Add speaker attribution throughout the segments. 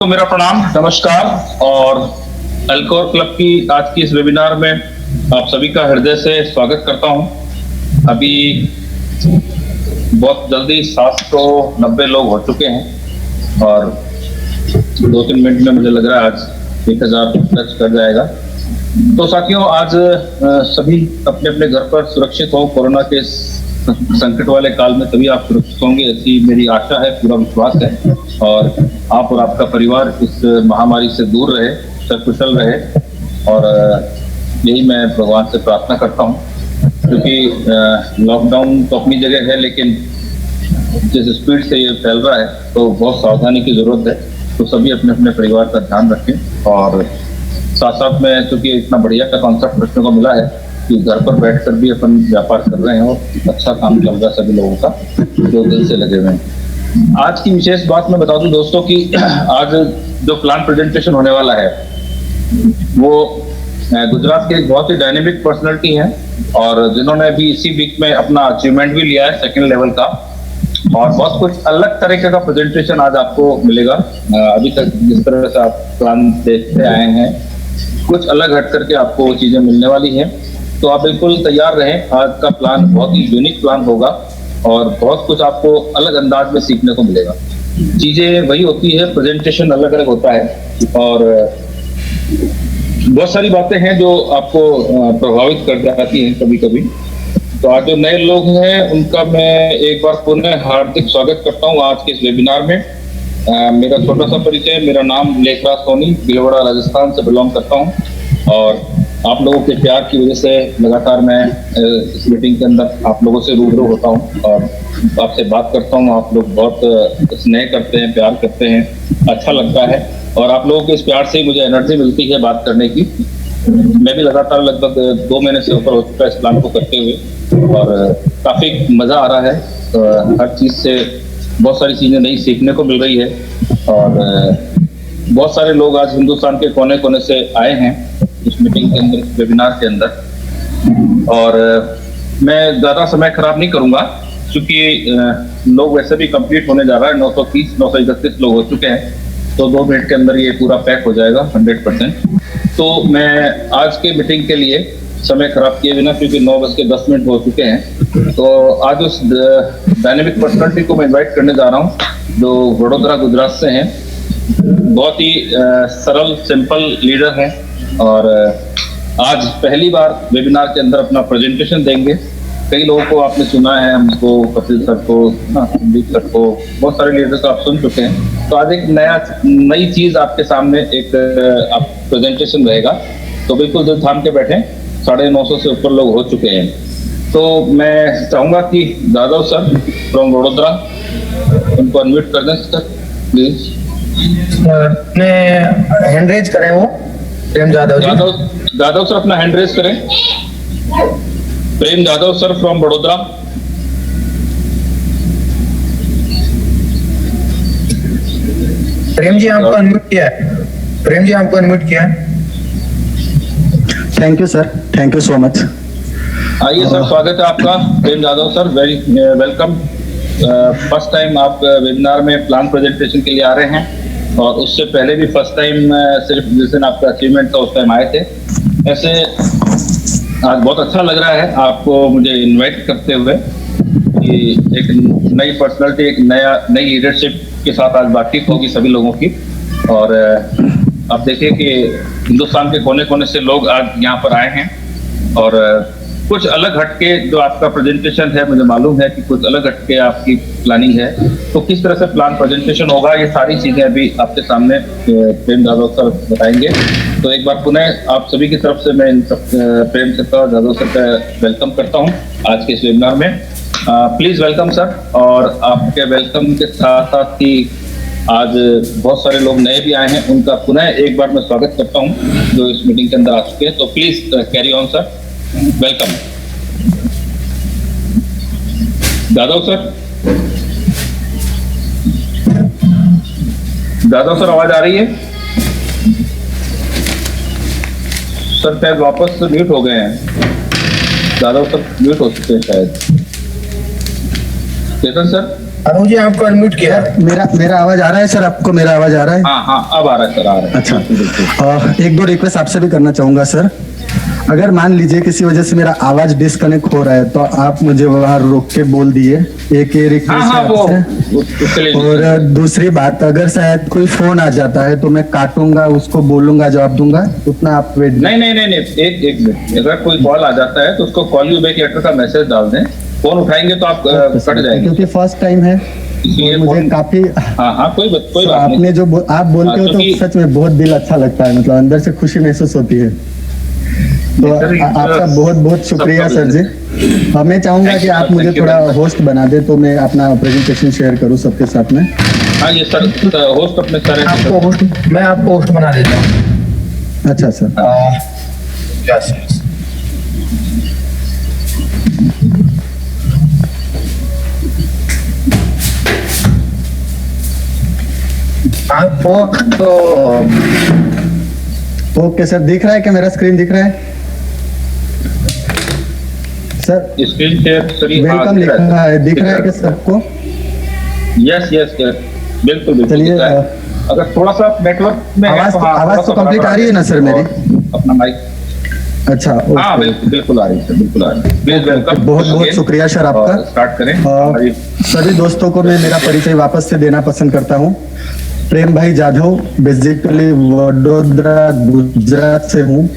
Speaker 1: तो मेरा प्रणाम, नमस्कार। और अल्कोर क्लब की आज की इस वेबिनार में आप सभी का हृदय से स्वागत करता हूं। अभी बहुत जल्दी 790 लोग हो चुके हैं और 2-3 मिनट में मुझे लग रहा है आज 1000 टच कर जाएगा। तो साथियों, आज सभी अपने अपने घर पर सुरक्षित हो। कोरोना के संकट वाले काल में सभी आप सुरक्षित होंगे, ऐसी मेरी आशा है, पूरा विश्वास है। और आप और आपका परिवार इस महामारी से दूर रहे, सकुशल रहे, और यही मैं भगवान से प्रार्थना करता हूँ। क्योंकि लॉकडाउन तो अपनी जगह है, लेकिन जिस स्पीड से ये फैल रहा है तो बहुत सावधानी की जरूरत है। तो सभी अपने अपने परिवार का ध्यान रखें। और साथ साथ में चूंकि इतना बढ़िया का कॉन्सेप्ट बच्चों को मिला है कि घर पर बैठकर भी अपन व्यापार कर रहे हैं और अच्छा काम चल रहा है सभी लोगों का, जो दिल से लगे हुए हैं। आज की विशेष बात मैं बता दूं दोस्तों कि आज जो प्लान प्रेजेंटेशन होने वाला है वो गुजरात के एक बहुत ही डायनेमिक पर्सनालिटी हैं और जिन्होंने अभी इसी वीक में अपना अचीवमेंट भी लिया है 2nd लेवल का। और बहुत कुछ अलग तरीके का प्रेजेंटेशन आज आपको मिलेगा। अभी तक जिस तरह से आप प्लान देखते आए हैं, कुछ अलग हट करके आपको वो चीजें मिलने वाली हैं। तो आप बिल्कुल तैयार रहें। आज का प्लान बहुत ही यूनिक प्लान होगा और बहुत कुछ आपको अलग अंदाज में सीखने को मिलेगा। चीजें वही होती है, प्रेजेंटेशन अलग अलग होता है और बहुत सारी बातें हैं जो आपको प्रभावित कर जाती हैं कभी कभी। तो आज जो नए लोग हैं उनका मैं एक बार पुनः हार्दिक स्वागत करता हूँ आज के इस वेबिनार में। मेरा छोटा सा परिचय, मेरा नाम लेखराज सोनी, भीलवाड़ा राजस्थान से बिलोंग करता हूँ और आप लोगों के प्यार की वजह से लगातार मैं इस मीटिंग के अंदर आप लोगों से रूबरू होता हूँ और आपसे बात करता हूँ। आप लोग बहुत स्नेह करते हैं, प्यार करते हैं, अच्छा लगता है और आप लोगों के इस प्यार से ही मुझे एनर्जी मिलती है बात करने की। मैं भी लगातार लगभग 2 महीने से ऊपर हो चुका है इस प्लान को करते हुए और काफी मजा आ रहा है। हर चीज से बहुत सारी चीजें नई सीखने को मिल रही है और बहुत सारे लोग आज हिंदुस्तान के कोने कोने से आए हैं इस मीटिंग के अंदर, वेबिनार के अंदर। और मैं ज्यादा समय खराब नहीं करूंगा क्योंकि लोग वैसे भी कंप्लीट होने जा रहा है। 931 लोग हो चुके हैं, तो 2 मिनट के अंदर ये पूरा पैक हो जाएगा 100%। तो मैं आज के मीटिंग के लिए समय खराब किए बिना, क्योंकि 9:10 हो चुके हैं, तो आज उस डायनेमिक पर्सनालिटी को मैं इन्वाइट करने जा रहा हूँ जो वडोदरा गुजरात से हैं। बहुत ही सरल सिंपल लीडर हैं और आज पहली बार वेबिनार के अंदर अपना प्रेजेंटेशन देंगे। कई लोगों को आपने सुना है, हमको, कपिल सर को, संदीप सर को, बहुत सारे लीडर्स आप सुन चुके हैं। तो आज एक नई चीज आपके सामने एक आप प्रेजेंटेशन रहेगा, तो बिल्कुल दिल थाम के बैठे। 950 से ऊपर लोग हो चुके हैं। तो मैं चाहूंगा कि जादव सर फ्रॉम वडोदरा, उनको अनम्यूट कर दें सर प्लीज।
Speaker 2: अपने हैंड रेज करें वो प्रेम जादव जी।
Speaker 1: जादव सर अपना हैंड रेज करें। प्रेम जादव सर फ्रॉम वडोदरा।
Speaker 2: प्रेम जी आपको अनम्यूट किया है। प्रेम जी आपको अनम्यूट किया है।
Speaker 3: Thank you sir, thank you so much.
Speaker 1: आइए सर, स्वागत है आपका। Prem Jadav sir, very welcome. First time आप वेबिनार में प्लान प्रेजेंटेशन के लिए आ रहे हैं और उससे पहले भी फर्स्ट टाइम सिर्फ जिस दिन आपका अचीवमेंट था उस टाइम आए थे। ऐसे आज बहुत अच्छा लग रहा है आपको मुझे इनवाइट करते हुए कि एक नई पर्सनालिटी, एक नई लीडरशिप के साथ आज बातचीत होगी सभी लोगों की। और आप देखिए कि हिंदुस्तान के कोने कोने से लोग आज यहाँ पर आए हैं और कुछ अलग हटके जो आपका प्रेजेंटेशन है, मुझे मालूम है कि कुछ अलग हटके आपकी प्लानिंग है। तो किस तरह से प्लान प्रेजेंटेशन होगा, ये सारी चीजें अभी आपके सामने प्रेम जादव सर बताएंगे। तो एक बार पुनः आप सभी की तरफ से मैं इन सब प्रेम सर का, जादव सर का वेलकम करता हूँ आज के इस वेबिनार में। Please welcome sir. और आपके वेलकम के साथ साथ ही आज बहुत सारे लोग नए भी आए हैं, उनका पुनः एक बार मैं स्वागत करता हूं जो इस मीटिंग के अंदर आ चुके हैं। तो please carry on sir, welcome. Jadhav sir, Jadhav sir आवाज आ रही है? सर शायद वापस म्यूट हो गए हैं। जादव सर म्यूट हो चुके हैं शायद। चेतन सर,
Speaker 2: अनु जी आपको अनम्यूट किया है।
Speaker 3: मेरा मेरा आवाज आ रहा है सर? आपको मेरा आवाज आ रहा है?
Speaker 1: हाँ हाँ, अब आ रहा है सर, आ रहा है।
Speaker 3: अच्छा, एक दो रिक्वेस्ट आपसे भी करना चाहूंगा सर। अगर मान लीजिए किसी वजह से मेरा आवाज डिस्कनेक्ट हो रहा है तो आप मुझे वहां रोक के बोल दिए। एक
Speaker 1: हाँ
Speaker 3: रिक्वेस्ट
Speaker 1: हाँ,
Speaker 3: है
Speaker 1: वो
Speaker 3: आपसे।
Speaker 1: उसके लिए
Speaker 3: और दूसरी बात, अगर शायद कोई फोन आ जाता है तो मैं काटूंगा, उसको बोलूंगा, जवाब दूंगा, उतना आप वेट।
Speaker 1: नहीं नहीं नहीं नहीं, एक मिनट। अगर कोई कॉल आ जाता है तो उसको कॉल यू बैक लेटर का मैसेज डाल दें। फोन उठाएंगे तो आप कट जाएंगे,
Speaker 3: क्योंकि फर्स्ट टाइम है।
Speaker 1: इसलिए
Speaker 3: मुझे
Speaker 1: फोन-
Speaker 3: काफी
Speaker 1: हाँ हाँ, कोई बात नहीं।
Speaker 3: आपने जो आप बोलते हो तो
Speaker 1: क्योंकि-
Speaker 3: सच में बहुत दिल अच्छा लगता है, मतलब अंदर से खुशी महसूस होती है। तो आपका बहुत बहुत शुक्रिया सर जी। अब मैं चाहूंगा कि आप मुझे थोड़ा होस्ट बना दे तो मैं अपना प्रेजेंटेशन शेयर करूं सबके साथ में।
Speaker 1: हाँ, ये सर होस्ट अपने सारे
Speaker 2: आपको होस्ट, मैं आपको होस्ट बना देता हूँ।
Speaker 3: अच्छा सर।
Speaker 2: यस। आपको तो
Speaker 3: ओके सर, दिख रहा है क्या? मेरा स्क्रीन दिख रहा है सर?
Speaker 1: स्क्रीन शेयर करिए।
Speaker 3: वेलकम लिखा है, दिख रहा है क्या सबको?
Speaker 1: यस यस यस, बिल्कुल बिल्कुल
Speaker 3: चलिए,
Speaker 1: दिख रहा है। अगर थोड़ा सा नेटवर्क में है
Speaker 3: आवाज
Speaker 1: तो हाँ,
Speaker 3: आवाज
Speaker 1: थोड़ा
Speaker 3: तो
Speaker 1: सा
Speaker 3: कंप्लीट आ रही है ना सर मेरी?
Speaker 1: अपना माइक।
Speaker 3: अच्छा,
Speaker 1: हाँ
Speaker 3: ओके।
Speaker 1: बिल्कुल बिल्कुल आ रही है सर, बिल्कुल आ रही है। Please welcome.
Speaker 3: बहुत बहुत शुक्रिया सर आपका।
Speaker 1: स्टार्ट करें।
Speaker 3: और सभी दोस्तों को मैं मेरा परिचय वापस से देना पसंद करता हूँ। प्रेम भाई जाधव, बेसिकली वडोदरा गुजरात से हूँ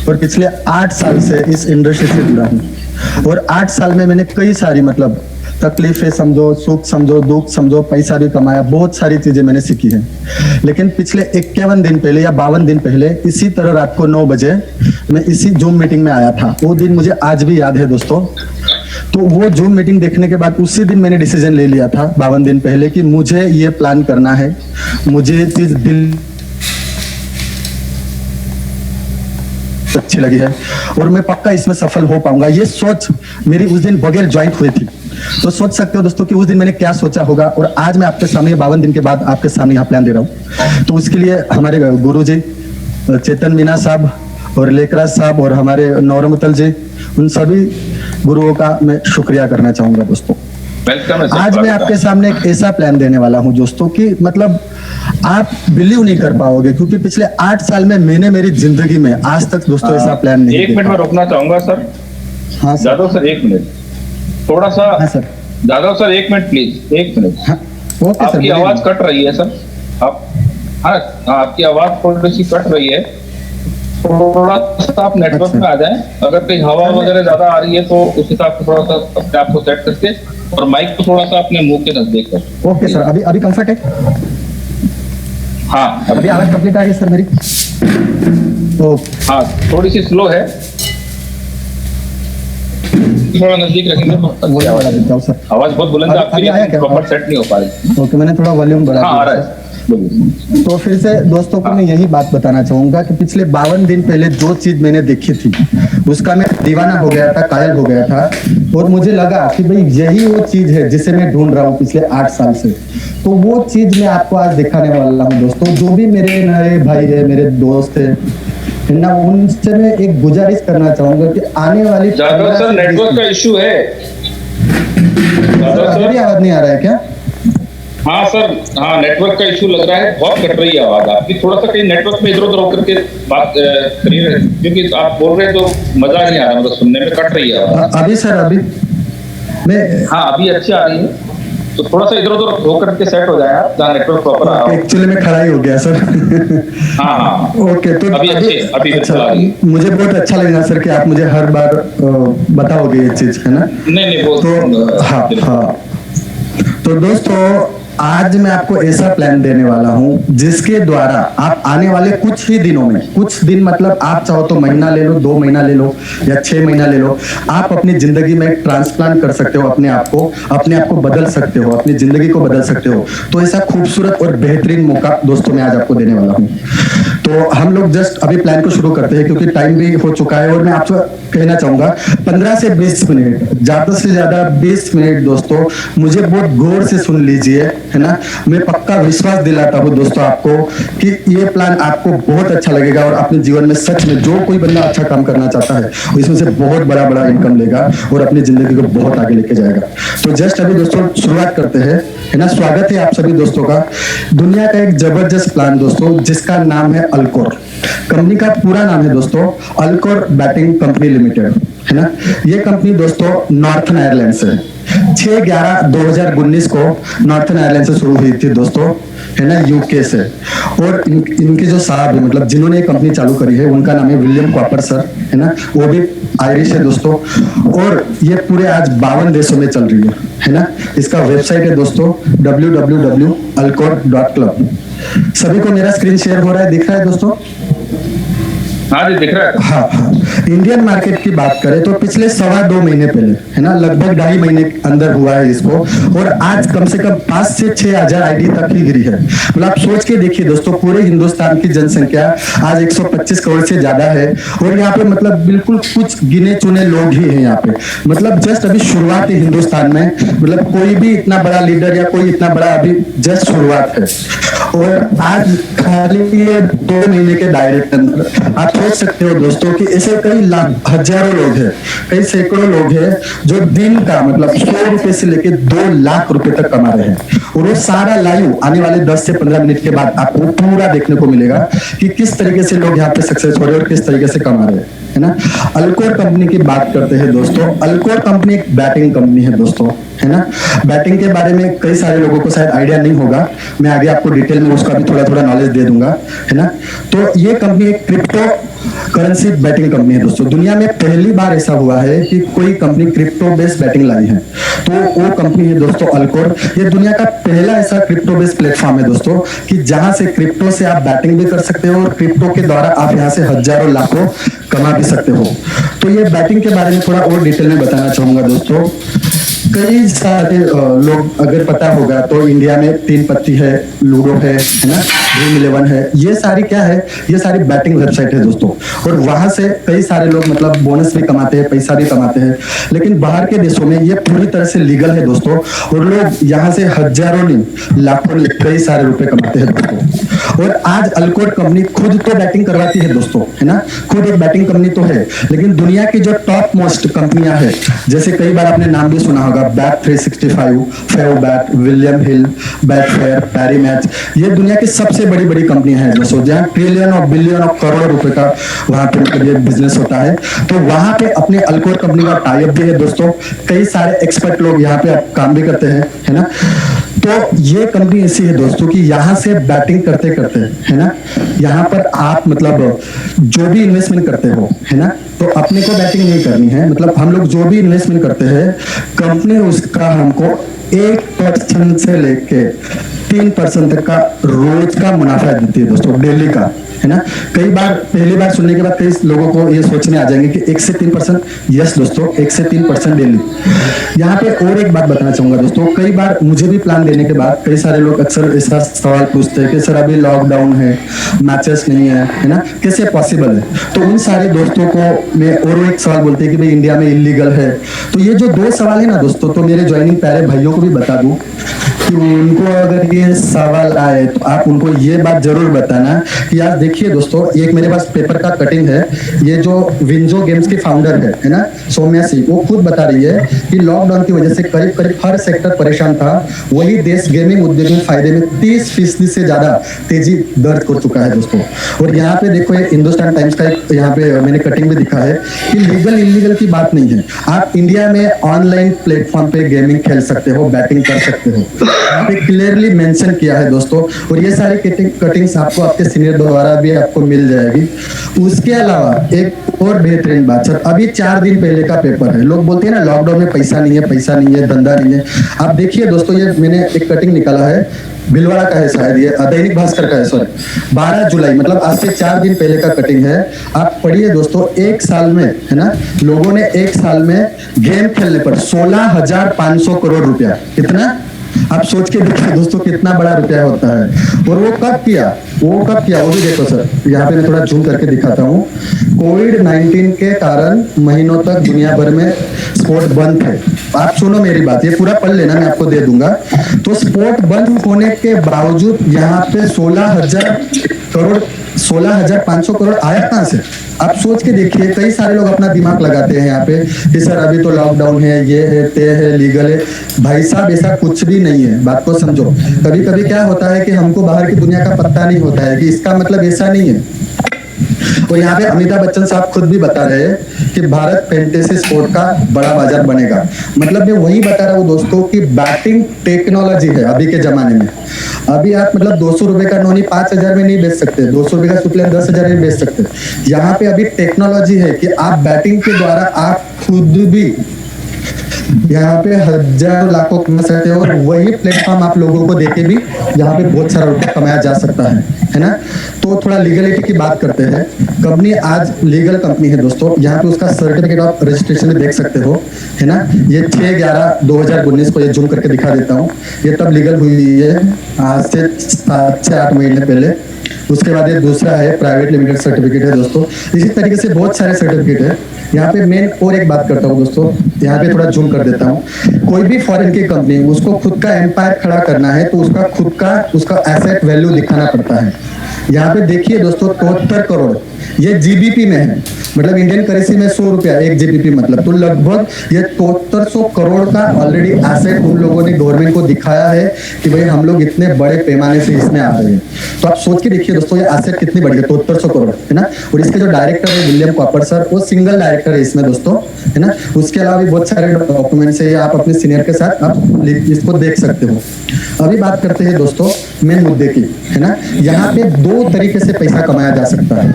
Speaker 3: और पिछले 8 साल से इस इंडस्ट्री से जुड़ा हूँ। और 8 साल में मैंने कई सारी मतलब तकलीफें समझो, सुख समझो, दुख समझो, पैसा भी कमाया, बहुत सारी चीजें मैंने सीखी हैं। लेकिन पिछले 51 दिन पहले या 52 दिन पहले इसी तरह रात को 9 बजे मैं इसी जूम मीटिंग में आया था। वो दिन मुझे आज भी याद है दोस्तों। तो वो जूम मीटिंग देखने के बाद उसी दिन मैंने डिसीजन ले लिया था 52 दिन पहले कि मुझे ये प्लान करना है, मुझे ये चीज दिल अच्छी लगी है और मैं पक्का इसमें सफल हो पाऊंगा। ये सोच मेरी उस दिन बगैर ज्वाइंट हुई थी। तो सोच सकते हो दोस्तों कि उस दिन मैंने क्या सोचा होगा और आज मैं आपके सामने 52 दिन के बाद आपके सामने यहाँ प्लान दे रहा हूँ। तो उसके लिए हमारे गुरुजी चेतन मीना साहब और लेकराज साहब और हमारे नौरमतल जी, उन सभी गुरुओं का मैं शुक्रिया करना चाहूंगा दोस्तों।
Speaker 1: वेलकम है सर।
Speaker 3: आज मैं आपके सामने एक ऐसा प्लान देने वाला हूं दोस्तों कि मतलब आप बिलीव नहीं कर पाओगे, क्योंकि पिछले 8 साल में मैंने मेरी जिंदगी में आज तक दोस्तों ऐसा प्लान नहीं
Speaker 1: एक मिनट में रोकना चाहूंगा सर।
Speaker 3: हाँ सर।
Speaker 1: जादव सर, एक मिनट, थोड़ा सा।
Speaker 3: हाँ सर।
Speaker 1: जादव सर, एक मिनट प्लीज, एक मिनट।
Speaker 3: हाँ, ओके सर।
Speaker 1: आपकी आवाज कट रही है सर। आप हाँ, आपकी आवाज थोड़ी सी कट रही है। थोड़ा सा आप नेटवर्क में आ जाएं। अगर कहीं हवा वगैरह ज्यादा आ रही है तो उस हिसाब से थोड़ा सा अपने आप को सेट करके और माइक को थोड़ा सा अपने मुंह के नजदीक कर।
Speaker 3: ओके सर, अभी अभी कंफर्ट है?
Speaker 1: हाँ
Speaker 3: अभी आवाज कंप्लीट आ गई सर मेरी? ओके।
Speaker 1: हाँ, थोड़ी सी स्लो है, थोड़ा नजदीक रखेंगे तो
Speaker 3: सर।
Speaker 1: आवाज बहुत बुलंद है आपकी,
Speaker 3: अभी आया
Speaker 1: लेकिन
Speaker 3: क्या?
Speaker 1: प्रॉपर सेट नहीं हो पा रही।
Speaker 3: ओके, मैंने थोड़ा वॉल्यूम बढ़ा
Speaker 1: हाँ, आ
Speaker 3: दिया
Speaker 1: रहा
Speaker 3: सर।
Speaker 1: है। बोलिए।
Speaker 3: तो फिर से दोस्तों को मैं यही बात बताना चाहूंगा कि पिछले 52 दिन पहले जो चीज मैंने देखी थी उसका मैं दीवाना हो गया था, कायल हो गया था और मुझे लगा कि भाई यही वो चीज है जिसे मैं ढूंढ रहा हूँ पिछले 8 साल से। तो वो चीज मैं आपको आज दिखाने वाला हूँ दोस्तों। जो भी मेरे नए भाई है, मेरे दोस्त है ना, उनसे मैं एक गुजारिश करना चाहूंगा कि आने वाली
Speaker 1: जादव सर, नेटवर्क का इशू है। जादव
Speaker 3: अभी भी
Speaker 1: सर,
Speaker 3: आवाज नहीं आ रहा है क्या?
Speaker 1: हाँ सर, हाँ नेटवर्क का इशू लग रहा है, बहुत कट रही है आवाज आपकी। थोड़ा सा कहीं नेटवर्क में इधर उधर होकर के बात करिए, क्योंकि आप बोल रहे हैं तो मजा नहीं आ रहा, मतलब सुनने में कट रही है आवाज।
Speaker 3: अभी सर, अभी मैं
Speaker 1: हाँ, अभी अच्छी आ रही है, तो थोड़ा सा इधर उधर होकर के सेट हो जाए आप, जहाँ नेटवर्क प्रॉपर आ रहा हो।
Speaker 3: एक्चुअली में खड़ा ही हो गया सर।
Speaker 1: हाँ हाँ,
Speaker 3: ओके, तो
Speaker 1: अभी बिल्कुल
Speaker 3: अच्छा,
Speaker 1: आ रही है।
Speaker 3: मुझे बहुत अच्छा लगेगा सर कि आप मुझे हर बार बताओगे ये चीज, है ना?
Speaker 1: नहीं नहीं, वो
Speaker 3: तो हाँ हाँ, तो दोस्तों आज मैं आपको ऐसा प्लान देने वाला हूं जिसके द्वारा आप आने वाले कुछ ही दिनों में, कुछ दिन मतलब आप चाहो तो महीना ले लो, 2 महीना ले लो या 6 महीना ले लो, आप अपनी जिंदगी में ट्रांसप्लांट कर सकते हो, अपने आप को बदल सकते हो, अपनी जिंदगी को बदल सकते हो। तो ऐसा खूबसूरत और बेहतरीन मौका दोस्तों मैं आज आपको देने वाला हूँ। तो हम लोग जस्ट अभी प्लान को शुरू करते हैं क्योंकि टाइम भी हो चुका है और मैं आपको कहना चाहूंगा 15 से 20 मिनट, ज्यादा से ज्यादा 20 मिनट दोस्तों मुझे बहुत गौर से सुन लीजिए है ना, मैं पक्का विश्वास दिलाता हूँ दोस्तों आपको कि ये प्लान आपको बहुत अच्छा लगेगा और अपने जीवन में सच में जो कोई बंदा अच्छा काम करना चाहता है वो इसमें से बहुत बड़ा बड़ा इनकम लेगा और अपनी जिंदगी को बहुत आगे लेके जाएगा। तो जस्ट अभी दोस्तों शुरुआत करते हैं, है ना। स्वागत है आप सभी दोस्तों का दुनिया का एक जबरदस्त प्लान दोस्तों, जिसका नाम है अल्कोर। कंपनी का पूरा नाम है दोस्तों अल्कोर बैटिंग कंपनी लिमिटेड, है ना। ये कंपनी दोस्तों नॉर्थन आयरलैंड से 6/11/2019 को नॉर्थन आयरलैंड से शुरू हुई थी दोस्तों, है ना, यूके से। और इनके जो साहब है, मतलब जिन्होंने ये कंपनी चालू करी है, उनका नाम है विलियम कॉपर सर, है ना। वो भी आयरिश है दोस्तों और ये पूरे आज 52 देशों में चल रही है ना। इसका वेबसाइट है दोस्तों www.alcor.club। सभी को मेरा स्क्रीन शेयर हो रहा है, दिख रहा है दोस्तों?
Speaker 1: हाँ जी, दिख रहा है।
Speaker 3: हाँ, इंडियन मार्केट की बात करें तो पिछले 2.25 महीने पहले, है ना, लगभग 2.5 महीने के अंदर हुआ है इसको, और आज कम से कम 5 से 6 हजार आईडी तक ही गिरी है। मतलब आप सोच के देखिए दोस्तों, पूरे हिंदुस्तान की जनसंख्या आज 125 करोड़ से ज्यादा है और यहाँ पे मतलब बिल्कुल कुछ गिने चुने लोग ही हैं यहाँ पे। मतलब जस्ट अभी शुरुआत है हिंदुस्तान में, मतलब कोई भी इतना बड़ा लीडर या कोई इतना बड़ा अभी जस्ट शुरुआत है। और आज खाली ये 2 महीने के दायरे के अंदर आप सोच सकते हो दोस्तों कि ऐसे कई लाख हजारों लोग हैं, कई सैकड़ों लोग हैं जो दिन का मतलब 100 रुपए से लेके 2 लाख रुपए तक कमा रहे हैं। और वो सारा लाइव आने वाले 10 से 15 मिनट के बाद आपको पूरा देखने को मिलेगा कि किस तरीके से लोग यहाँ पे सक्सेस हो रहे हैं और किस तरीके से कमा रहे हैं, है ना। अल्कोर कंपनी की बात करते हैं दोस्तों। अल्कोर कंपनी एक बैटिंग कंपनी है दोस्तों, है ना। बैटिंग के बारे में कई सारे लोगों को शायद आइडिया नहीं होगा, मैं आगे आपको डिटेल में उसका भी थोड़ा थोड़ा नॉलेज दे दूंगा, है ना। तो ये कंपनी एक क्रिप्टो करेंसी बैटिंग कंपनी है दोस्तों। दुनिया में पहली बार ऐसा हुआ है कि कोई कंपनी क्रिप्टो बेस्ड बैटिंग लाई है, तो वो कंपनी है दोस्तों अल्कोर। ये दुनिया का पहला ऐसा क्रिप्टो बेस्ड प्लेटफॉर्म है दोस्तों कि जहां से क्रिप्टो से आप बैटिंग भी कर सकते हो और क्रिप्टो के द्वारा आप यहाँ से हजारों लाखों कमा भी सकते हो। तो ये बैटिंग के बारे में थोड़ा और डिटेल में बताना चाहूंगा दोस्तों। कई सारे लोग अगर पता होगा तो इंडिया में 3 पत्ती है, लूडो है ना, ड्रीम 11 है, ये सारी क्या है, ये सारी बैटिंग वेबसाइट है दोस्तों। और वहां से कई सारे लोग मतलब बोनस भी कमाते हैं, पैसा भी कमाते हैं। लेकिन बाहर के देशों में ये पूरी तरह से लीगल है दोस्तों, और लोग यहाँ से हजारों नहीं लाखों नहीं कई सारे रुपए कमाते हैं दोस्तों। और आज अल्कोर कंपनी खुद तो बैटिंग करवाती है दोस्तों, है ना, खुद एक बैटिंग कंपनी तो है, लेकिन दुनिया की जो टॉप मोस्ट कंपनियां हैं, जैसे कई बार आपने नाम भी सुना होगा, Bet365, फेवबैट, विलियम हिल, बैटफेयर, पैरी मैच, ये दुनिया की सबसे बड़ी बड़ी कंपनियां हैं दोस्तों, जहां ट्रिलियन और बिलियन और करोड़ों रुपए का वहां पे मतलब ये बिजनेस होता है। तो वहां पे अपने अल्कोर कंपनी का टाई अप भी है दोस्तों। कई सारे एक्सपर्ट लोग यहाँ पे काम भी करते हैं, है ना। तो ये कंपनी ऐसी है दोस्तों कि यहाँ से बैटिंग करते करते, है ना, यहाँ पर आप मतलब जो भी इन्वेस्टमेंट करते हो, है ना, तो अपने को बैटिंग नहीं करनी है। मतलब हम लोग जो भी इन्वेस्टमेंट करते हैं, कंपनी उसका हमको 1% से लेके 3% तक का रोज का मुनाफा देती है दोस्तों, डेली का, है ना। कई बार पहली बार सुनने के बाद कई लोगों को ये सोचने आ जाएंगे कि 1 से 3%, यस दोस्तों, 1 से 3% डेली। यहाँ पे और एक बात बताना चाहूंगा दोस्तों, कई बार मुझे भी प्लान देने के बाद कई सारे लोग अक्सर ऐसा सवाल पूछते हैं कि सर अभी लॉकडाउन है, मैचेस नहीं है ना, कैसे पॉसिबल है। तो उन सारे दोस्तों को मैं और एक सवाल बोलते हैं कि भाई इंडिया में इलीगल है। तो ये जो 2 सवाल है ना दोस्तों, तो मेरे ज्वाइनिंग प्यारे भाइयों को भी बता दूं कि उनको अगर ये सवाल आए तो आप उनको ये बात जरूर बताना कि यार देखिए दोस्तों, एक मेरे पास पेपर का कटिंग है, ये जो विंजो गेम्स की फाउंडर है ना, सौम्या सिंह, वो खुद बता रही है कि लॉकडाउन की वजह से करीब करीब हर सेक्टर परेशान था, वही देश गेमिंग उद्योग में फायदे में 30% से ज्यादा तेजी दर्ज कर चुका है दोस्तों। और यहाँ पे देखो, ये हिंदुस्तान टाइम्स का यहाँ पे मैंने कटिंग भी दिखा है कि लीगल इलीगल की बात नहीं है, आप इंडिया में ऑनलाइन प्लेटफॉर्म पे गेमिंग खेल सकते हो, बैटिंग कर सकते हो, यहाँ पे क्लियरली मेंशन किया है दोस्तों। और ये सारी कटिंग्स आपको आपके सीनियर द्वारा भी आपको मिल जाएगी। उसके अलावा एक और बेहतरीन बात सर, अभी 4 दिन पहले का पेपर है। लोग बोलते हैं ना लॉकडाउन में पैसा नहीं है, पैसा नहीं है, धंधा नहीं है। आप देखिए दोस्तों, ये मैंने एक कटिंग निकाला है, भिलवाड़ा का है शायद, ये दैनिक भास्कर का है सॉरी, 12 जुलाई, मतलब आज से 4 दिन पहले का कटिंग है। आप पढ़िए दोस्तों, 1 साल में, है ना, लोगों ने 1 साल में गेम खेलने पर 16,500 करोड़ रुपया, कितना आप सोच के देखिए दोस्तों, कितना बड़ा रुपया होता है। और वो कब किया, वो भी देखो सर, यहाँ पे मैं थोड़ा जूम करके दिखाता हूँ। कोविड-19 के कारण महीनों तक दुनिया भर में स्पोर्ट बंद थे आप सुनो मेरी बात, ये पूरा पढ़ लेना, मैं आपको दे दूंगा। तो स्पोर्ट बंद होने के बावजूद यहाँ पे 16,500 करोड़ आया कहाँ से? आप सोच के देखिए, कई सारे लोग अपना दिमाग लगाते हैं यहाँ पे कि सर अभी तो लॉकडाउन है, ये है, ते है, लीगल है। भाई साहब ऐसा कुछ भी नहीं है, बात को समझो। कभी कभी क्या होता है कि हमको बाहर की दुनिया का पता नहीं होता है, कि इसका मतलब ऐसा नहीं है। और यहाँ पे अमिताभ बच्चन साहब खुद भी बता रहे हैं कि भारत फैंटेसी स्पोर्ट का बड़ा बाजार बनेगा। मतलब मैं वही बता रहा हूँ दोस्तों कि बैटिंग टेक्नोलॉजी है अभी के जमाने में। अभी आप मतलब 200 रुपए का नोनी 5,000 में नहीं बेच सकते, 200 रुपए का सुप्लेन 10,000 में बेच सकते। यहाँ पे अभी टेक्नोलॉजी है कि आप बैटिंग के द्वारा आप खुद भी यहाँ पे हजारों लाखों कमा सकते हो, और वही प्लेटफॉर्म आप लोगों को देके भी यहाँ पे बहुत सारा रुपया कमाया जा सकता है ना। तो थोड़ा लीगलिटी की बात करते हैं। कंपनी आज लीगल कंपनी है दोस्तों। यहाँ पे उसका सर्टिफिकेट ऑफ रजिस्ट्रेशन भी देख सकते हो, है ना। ये 6/11/2019 को ये जूम करके दिखा देता हूँ। ये तब लीगल हुई है, आज से 7 से 8 महीने पहले। उसके बाद ये दूसरा है प्राइवेट लिमिटेड सर्टिफिकेट है दोस्तों। इसी तरीके से बहुत सारे सर्टिफिकेट है। यहाँ पे मेन और एक बात करता हूँ दोस्तों, यहाँ पे थोड़ा जूम कर देता हूँ। कोई भी फॉरेन की कंपनी उसको खुद का एम्पायर खड़ा करना है तो उसका खुद का उसका एसेट वैल्यू दिखाना पड़ता है। यहाँ पे देखिए दोस्तों 73 करोड़ ये जीबीपी में है, मतलब इंडियन करेंसी में 100 रुपया 1 जीबीपी, मतलब तो लगभग ये 7300 करोड़ का ऑलरेडी एसेट उन लोगों ने गवर्नमेंट को दिखाया है कि भाई हम लोग इतने बड़े पैमाने से इसमें आ रहे हैं। तो आप सोच के देखिए दोस्तों ये एसेट कितनी बड़ी है, 7300 करोड़, है ना। और इसके जो डायरेक्टर है विलियम कॉपर सर, वो सिंगल डायरेक्टर है इसमें दोस्तों, है ना। उसके अलावा भी बहुत सारे डॉक्यूमेंट्स है, आप अपने सीनियर के साथ आप इसको देख सकते हो। अभी बात करते हैं दोस्तों मेन मुद्दे की, है ना। यहाँ पे 2 तरीके से पैसा कमाया जा सकता है।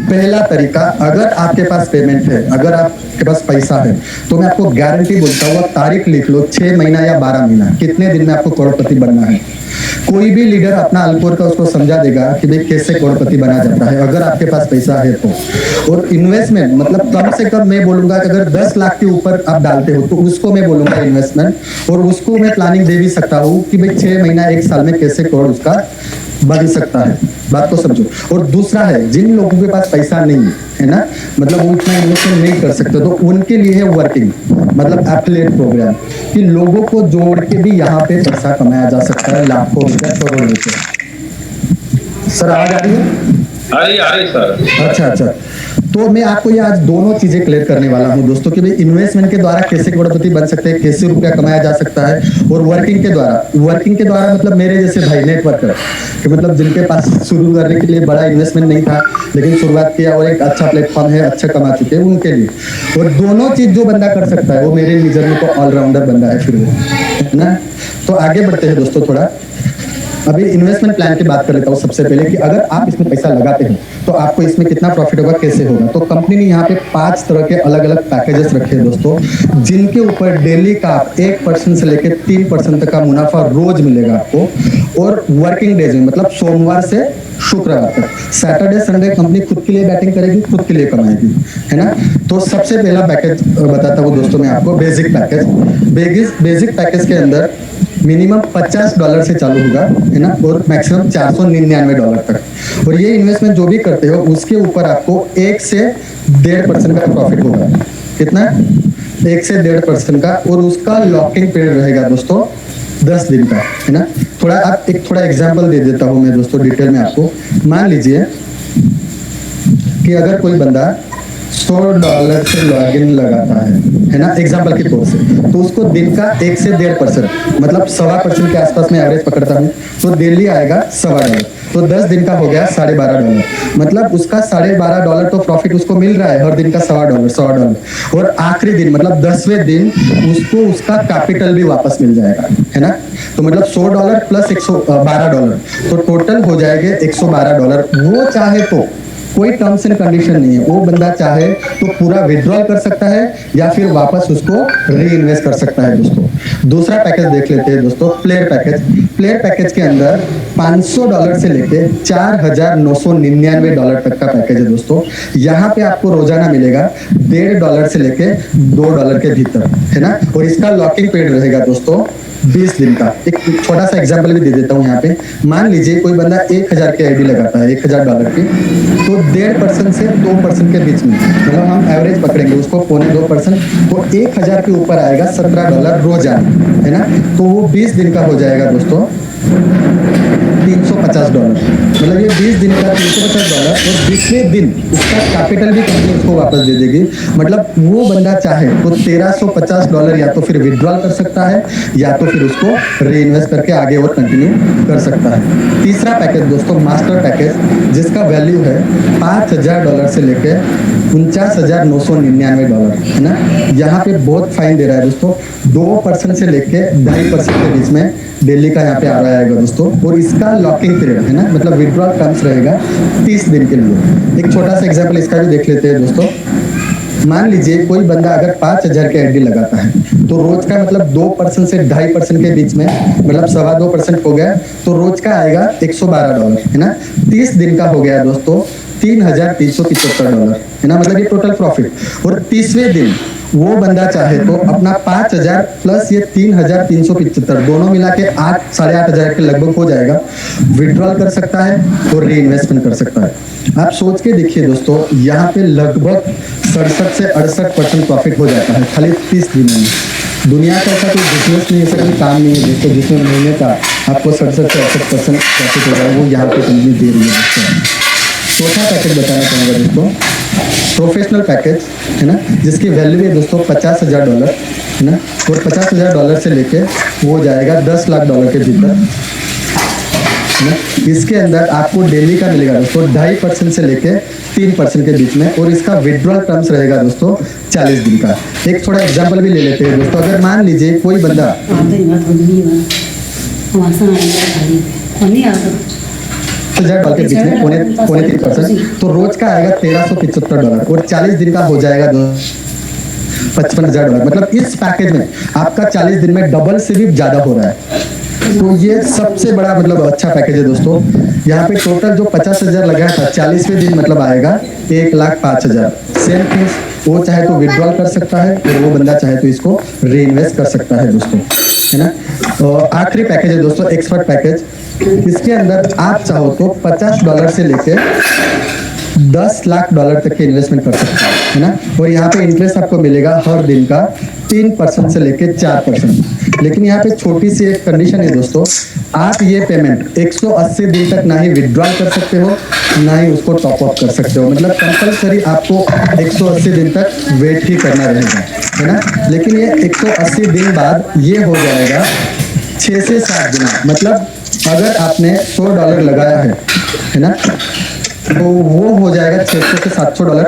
Speaker 3: पहला तरीका, अगर आपके पास पेमेंट है, अगर आपके पास पैसा है, तो मैं आपको गारंटी बोलता हूँ, तारीख लिख लो, 6 महीना या 12 महीना, कितने दिन में आपको करोड़पति बनना है। कोई भी लीडर अपना अल्पोर का उसको समझा देगा कि भाई कैसे करोड़पति बना जाता है, अगर आपके पास पैसा है तो। और इन्वेस्टमेंट मतलब कम से कम मैं बोलूंगा कि अगर 10 लाख के ऊपर आप डालते हो तो उसको मैं बोलूंगा इन्वेस्टमेंट, और उसको मैं प्लानिंग दे भी सकता हूँ कि भाई 6 महीना 1 साल में कैसे करोड़ उसका बन सकता है, बात को समझो। और दूसरा है, जिन लोगों के पास पैसा नहीं है ना, मतलब वो इतना इन्वेस्टमेंट नहीं कर सकते, तो उनके लिए है वर्किंग मतलब एफिलिएट प्रोग्राम, कि लोगों को जोड़ के भी यहाँ पे पैसा कमाया जा सकता है, लाखों रुपया करोड़ रुपये। सर आवाज आ रही है?
Speaker 1: आ रही सर।
Speaker 3: अच्छा, तो मैं आपको ये आज दोनों चीजें क्लियर करने वाला हूँ दोस्तों कि भाई इन्वेस्टमेंट के द्वारा कैसे करोड़पति बन सकते हैं, कैसे रुपया कमाया जा सकता है, और वर्किंग के द्वारा मतलब मेरे जैसे भाई नेटवर्कर कि मतलब जिनके पास शुरू करने के लिए बड़ा इन्वेस्टमेंट नहीं था लेकिन शुरुआत किया और एक अच्छा प्लेटफॉर्म है, अच्छा कमा चुके हैं, उनके लिए। और दोनों चीज जो बंदा कर सकता है वो मेरे नजर में तो ऑलराउंडर बंदा है फिर वो, है ना। तो आगे बढ़ते हैं दोस्तों थोड़ा। अभी इन्वेस्टमेंट प्लान की बात कर लेता हूँ सबसे पहले कि अगर आप इसमें पैसा लगाते हैं तो आपको इसमें कितना प्रॉफिट होगा, कैसे होगा। तो कंपनी ने यहाँ पे 5 तरह के अलग अलग पैकेजेस रखे हैं दोस्तों, जिनके ऊपर डेली का 1% से लेकर 3% तक का मुनाफा रोज मिलेगा आपको। और वर्किंग डेज में मतलब सोमवार से शुक्रवार तक, सैटरडे संडे कंपनी खुद के लिए बैटिंग करेगी, खुद के लिए कमाएगी, है ना। तो सबसे पहला पैकेज बताता हूँ दोस्तों मैं आपको, बेसिक पैकेज के अंदर मिनिमम $50 से चालू होगा, है ना, और मैक्सिमम $499 तक। और ये इन्वेस्टमेंट जो भी करते हो उसके ऊपर आपको 1 से 1.5% का प्रॉफिट होगा। कितना? 1 से 1.5% का। और उसका लॉकिंग पीरियड रहेगा दोस्तों 10 दिन का, है ना। थोड़ा एग्जाम्पल दे देता हूँ मैं दोस्तों डिटेल में आपको। मान लीजिए कि अगर कोई बंदा $100 से लॉगिन लगाता है ना, एग्जाम्पल के तौर से, तो उसको दिन का 1 से 1.5% मतलब 1.25% के आसपास में एवरेज पकड़ता हूँ, तो डेली आएगा $1.25, तो 10 दिन का हो गया $12.5, मतलब उसका $12.5 तो प्रॉफिट उसको मिल रहा है हर दिन का $100। और आखिरी दिन मतलब 10वें दिन उसको उसका कैपिटल भी वापस मिल जाएगा, है ना। तो मतलब $100 प्लस $112, तो टोटल हो जाएगा $112। वो चाहे तो कोई टर्म्स एंड कंडीशन नहीं है, वो बंदा चाहे तो पूरा विड्रॉल कर सकता है या फिर वापस उसको री इन्वेस्ट कर सकता है दोस्तों। दूसरा पैकेज देख लेते हैं दोस्तों, प्लेयर पैकेज के अंदर $500 से लेके $4,999 तक का पैकेज है दोस्तों। यहाँ पे आपको रोजाना मिलेगा $1.5 से लेके $2 के भीतर, है ना। और इसका लॉकिंग पीरियड रहेगा दोस्तों 20 दिन का। एक छोटा सा एग्जांपल भी दे देता हूँ यहाँ पे। मान लीजिए कोई बंदा 1000 की आईडी लगाता है, $1000 की, तो 1.5% से 2% के बीच में, मतलब हम एवरेज पकड़ेंगे उसको, 0.25%, तो 1000 के ऊपर आएगा $17 रोजाना, है ना। तो वो 20 दिन का हो जाएगा दोस्तों $350। मतलब ये 20 दिन का $350, और 20वें दिन उसका कैपिटल भी कंपनी उसको वापस दे देगी। मतलब वो बंदा चाहे तो $1350 या तो फिर विड्रॉल कर सकता है, या तो फिर उसको री इन्वेस्ट करके आगे और कंटिन्यू कर सकता है। तीसरा पैकेज दोस्तों, मास्टर पैकेज, जिसका वैल्यू है $5000 से लेके $49,999, है ना। यहाँ पे बहुत फाइन दे रहा है दोस्तों, 2% से लेके 2.5% के बीच में डेली का यहाँ पे आ रहा है दोस्तों। और इसका लॉकिंग पीरियड है ना, मतलब विड्रॉल टर्म्स रहेगा 30 दिन के लिए। एक छोटा सा एग्जांपल इसका भी देख लेते हैं दोस्तों। मान लीजिए कोई बंदा अगर 5000 की आईडी लगाता है, तो रोज का मतलब 2% से 2.5% के बीच में, मतलब 2.25% हो गया, तो रोज का आएगा $112, है ना। 30 दिन का हो गया दोस्तों $3375, है ना, मतलब ये टोटल प्रॉफिट। और 30वें दिन वो बंदा चाहे तो अपना 5000 प्लस ये 3375 दोनों मिला के 8-8.5 के लगभग हो जाएगा, विड्रॉल कर सकता है और री इन्वेस्टमेंट कर सकता है। आप सोच के देखिए दोस्तों, यहाँ पे लगभग 67 से 68% प्रॉफिट हो जाता है खाली 30 दिनों में। दुनिया का ऐसा कोई बिजनेस नहीं, ऐसा कोई काम नहीं है दोस्तों जिसमें महीने का आपको 67 से 68% प्रॉफिट हो जाए, वो यहाँ पे कंपनी दे रही है दोस्तों। चौथा पैकेज बताना चाहूँगा दोस्तों, प्रोफेशनल पैकेज, है ना, जिसकी वैल्यू है दोस्तों $50,000, है ना। और $50,000 से लेके वो जाएगा $10 लाख के भीतर, है ना। इसके अंदर आपको डेली का मिलेगा दोस्तों 2.5% से लेके 3% के बीच में, और इसका विड्रॉल टर्म्स रहेगा दोस्तों 40 दिन का। एक थोड़ा एग्जाम्पल भी ले लेते हैं दोस्तों। अगर मान लीजिए कोई बंदा $1000 के बीच में 0.3%, तो रोज का आएगा $1375, और 40 दिन का हो जाएगा $55,000। मतलब इस पैकेज में आपका 40 दिन में डबल से भी ज्यादा हो रहा है। तो ये सबसे बड़ा मतलब अच्छा पैकेज है दोस्तों। यहाँ पे टोटल जो 50,000 लगाया था, 40वें दिन मतलब आएगा 1,05,000। सेम थिंग्स, वो चाहे तो विड्रॉल कर सकता है, और वो बंदा चाहे तो इसको री इन्वेस्ट कर सकता है दोस्तों, है ना। और आखिरी पैकेज है दोस्तों, एक्सपर्ट पैकेज। इसके अंदर आप चाहो तो $50 से लेके $10 लाख तक के इन्वेस्टमेंट कर सकते हैं, है ना। और यहाँ पे इंटरेस्ट आपको मिलेगा हर दिन का 3% से लेके 4%। लेकिन यहाँ पे छोटी सी एक कंडीशन है दोस्तों, आप ये पेमेंट 180 दिन तक ना ही विड्रॉल कर सकते हो, ना ही उसको टॉप अप कर सकते हो। मतलब कंपलसरी आपको 180 दिन तक वेट ही करना रहेगा, है ना। लेकिन ये 180 दिन बाद ये हो जाएगा 6 से 7 गुना। मतलब अगर आपने $100 लगाया है ना, तो वो हो जाएगा $600 से $700।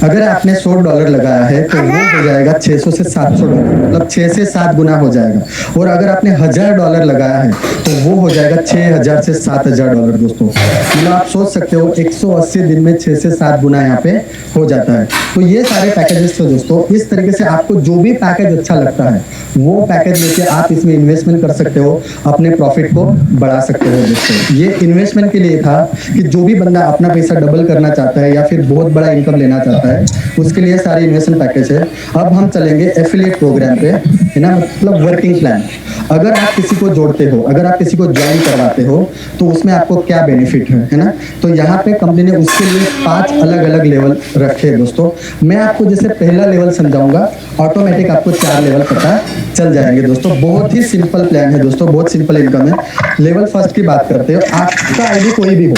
Speaker 3: अगर आपने $100 लगाया है तो वो हो जाएगा 600 से $700, मतलब 6 से 7 गुना हो जाएगा। और अगर आपने $1000 लगाया है तो वो हो जाएगा 6000 से $7000 दोस्तों। मतलब आप सोच सकते हो 180 दिन में 6 से 7 गुना यहाँ पे हो जाता है। तो ये सारे पैकेजेस थे दोस्तों। इस तरीके से आपको जो भी पैकेज अच्छा लगता है वो पैकेज लेके आप इसमें इन्वेस्टमेंट कर सकते हो, अपने प्रॉफिट को बढ़ा सकते हो दोस्तों। ये इन्वेस्टमेंट के लिए था कि जो भी बंदा अपना पैसा डबल करना चाहता है या फिर बहुत बड़ा इनकम लेना चाहता है, उसके लिए सारे इन्वेस्टमेंट पैकेज है। अब हम चलेंगे एफिलिएट प्रोग्राम पे, है ना, मतलब वर्किंग प्लान। अगर आप किसी को जोड़ते हो, अगर आप किसी को ज्वाइन करवाते हो, तो उसमें आपको क्या बेनिफिट है ना। तो यहाँ पे कंपनी ने उसके लिए 5 अलग अलग लेवल रखे हैं दोस्तों। मैं आपको जैसे पहला लेवल समझाऊंगा, ऑटोमेटिक आपको 4 लेवल पता चल जाएंगे दोस्तों। बहुत ही सिंपल प्लान है दोस्तों, बहुत सिंपल इनकम है। लेवल फर्स्ट की बात करते हो, आपका आईडी कोई भी हो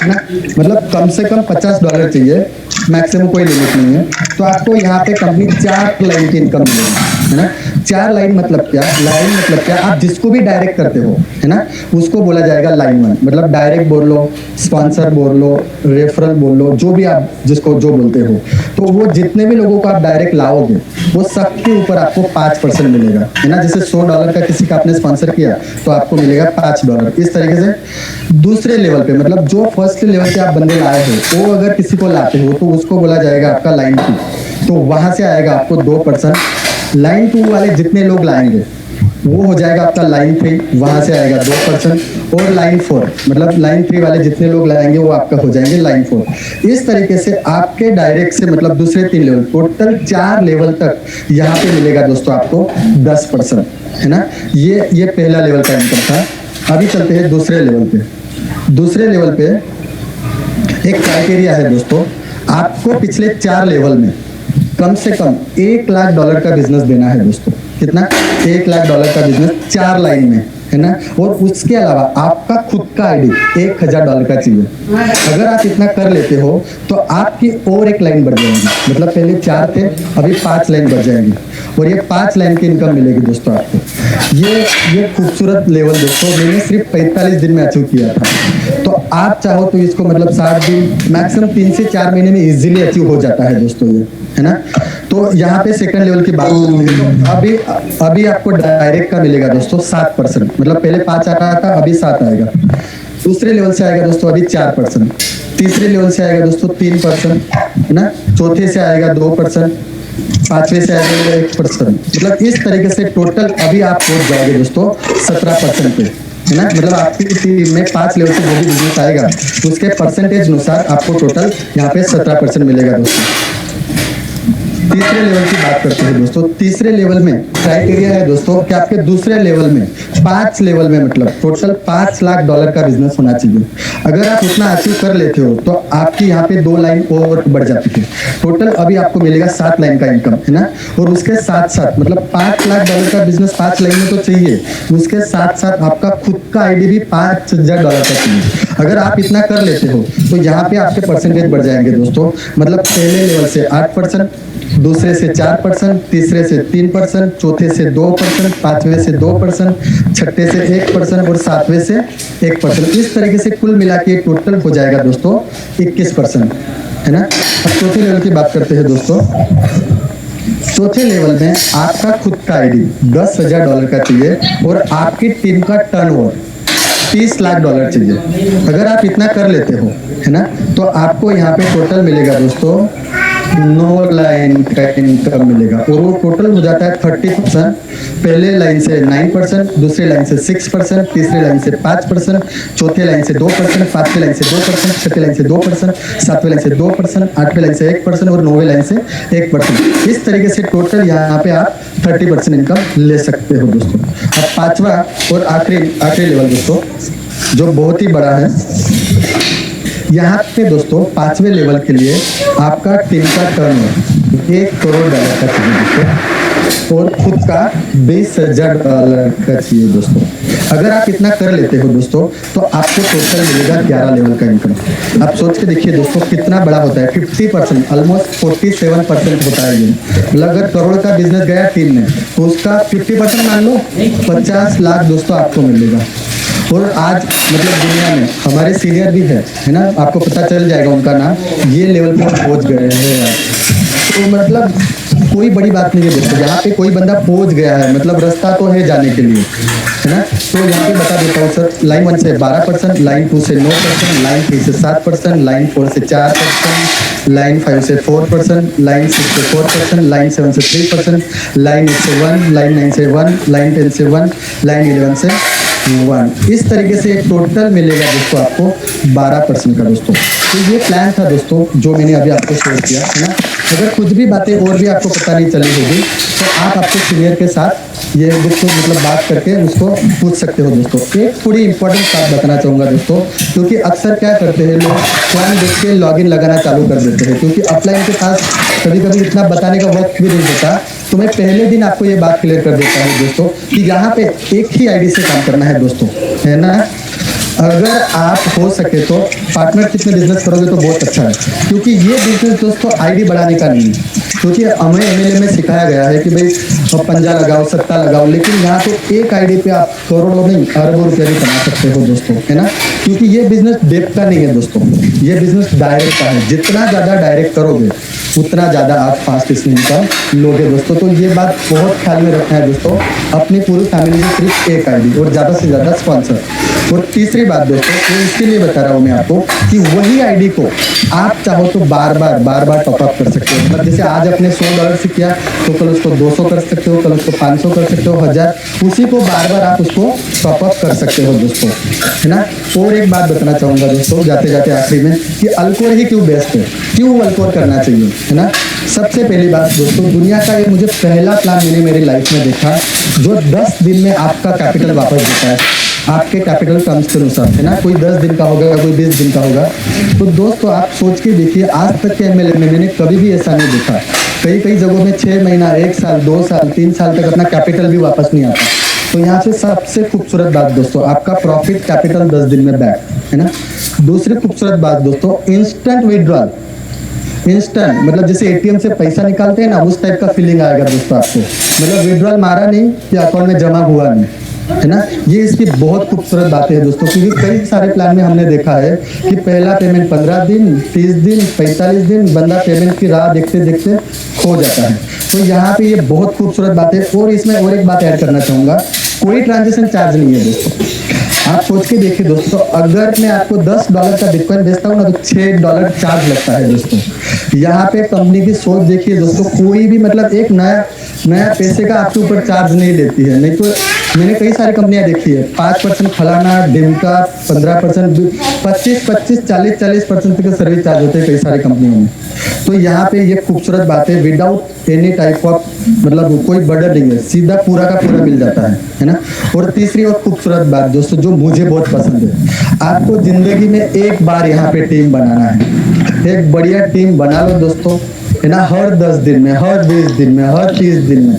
Speaker 3: ना, मतलब कम से कम $50 चाहिए, मैक्सिमम कोई लिमिट नहीं है। तो आपको यहाँ पे कंपनी 4 लाइन की इनकम मिलेगी, है ना। 4 लाइन मतलब क्या, लाइन मतलब क्या, आप जिसको भी डायरेक्ट करते हो, है ना, उसको बोला जाएगा लाइन 1। मतलब डायरेक्ट बोल लो, स्पॉन्सर बोल लो, रेफरल बोल लो, जो भी आप जिसको जो बोलते हो। तो वो जितने भी लोगों को आप डायरेक्ट लाओगे, वो सबके ऊपर आपको 5% मिलेगा, है ना। जैसे $100 का किसी का आपने स्पॉन्सर किया तो आपको मिलेगा $5। इस तरीके से दूसरे लेवल पे, मतलब जो फर्स्ट लेवल पे आप बंदे लाए हो, वो अगर किसी को लाते हो तो उसको बोला जाएगा आपका लाइन 2। तो वहां से आएगा आपको 2%। लाइन 2 वाले जितने लोग लाएंगे वो हो जाएगा आपका लाइन 3, वहां से आएगा 2%। और लाइन 4, मतलब लाइन 3 वाले जितने लोग लाएंगे वो आपका हो जाएंगे लाइन 4। इस तरीके से आपके डायरेक्ट से मतलब दूसरे 3 लेवल, टोटल 4 लेवल तक यहाँ पे मिलेगा दोस्तों आपको 10%, है ना। ये पहला लेवल का इनकम था। अभी चलते हैं दूसरे लेवल पे। दूसरे लेवल पे एक क्राइटेरिया है दोस्तों, आपको पिछले 4 लेवल में कम से कम $1 लाख का बिजनेस देना है दोस्तों। कितना? $1 लाख का बिजनेस 4 लाइन में, है ना। और उसके अलावा आपका खुद का आईडी $1000 का चाहिए। अगर आप इतना कर लेते हो तो आपकी और एक लाइन बढ़ जाएगी, मतलब पहले 4 थे, अभी 5 लाइन बढ़ जाएंगी और ये 5 लाइन की इनकम मिलेगी दोस्तों आपको। ये खूबसूरत लेवल दोस्तों मैंने सिर्फ 45 दिन में अचीव किया था। तो आप चाहो तो इसको मतलब 60 दिन, मैक्सिमम 3 से 4 महीने में इजीली अचीव हो जाता है दोस्तों ये, है ना। तो यहाँ पे सेकंड लेवल की बात करते हैं तो अभी आपको डायरेक्ट का मिलेगा दोस्तों 7%, मतलब पहले 5 आ रहा था, अभी 7 आएगा। दूसरे लेवल से आएगा दोस्तों अभी 4%, तीसरे लेवल से आएगा दोस्तों 3%, है ना। चौथे से आएगा 2%, पांचवे से आएगा 1%, मतलब इस तरीके से टोटल अभी आप पहुंच जाओगे दोस्तों 17% पे, है ना। मतलब आपकी टीम में 5 लेवल से जो भी बिजनेस आएगा उसके परसेंटेज अनुसार आपको टोटल यहाँ पे 17% मिलेगा दोस्तों। तीसरे लेवल की बात करते हैं दोस्तों। तीसरे लेवल में क्राइटेरिया है दोस्तों कि आपके दूसरे लेवल में 5 लेवल में मतलब टोटल $5 लाख का बिजनेस होना चाहिए। अगर आप उतना अचीव कर लेते हो तो आपकी यहाँ पे 2 लाइन और बढ़ जाती है। टोटल अभी आपको मिलेगा 7 लाइन का इनकम, है ना। और उसके साथ साथ मतलब $5 लाख का बिजनेस 5 लाइन में तो चाहिए, उसके साथ साथ आपका खुद का आईडी भी $5000 का चाहिए। अगर आप इतना कर लेते हो तो यहाँ पे आपके परसेंटेज बढ़ जाएंगे दोस्तों। मतलब पहले लेवल से 8%, दूसरे से 4%, तीसरे से 3%, चौथे से 2%, पांचवे से 2%, छठे से 1% और सातवें से 1%। इस तरीके से कुल मिला के टोटल हो जाएगा दोस्तों 21%, है ना। अब चौथे लेवल की बात करते हैं दोस्तों। चौथे लेवल में आपका खुद का आईडी $10,000 का चाहिए और आपकी टीम का टर्नओवर $30 लाख चाहिए। अगर आप इतना कर लेते हो, है ना, तो आपको यहाँ पे टोटल मिलेगा दोस्तों 9 लाइन का इनकम मिलेगा और वो टोटल हो जाता है 30%। पहले लाइन से 9%, दूसरी लाइन से 6%, तीसरी लाइन से 5%, चौथे लाइन से 2%, पांचवी लाइन से 2%, छठी लाइन से 2%, सातवीं लाइन से 2%, आठवीं लाइन से 1% और 9वीं लाइन से 1%। इस तरीके से टोटल यहाँ पे आप 30% इनकम ले सकते हो दोस्तों। अब पांचवा और आखिरी लेवल दोस्तों जो बहुत ही बड़ा है, यहाँ पे दोस्तों 5वें लेवल के लिए आपका टीम का टर्नओवर $1 करोड़ का चाहिए दोस्तों और खुद का $20,000 का चाहिए दोस्तों। अगर आप इतना कर लेते हो दोस्तों तो आपको टोटल मिलेगा 11 लेवल का इनकम। आप सोच के देखिए दोस्तों कितना बड़ा होता है, 50%, ऑलमोस्ट 47% होता है ये। मतलब अगर करोड़ का बिजनेस गया टीम में तो उसका 50% मान लो 50 लाख दोस्तों आपको मिलेगा। और आज मतलब दुनिया में हमारे सीनियर भी है ना, आपको पता चल जाएगा उनका नाम, ये लेवल पे पहुंच गए हैं। तो मतलब कोई बड़ी बात नहीं है दोस्तों, यहाँ पे कोई बंदा पहुंच गया है मतलब रास्ता तो है जाने के लिए, है ना। तो यहाँ पे बता देता हूँ सर, लाइन 1 से 12%, लाइन 2 से 9%, लाइन 3 से 7%, लाइन 4 से 4%, लाइन 5 से 4%, लाइन 6 से 4%, लाइन 7 से 3%, लाइन 8 से 1, लाइन 9 से 1, लाइन 10 से 1, लाइन 11 से 1। इस तरीके से टोटल मिलेगा दोस्तों आपको 12% का दोस्तों। तो ये प्लान था दोस्तों जो मैंने अभी आपको शेयर किया, है ना। अगर कुछ भी बातें और भी आपको पता नहीं चली होगी तो आप आपके सीनियर के साथ ये दोस्तों मतलब बात करके उसको पूछ सकते हो दोस्तों। एक थोड़ी इंपॉर्टेंट बात बताना चाहूँगा दोस्तों, क्योंकि अक्सर क्या करते हैं लोग प्लान देख के लॉगिन लगाना चालू कर देते हैं, क्योंकि ऑफलाइन के पास कभी कभी इतना बताने का वक्त भी नहीं होता। तो मैं पहले दिन आपको ये बात क्लियर कर देता हूँ दोस्तों कि यहाँ पे एक ही आईडी से काम करना है दोस्तों, है ना। अगर आप हो सके तो पार्टनरशिप में बिजनेस करोगे तो बहुत अच्छा है, क्योंकि ये बिजनेस दोस्तों आईडी बढ़ाने का नहीं है। क्योंकि हमें एमएलए में सिखाया गया है कि भाई पंजा लगाओ, सट्टा लगाओ, लेकिन यहाँ पे एक आईडी पे आप करोड़ों नहीं अरबों रुपया भी कमा सकते हो दोस्तों, है ना। क्योंकि ये बिजनेस डेप्थ का नहीं है दोस्तों, ये बिजनेस डायरेक्ट का है। जितना ज्यादा डायरेक्ट करोगे उतना ज़्यादा आप फास्ट इसमें इनकम लोगे दोस्तों। तो ये बात बहुत ख्याल में रखना है दोस्तों, अपनी पूरी फैमिली में सिर्फ एक आईडी और ज़्यादा से ज़्यादा स्पॉन्सर। और तीसरी बात दोस्तों, तो इसके लिए बता रहा हूँ मैं आपको कि वही आईडी को आप चाहो तो बार बार टॉपअप कर सकते हो। मतलब जैसे आज अपने $100 से किया तो कल उसको 200 कर सकते हो, कल उसको 500 कर सकते हो, 1000, उसी को बार आप उसको टॉपअप कर सकते हो दोस्तों, है ना। और एक बात बताना चाहूँगा दोस्तों जाते जाते आखिरी में, कि अल्कोर ही क्यों बेस्ट है, क्यों अल्कोर करना चाहिए, है ना। सबसे पहली बात दोस्तों, दुनिया का ये मुझे पहला प्लान मैंने मेरी लाइफ में देखा जो 10 दिन में आपका कैपिटल वापस देता है, आपके कैपिटल टर्म्स के अनुसार, है ना। कोई 10 दिन का होगा, कोई 20 दिन का होगा। तो दोस्तों आप सोच के देखिए, आज तक के MLM में मैंने कभी भी ऐसा नहीं देखा। कई जगहों में 6 महीना, 1 साल, 2 साल, 3 साल तक अपना कैपिटल भी वापस नहीं आता। तो यहाँ से सबसे खूबसूरत बात दोस्तों, आपका प्रॉफिट कैपिटल 10 दिन में बैक, है ना। दूसरी खूबसूरत बात दोस्तों, इंस्टेंट विड्रॉल। इंस्टेंट मतलब जैसे ATM से पैसा निकालते हैं ना, उस टाइप का फीलिंग आएगा दोस्तों आपको। मतलब विड्रॉल मारा नहीं कि अकाउंट में जमा हुआ नहीं, है ना। ये इसकी बहुत खूबसूरत बातें हैं दोस्तों, क्योंकि कई सारे प्लान में हमने देखा है कि पहला पेमेंट 15 दिन, 30 दिन, 45 दिन, बंदा पेमेंट की राह देखते देखते खो जाता है। तो यहाँ पे ये बहुत खूबसूरत बात है। और इसमें और एक बात ऐड करना चाहूँगा, कोई ट्रांजेक्शन चार्ज नहीं है दोस्तों। आप सोच के देखिए दोस्तों, अगर मैं आपको $10 का बिटकॉइन बेचता हूँ ना, तो $6 चार्ज लगता है दोस्तों। यहाँ पे कंपनी की सोच देखिए दोस्तों, कोई भी मतलब एक नया पैसे का आपके ऊपर चार्ज नहीं लेती है। नहीं तो मैंने कई सारी कंपनियां देखी है, 5% फलाना, डिमका, 15%, 25, 40% तक सर्विस चार्ज होते हैं कई सारी कंपनियों में। तो यहाँ पे ये खूबसूरत बात है, विदाउट एनी टाइप ऑफ मतलब कोई बर्डन नहीं है, सीधा पूरा का पूरा मिल जाता है ना। और तीसरी और खूबसूरत बात दोस्तों जो मुझे बहुत पसंद है, आपको जिंदगी में एक बार यहाँ पे टीम बनाना है, एक बढ़िया टीम बना लो दोस्तों, है ना। हर 10 दिन में, हर 20 दिन में, हर 30 दिन में,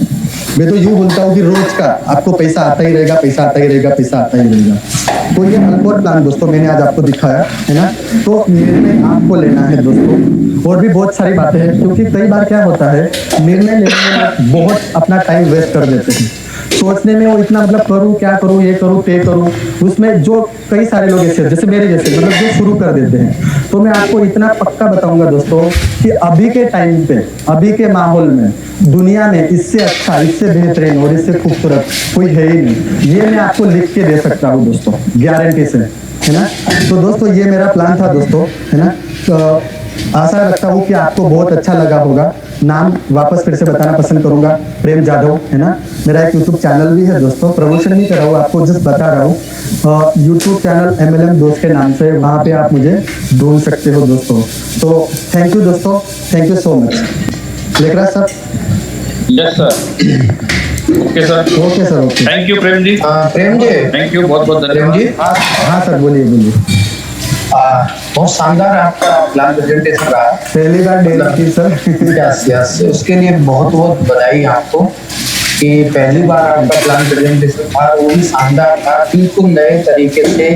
Speaker 3: मैं तो यूँ बोलता हूँ कि रोज का आपको पैसा आता ही रहेगा, पैसा आता ही रहेगा, पैसा आता ही रहेगा। तो ये अल्कोर प्लान दोस्तों मैंने आज आपको दिखाया, है ना। तो निर्णय आपको लेना है दोस्तों। और भी बहुत सारी बातें हैं, क्योंकि कई बार क्या होता है, निर्णय लेने में बहुत अपना टाइम वेस्ट कर देते हैं, सोचने में वो इतना मतलब करूँ क्या करूँ, ये करूँ ते करूँ, उसमें जो कई सारे लोग ऐसे जैसे मेरे जैसे मतलब जो शुरू कर देते हैं। तो मैं आपको इतना पक्का बताऊंगा दोस्तों कि अभी के टाइम पे, अभी के माहौल में, दुनिया में इससे अच्छा, इससे बेहतरीन और इससे खूबसूरत कोई है ही नहीं। ये मैं आपको लिख के दे सकता हूँ दोस्तों, गारंटी से, है ना। तो दोस्तों ये मेरा प्लान था दोस्तों, है ना। तो आशा रखता हूँ कि आपको बहुत अच्छा लगा होगा। नाम वापस फिर से बताना पसंद करूंगा, प्रेम जाधव, है ना। मेरा एक YouTube चैनल भी है दोस्तों, प्रमोशन नहीं कर रहा हूँ, आपको जस्ट बता रहा हूँ। YouTube चैनल MLM दोस्त के नाम से, वहाँ पे आप मुझे ढूंढ सकते हो दोस्तों। तो थैंक यू दोस्तों, thank you so much. Lekraj sir.
Speaker 1: Yes sir, okay sir,
Speaker 3: okay sir, okay.
Speaker 1: Thank you Prem ji.
Speaker 2: Prem ji,
Speaker 1: thank you, बहुत बहुत
Speaker 2: प्रेम
Speaker 1: धन्यवाद
Speaker 2: जी।
Speaker 3: हाँ सर, बोलिए।
Speaker 2: बहुत शानदार आपका प्लान प्रेजेंटेशन रहा।
Speaker 3: पहली बार डेल की सर।
Speaker 2: यस, उसके लिए बहुत बहुत बधाई आपको कि पहली बार आपका प्लान प्रेजेंटेशन था, वो भी शानदार था, बिल्कुल नए तरीके से,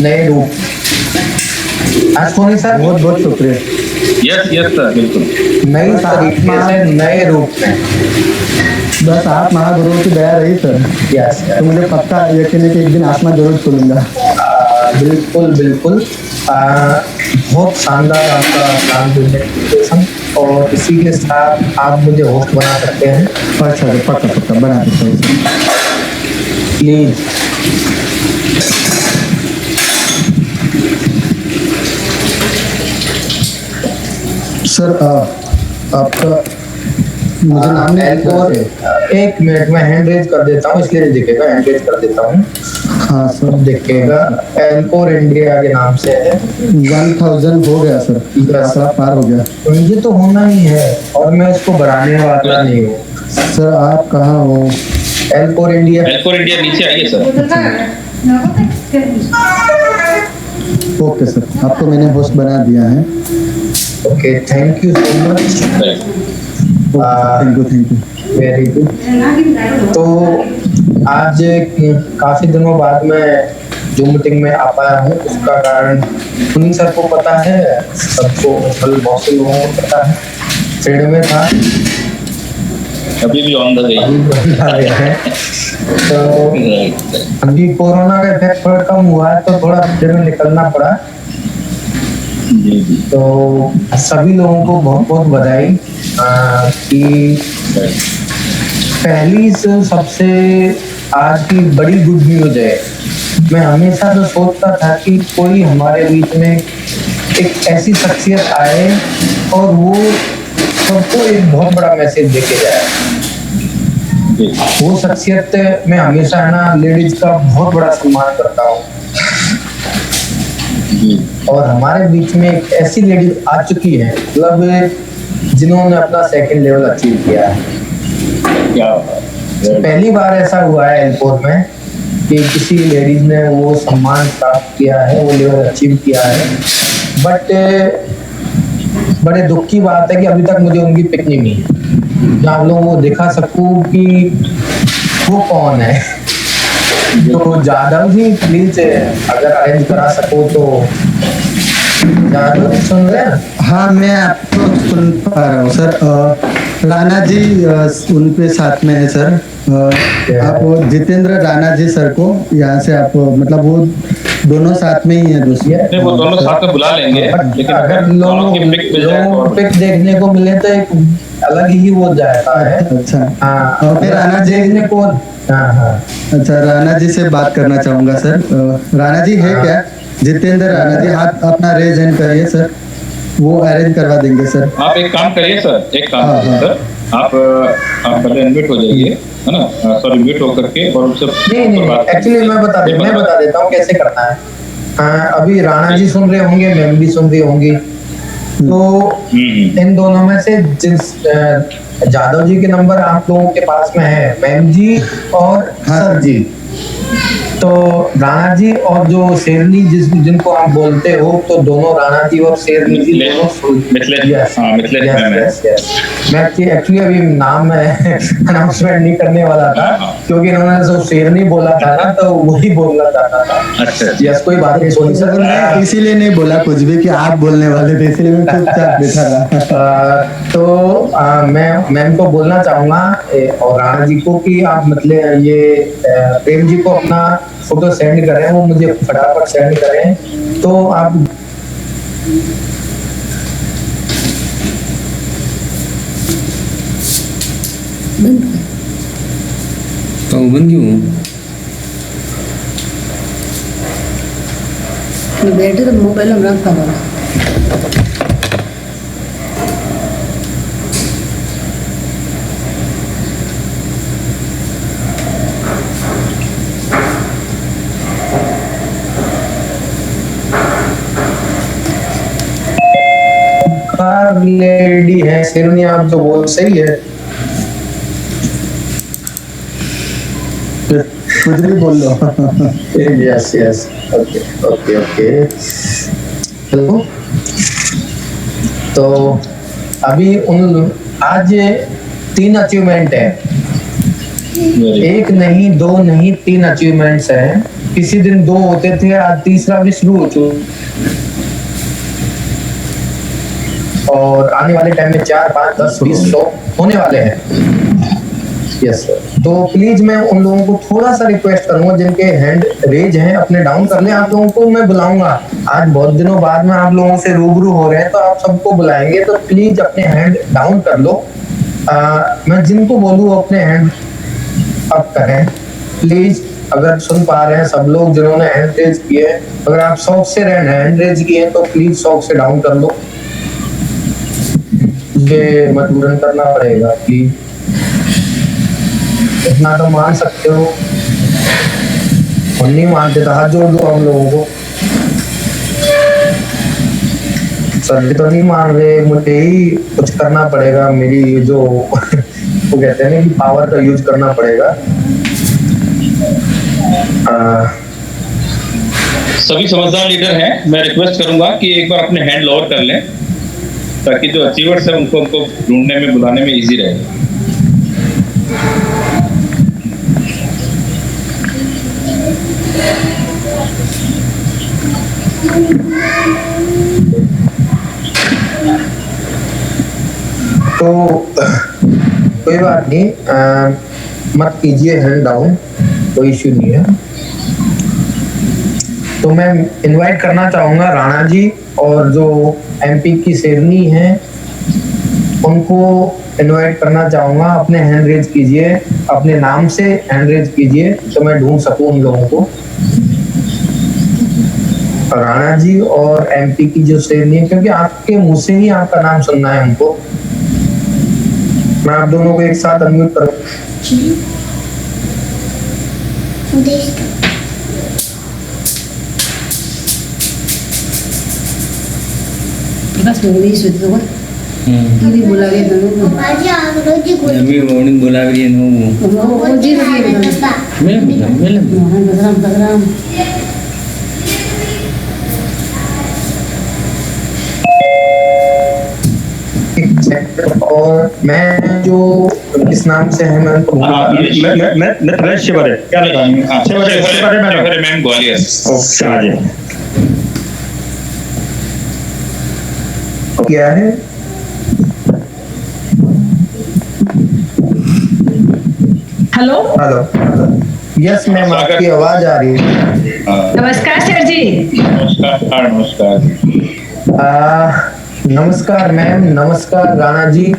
Speaker 2: नए रूप। सोनी सर
Speaker 3: बहुत बहुत शुक्रिया।
Speaker 1: यस सर, बिल्कुल
Speaker 2: नए तरीके से, नए रूप में।
Speaker 3: बस आप महागुरु की दया रही सर।
Speaker 2: यस,
Speaker 3: तो मुझे पक्का यकीन है कि एक दिन आसमान जरूर खुलूंगा।
Speaker 2: बिल्कुल बहुत शानदार आपका प्लान प्रेजेंटेशन। और इसी के साथ आप मुझे होस्ट बना सकते हैं।
Speaker 3: अच्छा, पक्का बना देता हूँ
Speaker 2: प्लीज।
Speaker 3: सर। आपका मुझे नाम नहीं
Speaker 2: और एक मिनट में हैंड रेज कर देता हूँ, इसलिए दिखेगा, हैंड रेज कर देता हूँ।
Speaker 3: हाँ सर,
Speaker 2: दिखेगा एल्कोर इंडिया के नाम से है।
Speaker 3: 1000 हो गया सर, आंकड़ा पार हो गया।
Speaker 2: मुझे तो होना ही है और मैं इसको बढ़ाने वाला नहीं हूँ।
Speaker 3: सर आप कहाँ हो?
Speaker 2: एल्कोर इंडिया
Speaker 1: नीचे आइए सर।
Speaker 3: ओके सर, आपको मैंने होस्ट बना दिया है।
Speaker 2: Okay, thank you so much.
Speaker 3: Thank you.
Speaker 2: Very good. तो आज काफी दिनों बाद मैं जो मीटिंग में आ पाया हूँ, उसका कारण सुनील सर को पता है, सबको बहुत से लोगों को पता है। फील्ड में था,
Speaker 1: अभी भी ऑन द वे
Speaker 2: है। तो अभी कोरोना का इफेक्ट थोड़ा कम हुआ है, तो थोड़ा फील्ड में निकलना पड़ा।
Speaker 1: जी जी।
Speaker 2: तो सभी लोगों को बहुत बहुत बधाई कि पहली सबसे आज की बड़ी गुड न्यूज है। मैं हमेशा तो सोचता था कि कोई हमारे बीच में एक ऐसी शख्सियत आए और वो सबको एक बहुत बड़ा मैसेज देके जाए। वो शख्सियत मैं हमेशा है ना लेडीज का बहुत बड़ा सम्मान करता हूँ, और हमारे बीच में एक ऐसी लेडीज आ चुकी है मतलब जिन्होंने अपना सेकंड लेवल अचीव किया है। पहली बार ऐसा हुआ है एयरपोर्ट में कि किसी लेडीज ने वो सम्मान प्राप्त किया है, वो लेवल अचीव किया है। बट बड़े दुख की बात है कि अभी तक मुझे उनकी पिक नहीं मिली, मैं आप लोगों को दिखा सकूं कि वो कौन है। तो जादव जी प्लीज अगर अरेंज करा सको तो। जादव जी सुन रहे हैं?
Speaker 3: हाँ, मैं आपको सुन पा रहा हूँ सर। राणा जी उनके साथ में है सर। आप जितेंद्र राणा जी सर को यहाँ से आप मतलब वो दोनों साथ में ही है दोस्तों।
Speaker 1: नहीं, वो दोनों साथ में बुला लेंगे, लेकिन
Speaker 2: अगर लोगों को पिक देखने को मिले तो एक अलग ही वो जाता है।
Speaker 3: अच्छा
Speaker 2: हाँ,
Speaker 3: और फिर राणा जी
Speaker 2: देखने को। हाँ,
Speaker 3: अच्छा, राणा जी से बात करना चाहूंगा सर। राणा जी है क्या? जितेंद्र राणा जी, हाथ अपना रेज हैंड करिए सर, वो अरेंज करवा देंगे सर।
Speaker 1: आप एक काम करिए सर, एक काम करिए सर, आप पहले अनम्यूट हो जाइए, है ना, सॉरी म्यूट होकर के, और उनसे
Speaker 2: नहीं एक्चुअली मैं बता देता हूँ कैसे करना है। अभी राणा जी सुन रहे होंगे, मैम भी सुन रही होंगी, तो इन दोनों में से जिस जादव जी के नंबर आप लोगों के पास में है, मैम जी और सर जी, तो राणा जी और जो शेरनी जिनको आप बोलते हो, तो दोनों राणा जी और शेरनी जी दोनों मैं एक्चुअली अभी नाम अनाउंसमेंट नहीं करने वाला था, क्योंकि इन्होंने जो शेरनी बोला था ना तो वही बोलना चाहता था।
Speaker 1: अच्छा,
Speaker 2: यस, कोई बात नहीं, सोनी सर,
Speaker 3: इसीलिए नहीं बोला कुछ भी कि आप बोलने वाले थे, इसलिए मैं चुपचाप बैठा रहा।
Speaker 2: तो मैं मैम को बोलना चाहूंगा और राणा जी को कि आप मतलब ये प्रेम जी को अपना फोटो सेंड करें, वो मुझे फटाफट सेंड करें। तो आप
Speaker 4: तो बन क्यों
Speaker 5: बैठे तो मोबाइल में रखा था।
Speaker 2: लेडी है शेरनी, आप जो बोल सही है,
Speaker 3: कुछ भी बोल लो।
Speaker 2: Yes okay hello. तो अभी आज 3 अचीवमेंट है, एक नहीं, 2 नहीं, 3 अचीवमेंट्स हैं। किसी दिन 2 होते थे, आज तीसरा भी शुरू हो चुका, और आने वाले टाइम में 4, 5, 10, 20 शो होने वाले हैं। यस सर, तो प्लीज मैं उन लोगों को थोड़ा सा रिक्वेस्ट करूंगा जिनके हैंड रेज हैं, अपने डाउन कर लें। आप लोगों को मैं बुलाऊंगा, आज बहुत दिनों बाद में आप लोगों से रूबरू हो रहे हैं, तो आप सबको बुलाएंगे, तो प्लीज अपने हैंड डाउन कर लो। मैं जिनको बोलूँ अपने हैंड अप करें प्लीज। अगर सुन पा रहे हैं सब लोग जिन्होंने हैंड रेज किए, अगर आप शौक से हैंड रेज किए तो प्लीज शौक से डाउन कर लो। मुझे मजबूरन करना पड़ेगा कि इतना तो मान सकते हो, और नहीं मानते तो हाथ जोड़ दो हम लोगों को। सर तो नहीं मान रहे, मुझे ही कुछ करना पड़ेगा, मेरी जो वो कहते हैं ना कि पावर का यूज करना पड़ेगा।
Speaker 1: सभी समझदार लीडर हैं, मैं रिक्वेस्ट करूंगा कि एक बार अपने हैंड लोअर कर लें, ताकि जो अचीवर्स है उनको ढूंढने में, बुलाने में इजी रहे।
Speaker 2: तो कोई बात नहीं, मत कीजिए हैंड डाउन, कोई इश्यू नहीं है। तो मैं इनवाइट करना चाहूंगा राणा जी और जो एमपी की शेरनी है उनको इनवाइट करना चाहूंगा। अपने हैंड रेज कीजिए, अपने नाम से हैंड रेज कीजिए तो मैं ढूंढ सकूं उन लोगों को। राणा जी और एमपी की जो शेरनी है, क्योंकि आपके मुंह से ही आपका नाम सुनना है हमको। मैं आप दोनों को एक साथ अनम्यूट करूं।
Speaker 5: प्रकाश इंग्लिश होती तो हिंदी बोला गया तो
Speaker 4: अभी मॉर्निंग बोला रही है नो
Speaker 5: वो जी रही है
Speaker 4: मिल
Speaker 5: बदराम
Speaker 2: और मैं जो किस नाम से है मैं उनको
Speaker 6: मैं प्रवेश शिवरे क्या लगा
Speaker 1: शिवरे मैम ग्वालियर।
Speaker 6: ओके
Speaker 2: क्या है।
Speaker 7: हेलो
Speaker 2: हेलो यस मैम, आपकी आवाज आ रही है।
Speaker 7: नमस्कार सर जी।
Speaker 1: नमस्कार नमस्कार।
Speaker 2: नमस्कार मैम, नमस्कार राणा जी।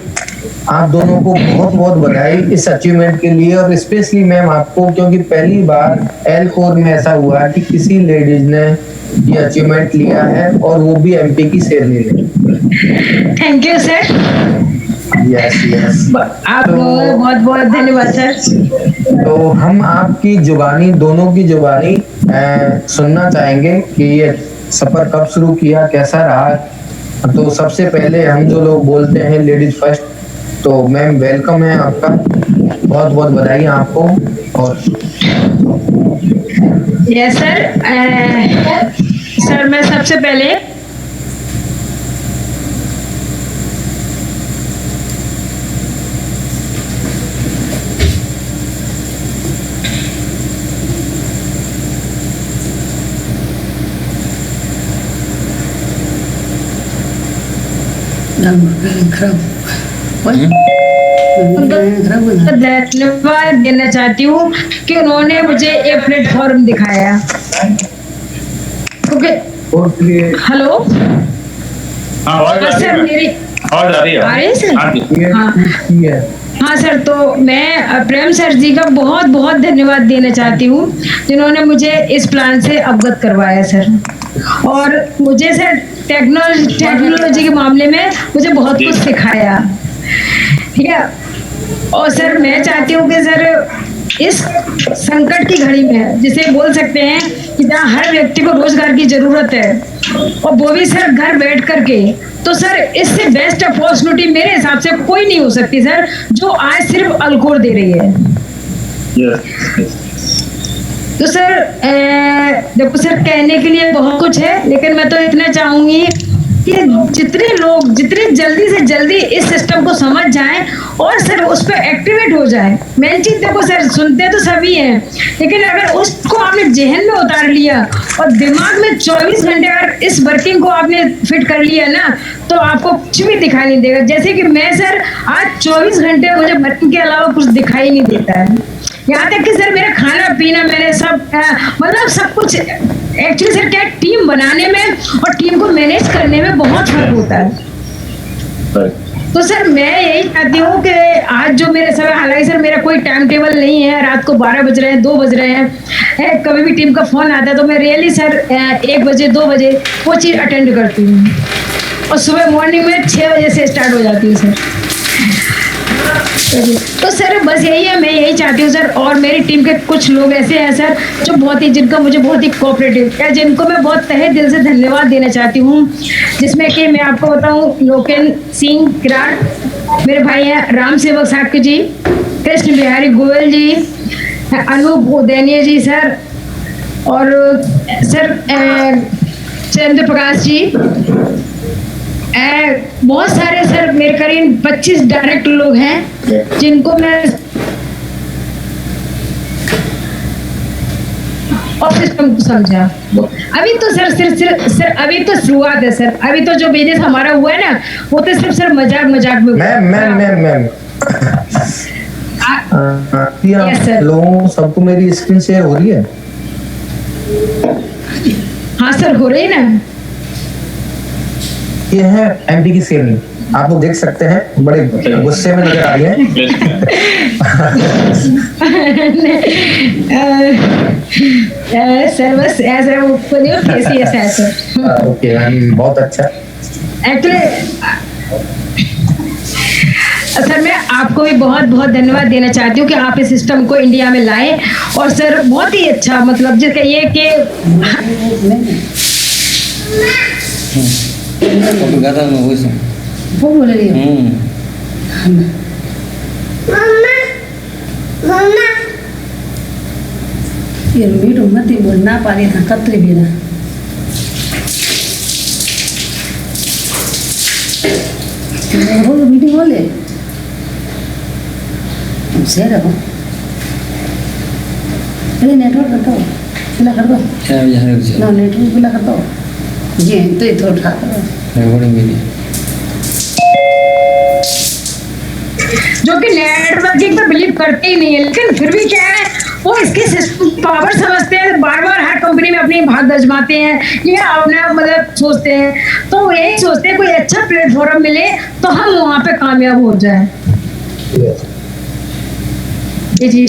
Speaker 2: आप दोनों को बहुत बहुत बधाई इस अचीवमेंट के लिए, और स्पेशली मैम आपको, क्योंकि पहली बार एल कोर में ऐसा हुआ है कि किसी लेडीज ने ये अचीवमेंट लिया है और वो भी एमपी की शेरनी ने।
Speaker 7: Thank you sir.
Speaker 2: Yes yes,
Speaker 7: आपको बहुत बहुत धन्यवाद सर।
Speaker 2: तो हम आपकी जुबानी, दोनों की जुबानी सुनना चाहेंगे कि ये सफर कब शुरू किया, कैसा रहा। तो सबसे पहले हम जो लोग बोलते हैं लेडीज फर्स्ट, तो मैम वेलकम है आपका, बहुत बहुत बधाई आपको। और
Speaker 7: यस सर। सर मैं सबसे पहले धन्यवाद देना चाहती हूँ कि उन्होंने मुझे ये प्लेटफॉर्म दिखाया। ओके हेलो सर, मेरी
Speaker 1: आवाज आ रही है?
Speaker 7: आ रही है सर? हाँ सर, तो मैं प्रेम सर जी का बहुत बहुत धन्यवाद देना चाहती हूँ जिन्होंने मुझे इस प्लान से अवगत करवाया सर, और मुझे सर टेक्नोलॉजी के मामले में मुझे बहुत कुछ सिखाया। ठीक है, और सर मैं चाहती हूँ कि सर इस संकट की घड़ी में, जिसे बोल सकते हैं कि जहाँ हर व्यक्ति को रोजगार की जरूरत है, और वो भी सर घर बैठ करके, तो सर इससे बेस्ट अपॉर्चुनिटी मेरे हिसाब से कोई नहीं हो सकती सर, जो आज सिर्फ अल्कोर दे रही है। तो सर देखो सर, कहने के लिए बहुत कुछ है, लेकिन मैं तो इतना चाहूंगी कि जितने जल्दी से जल्दी इस सिस्टम को समझ जाएं और सर उस पर एक्टिवेट हो जाए। मेन चीज देखो सर, सुनते तो सभी हैं, लेकिन अगर उसको आपने जहन में उतार लिया और दिमाग में 24 घंटे अगर इस वर्किंग को आपने फिट कर लिया ना, तो आपको कुछ भी दिखाई नहीं देगा। जैसे कि मैं सर आज 24 घंटे मुझे वर्किंग के अलावा कुछ दिखाई नहीं देता है। यहाँ तक कि सर मेरा खाना पीना, मैंने सब मतलब सब कुछ एक्चुअली सर क्या, टीम बनाने में और टीम को मैनेज करने में बहुत फर्क होता है। तो सर मैं यही चाहती हूँ कि आज जो मेरे सर, हालांकि सर मेरा कोई टाइम टेबल नहीं है, रात को 12 बज रहे हैं, 2 बज रहे हैं, कभी भी टीम का फोन आता है तो मैं रियली सर 1 बजे 2 बजे वो चीज़ अटेंड करती हूँ, और सुबह मॉर्निंग में 6 बजे से स्टार्ट हो जाती हूँ सर। तो सर बस यही है, मैं यही चाहती हूँ सर, और मेरी टीम के कुछ लोग ऐसे हैं सर जो बहुत ही, जिनका मुझे बहुत ही कोऑपरेटिव है, जिनको मैं बहुत तहे दिल से धन्यवाद देना चाहती हूँ। जिसमें कि मैं आपको बताऊँ, लोकेन सिंह किराड़ मेरे भाई हैं, राम सेवक साहब जी, कृष्ण बिहारी गोयल जी, अनूप उदैनिया जी सर, और सर चंद्र प्रकाश जी, बहुत सारे सर, मेरे करीब 25 डायरेक्ट लोग हैं जिनको मैं और सिस्टम को समझा। अभी तो सर अभी तो शुरुआत है सर, अभी तो जो बिजनेस हमारा हुआ है ना, वो तो सिर्फ सर मजाक में। मैम
Speaker 2: लोगों सबको मेरी स्क्रीन शेयर हो रही है?
Speaker 7: हाँ सर, हो रही ना।
Speaker 2: ये है एमपी की शेरनी, आप लोग देख सकते हैं, बड़े गुस्से में नजर आ रही है।
Speaker 7: सर बस ऐसा वो कैसी ऐसा है सर।
Speaker 2: ओके, बहुत अच्छा।
Speaker 7: एक्चुअली सर मैं आपको भी बहुत बहुत धन्यवाद देना चाहती हूँ कि आप इस सिस्टम को इंडिया में लाए। और सर बहुत ही अच्छा, मतलब जिसका ये कि
Speaker 5: वो बोल रही है ये मीट मत ही बोलना पारी था कतरे भी ना रोज मीटिंग बोले से रहो। अरे नेटवर्क करता हो पिला कर दो ना, नेटवर्क पिला करता हो जी तो ये थोड़ा उठा करो
Speaker 7: जो कि नेटवर्किंग पे बिलीव करते ही नहीं है, लेकिन फिर भी क्या है वो इसके पावर समझते हैं, बार बार हर कंपनी में अपनी भाग आजमाते हैं, ये अपना मतलब सोचते हैं। तो वो यही सोचते हैं कोई अच्छा प्लेटफॉर्म मिले तो हम वहाँ पे कामयाब हो जाए। जी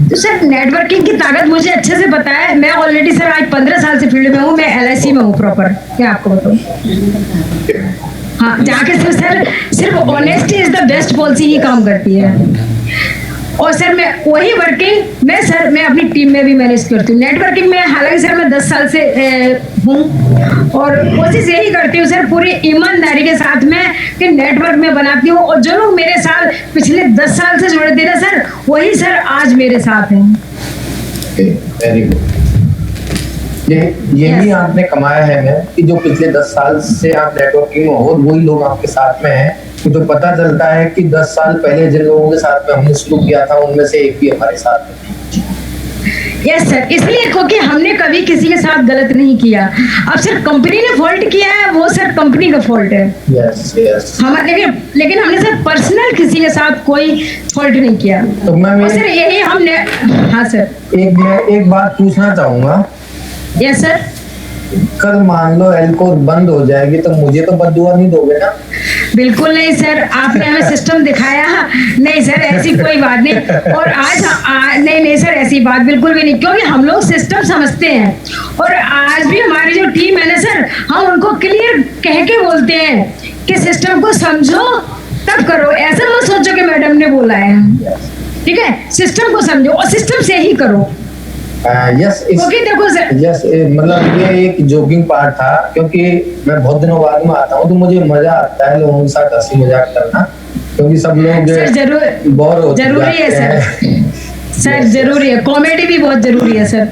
Speaker 7: तो सर नेटवर्किंग की ताकत मुझे अच्छे से पता है। मैं ऑलरेडी सर आज 15 साल से फील्ड में हूँ, मैं LIC में हूँ प्रॉपर, क्या आपको बताऊँ। हाँ, जाके सर सिर्फ honesty is the best policy ही काम करती है। और सर मैं वही वर्किंग मैं अपनी टीम में भी मैनेज करती हूँ नेटवर्किंग में। हालांकि सर मैं 10 साल से हूँ और कोशिश यही करती हूँ सर पूरी ईमानदारी के साथ में कि नेटवर्क में बनाती हूँ। और जो लोग मेरे साथ पिछले 10 साल से जुड़े थे ना सर, वही सर आज मेरे साथ हैं।
Speaker 2: Very good. ये भी आपने कमाया है मैम कि जो पिछले 10 साल से आप नेटवर्किंग में हो, वही लोग आपके साथ में हैं। तो पता चलता है कि 10 साल पहले जिन लोगों के साथ में हमने शुरू किया था उनमें से एक भी हमारे साथ में नहीं।
Speaker 7: यस सर, इसलिए क्योंकि हमने कभी किसी के साथ गलत नहीं किया। अब सर कंपनी ने फॉल्ट किया है, वो सर कंपनी का फॉल्ट है।
Speaker 2: Yes yes.
Speaker 7: हमारे लेकिन हमने सर पर्सनल किसी के साथ कोई फॉल्ट नहीं किया।
Speaker 2: तो मैं
Speaker 7: सर यही हमने। हाँ सर,
Speaker 2: मैं एक बात पूछना चाहूंगा।
Speaker 7: Yes sir.
Speaker 2: कल मान लो एल्कोर बंद हो जाएगी तो मुझे तो बददुआ नहीं दोगे ना?
Speaker 7: बिल्कुल नहीं सर, आपने हमें सिस्टम दिखाया। नहीं सर ऐसी कोई बात नहीं। और आज नहीं सर ऐसी बात बिल्कुल भी नहीं, क्योंकि हम लोग सिस्टम समझते हैं। और आज भी हमारी जो टीम है ना सर, हम उनको क्लियर कह के बोलते हैं कि सिस्टम को समझो तब करो। ऐसा मत सोचो कि मैडम ने बोला है, ठीक है। सिस्टम को समझो और सिस्टम से ही करो।
Speaker 2: यस
Speaker 7: देखो सर,
Speaker 2: यस मतलब ये एक जोकिंग पार्ट था, क्योंकि मैं बहुत दिनों बाद में आता हूँ तो मुझे मजा आता है लोगों के साथ हंसी मजाक करना, क्योंकि सब लोग बोर हो
Speaker 7: जरूरी है सर जरूरी है। कॉमेडी भी बहुत जरूरी है सर,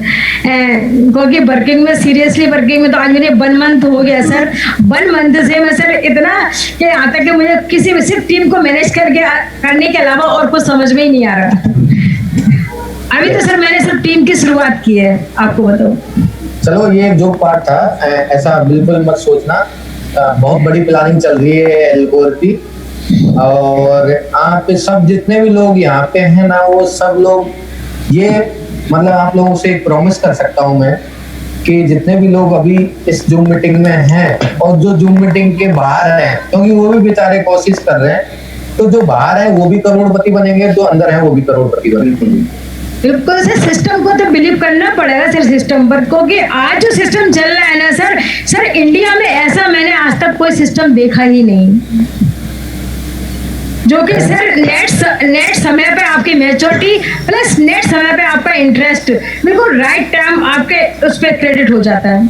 Speaker 7: क्योंकि वर्किंग में सीरियसली वर्किंग में तो आज मेरे 1 मंथ हो गया सर। 1 मंथ से मैं सर इतना कि यहाँ तक कि मुझे किसी भी सिर्फ टीम को मैनेज करने के अलावा और कुछ समझ में ही नहीं आ रहा। अभी तो सर मैंने सब टीम की शुरुआत की है, आपको बताओ।
Speaker 2: चलो ये जो पार्ट था, ऐसा बिल्कुल मत सोचना। बहुत बड़ी प्लानिंग चल रही है एल्कोर की, और आप सब जितने भी लोग यहाँ पे हैं ना, वो सब लोग ये मतलब आप लोगों से एक प्रॉमिस कर सकता हूँ मैं कि जितने भी लोग अभी इस जूम मीटिंग में हैं और जो जूम मीटिंग के बाहर हैं, क्योंकि वो भी बेचारे कोशिश कर रहे हैं, तो जो बाहर है वो भी करोड़पति बनेंगे, जो अंदर है वो भी करोड़पति बनेंगे।
Speaker 7: बिल्कुल सर, सिस्टम को तो बिलीव करना पड़ेगा सर सिस्टम पर, क्योंकि आज जो सिस्टम चल रहा है ना सर इंडिया में ऐसा मैंने आज तक कोई सिस्टम देखा ही नहीं, जो कि सर नेट समय पे आपकी मैच्योरिटी प्लस नेट समय पे आपका इंटरेस्ट बिल्कुल राइट टाइम आपके उस पर क्रेडिट हो जाता है।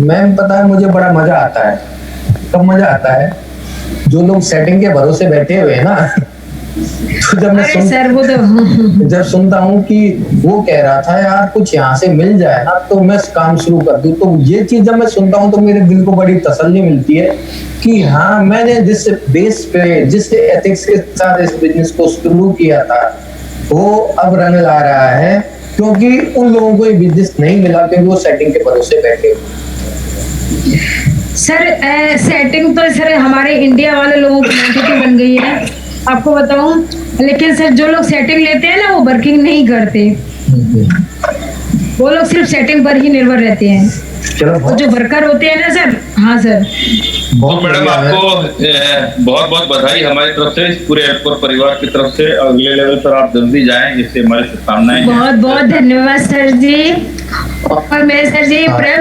Speaker 2: मैम पता है मुझे बड़ा मजा आता है। कब मजा आता है? जो लोग सेटिंग के भरोसे बैठे हुए हैं ना, तो जब मैं जब सुनता हूँ कि वो कह रहा था यार कुछ यहाँ से मिल जाए ना तो मैं काम शुरू कर दूं, तो ये चीज जब मैं सुनता हूँ तो मेरे दिल को बड़ी तसल्ली मिलती है कि हाँ मैंने जिस बेस पे जिस एथिक्स के साथ इस बिजनेस को शुरू किया था वो अब रंग ला रहा है, क्योंकि उन लोगों को ये बिजनेस नहीं मिला क्योंकि वो सेटिंग के भरोसे बैठे।
Speaker 7: सर सेटिंग तो सर हमारे इंडिया वाले लोगों की मेंटालिटी बन गई है, आपको बताऊं। लेकिन सर जो लोग सेटिंग लेते हैं ना वो वर्किंग नहीं करते। वो लोग सिर्फ सेटिंग पर ही निर्भर रहते हैं।
Speaker 2: चलो
Speaker 7: और जो वर्कर होते हैं ना सर, हाँ सर,
Speaker 1: तो मैडम आपको बहुत बहुत बधाई हमारी तरफ से, पूरे एयरपोर्ट परिवार की तरफ से। अगले लेवल पर आप जल्दी जाएं, इससे हमारी शुभकामनाएं हैं।
Speaker 7: बहुत बहुत धन्यवाद सर जी। और मैं सर जी प्रेम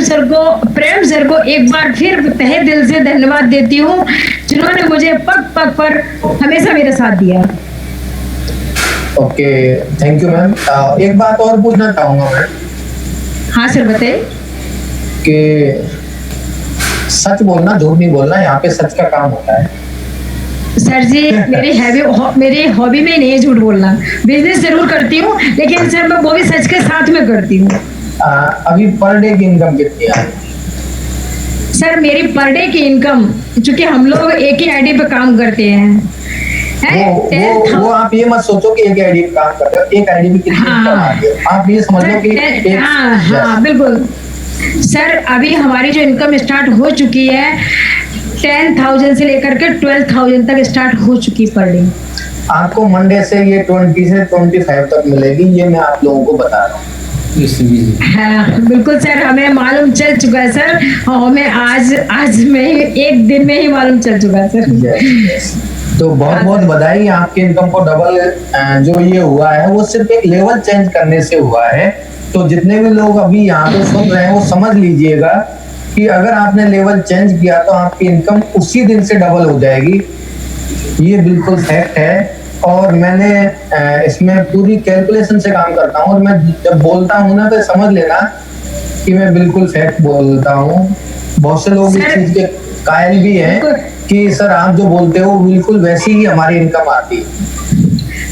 Speaker 7: सर को एक बार फिर तहे दिल से धन्यवाद देती हूँ, जिन्होंने मुझे पग पग पर हमेशा मेरा साथ दिया।
Speaker 2: Okay, thank you ma'am. एक बात और पूछना चाहूंगा मैं।
Speaker 7: हाँ सर बताइए।
Speaker 2: कि सच बोलना झूठ नहीं बोलना, यहाँ पे सच का काम होता है।
Speaker 7: सर जी मेरी हॉबी में नहीं है झूठ बोलना। बिजनेस जरूर करती हूँ, लेकिन सर मैं वो भी सच के साथ में करती हूँ।
Speaker 2: अभी पर डे की इनकम कितनी है?
Speaker 7: सर मेरी पर डे की इनकम, चूंकि हम लोग एक ही आईडी पे काम करते हैं,
Speaker 2: वो आप ये मत सोचो कि एक आईडी पे काम करते हो, एक आईडी पे कितनी इनकम आ रही है, आप ये समझ लो कि
Speaker 7: हाँ बिल्कुल सर। अभी हमारी जो इनकम स्टार्ट हो चुकी है 10,000 से लेकर के 12,000 तक स्टार्ट हो चुकी पर डे।
Speaker 2: आपको मंडे से ये 20 से 25 तक मिलेगी, ये मैं आप लोगों को बता रहा हूँ।
Speaker 7: हाँ बिल्कुल सर, हमें मालूम चल चुका है सर, हमें आज में ही एक दिन में ही मालूम चल चुका है सर।
Speaker 2: तो बहुत बहुत बधाई, आपके इनकम को डबल जो ये हुआ है वो सिर्फ एक लेवल चेंज करने से हुआ है। तो जितने भी लोग अभी यहाँ पे सुन रहे हैं वो समझ लीजिएगा कि अगर आपने लेवल चेंज किया तो आपकी इनकम उसी दिन से डबल हो जाएगी। ये बिल्कुल फैक्ट है, और मैंने इसमें पूरी कैलकुलेशन से काम करता हूँ, और मैं जब बोलता हूँ ना तो समझ लेना कि मैं बिल्कुल फैक्ट बोलता हूँ। बहुत से लोग इस चीज के कायल भी हैं कि सर आप जो बोलते हो बिल्कुल वैसी ही हमारी इनकम आती है।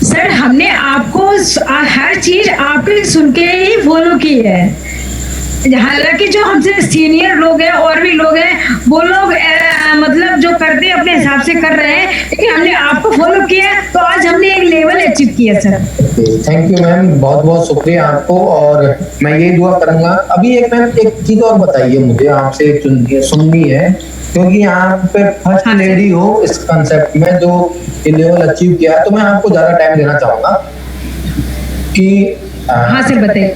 Speaker 7: सर हमने आपको हर चीज आपके सुन के ही फॉलो की है। हालांकि जो हमसे सीनियर लोग हैं और भी लोग हैं, वो लोग मतलब जो करते हैं अपने हिसाब से कर रहे हैं, लेकिन हमने आपको फॉलो किया तो आज हमने एक लेवल अचीव किया सर।
Speaker 2: थैंक यू मैम, बहुत बहुत शुक्रिया आपको, और मैं यही दुआ करूंगा। अभी एक मैम एक चीज और बताइए मुझे, आपसे सुननी है, क्योंकि यहाँ पे फर्स्ट लेडी हो इस कंसेप्ट में जो लेवल अचीव किया, तो मैं आपको ज्यादा टाइम देना चाहूंगा कि
Speaker 7: हाँ सर बताइए।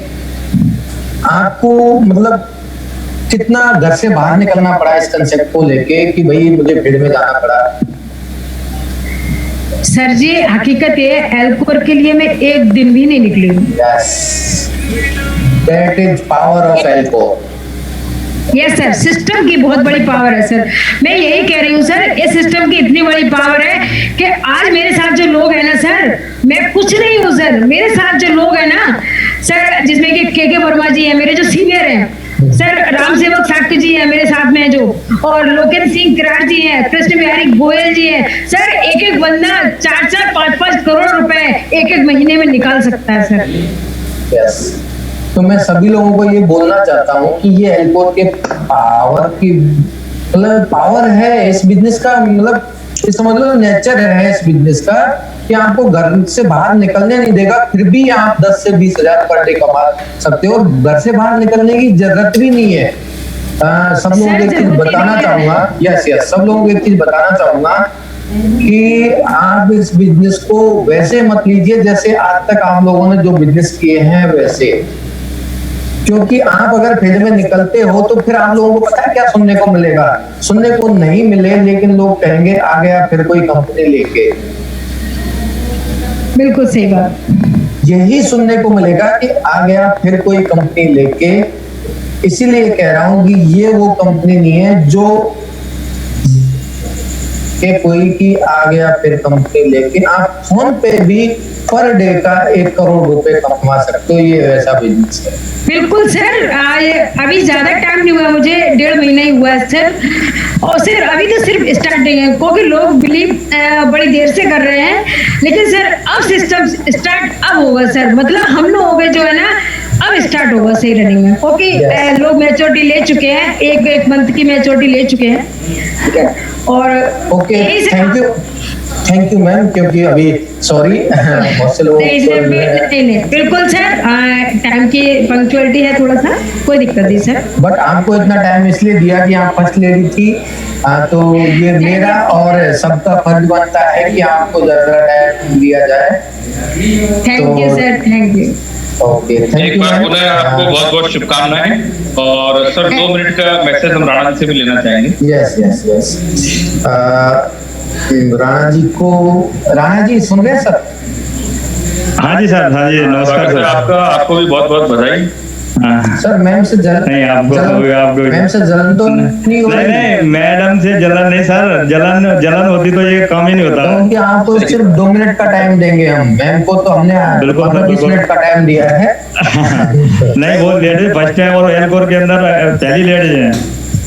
Speaker 2: आपको मतलब कितना घर से बाहर निकलना पड़ा इस कंसेप्ट को लेके कि भाई मुझे फील्ड में जाना पड़ा?
Speaker 7: सर जी हकीकत है, एल्कोर के लिए मैं एक दिन भी नहीं निकली हूँ।
Speaker 2: Yes, that is power of Alcor.
Speaker 7: Yes sir, system की बहुत बड़ी पावर है सर। मैं यही कह रही हूँ सर, इस सिस्टम की इतनी बड़ी पावर है कि आज मेरे साथ जो लोग हैं ना सर, मैं कुछ नहीं हूँ सर। मेरे साथ जो लोग हैं ना सर, जिसमें कि के वर्मा जी हैं मेरे जो सीनियर हैं सर, राम सेवक साक्य जी हैं मेरे साथ में जो, और लोकेश सिंह किराड़ जी हैं, कृष्ण बिहारी गोयल जी हैं सर। एक एक बंदा 4-4, 5-5 करोड़ रुपए एक एक महीने में निकाल सकता है सर।
Speaker 2: यस, तो मैं सभी लोगों को ये बोलना चाहता हूँ कि ये एल्कोर के पावर की मतलब पावर है इस बिजनेस का, मतलब समझ लो नेचर है इस बिजनेस का कि आपको घर से बाहर निकलने नहीं देगा, फिर भी आप 10 से 20 हजार पर डे कमा सकते हो। घर से बाहर निकलने की जरूरत भी नहीं है। सब लोगों को एक चीज बताना चाहूंगा, यस सब लोगों को एक चीज बताना चाहूंगा कि आप इस बिजनेस को वैसे मत लीजिए जैसे आज तक आप लोगों ने जो बिजनेस किए हैं वैसे, क्योंकि आप अगर फील्ड में निकलते हो तो फिर आप लोगों को पता है क्या सुनने को मिलेगा? सुनने को नहीं मिले, लेकिन लोग कहेंगे आ गया फिर कोई कंपनी लेके।
Speaker 7: बिल्कुल सही बात,
Speaker 2: यही सुनने को मिलेगा कि आ गया फिर कोई कंपनी लेके। इसीलिए कह रहा हूं कि ये वो कंपनी नहीं है जो कि कोई की आ गया फिर कंपनी लेके। आप फोन पे भी पर डे का 1 करोड़ रुपए कमा सकते हो, ये वैसा बिजनेस है।
Speaker 7: बिल्कुल सर। अभी ज्यादा टाइम नहीं हुआ, मुझे 1.5 महीना ही हुआ है सर, और सर अभी तो सिर्फ स्टार्टिंग है, क्योंकि लोग बिलीव बड़ी देर से कर रहे हैं, लेकिन सर अब सिस्टम स्टार्ट अब होगा सर। मतलब हम लोग जो है ना अब स्टार्ट होगा सही रनिंग में, क्योंकि लोग मैच्योरिटी ले चुके हैं, एक मंथ की मैच्योरिटी ले चुके हैं, ठीक है। और
Speaker 2: ओके, थैंक यू मैम, क्योंकि अभी सॉरी बहुत से लोग
Speaker 7: नहीं बिल्कुल सर, टाइम की पंक्चुअलिटी है थोड़ा सा, कोई दिक्कत नहीं सर।
Speaker 2: बट आपको इतना टाइम इसलिए दिया कि आप फर्स्ट लेडी थी, तो ये मेरा और सबका फर्ज बनता है कि आपको ज्यादा टाइम दिया जाए।
Speaker 7: Thank you sir, thank you.
Speaker 2: Okay, thank
Speaker 1: एक
Speaker 2: यू
Speaker 1: बार
Speaker 2: मैम।
Speaker 1: पुनः आपको बहुत बहुत शुभकामनाएं। और सर 2 मिनट का मैसेज हम राणा जी से भी लेना चाहेंगे।
Speaker 2: Yes yes yes, Rana ji सुन रहे हैं सर?
Speaker 6: हाँ जी सर, हाँ जी, नमस्कार सर।
Speaker 1: आपको भी बहुत बहुत बधाई।
Speaker 6: हाँ।
Speaker 2: सर मैम से
Speaker 6: नहीं, आपको
Speaker 2: मैम से जलन तो नहीं हो रही?
Speaker 6: नहीं, मैडम से जलन नहीं सर, जलन होती तो ये काम ही नहीं होता।
Speaker 2: क्योंकि आपको सिर्फ 2 मिनट का टाइम देंगे हम, मैम को तो हमने 15-20 मिनट का टाइम दिया है।
Speaker 6: नहीं, वो लेडीज फर्स्ट टाइम और एलकोर के अंदर पहली लेडीज हैं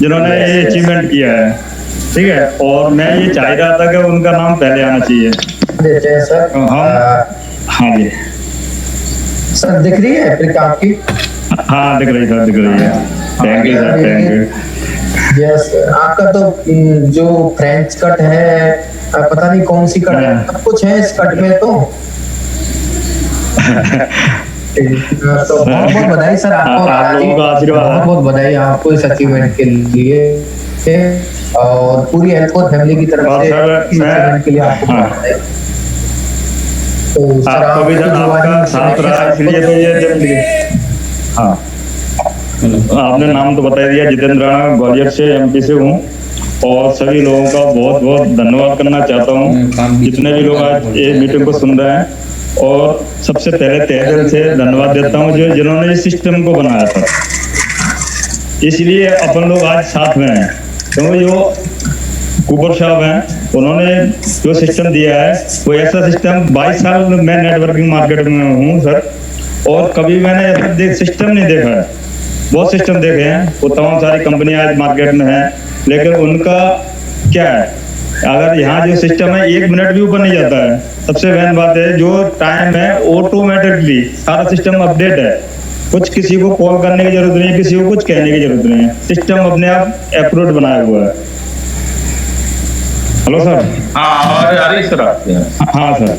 Speaker 6: जिन्होंने ये अचीवमेंट किया है, ठीक है। और मैं ये चाह रहा था कि उनका नाम पहले आना चाहिए
Speaker 2: सर।
Speaker 6: हाँ जी
Speaker 2: सर दिख रही है एप्रिका आपकी?
Speaker 6: हाँ, दिख रही सर, दिख रही है। Thank you sir, thank you.
Speaker 2: Yes, आपका तो जो फ्रेंच कट है, पता नहीं कौन सी कट है, कुछ है इस कट में तो बहुत बहुत बधाई सर आपको,
Speaker 6: आप लोगों का आशीर्वाद,
Speaker 2: बहुत बहुत बधाई आपको इस अचीवमेंट के लिए और पूरी एलकोर फैमिली की तरफ से इस अचीवमेंट के लिए आपको बधाई। तो सर
Speaker 6: आपको भी आपका साथ रहा, इसलिए तो ये जब हाँ, आपने नाम तो बता दिया। जितेंद्र राणा, ग्वालियर से, एमपी से हूँ। और सभी लोगों का बहुत बहुत धन्यवाद करना चाहता हूँ, जितने भी लोग आज ये मीटिंग को सुन रहे हैं। और सबसे पहले तहे दिल से धन्यवाद देता हूँ जो जिन्होंने इस सिस्टम को बनाया था, इसलिए अपन लोग आज साथ में हैं। क्योंकि जो कुबर साहब हैं, उन्होंने जो सिस्टम दिया है वो ऐसा सिस्टम, 22 साल मैं नेटवर्किंग मार्केट में हूँ सर, और कभी मैंने ऐसा सिस्टम नहीं देखा है। बहुत सिस्टम देखे हैं, वो तमाम सारी कंपनियां आज मार्केट में हैं, लेकिन उनका क्या है, अगर यहाँ जो सिस्टम है 1 मिनट भी ऊपर नहीं जाता है। सबसे मेन बात है, जो टाइम है ऑटोमेटिकली सारा सिस्टम अपडेट है। कुछ किसी को कॉल करने की जरूरत नहीं है, किसी को कुछ कहने की जरूरत नहीं है, सिस्टम अपने आप अप्रूव बनाया हुआ है। Hello sir.
Speaker 1: हाँ, आ रही सर आपके।
Speaker 6: हाँ सर।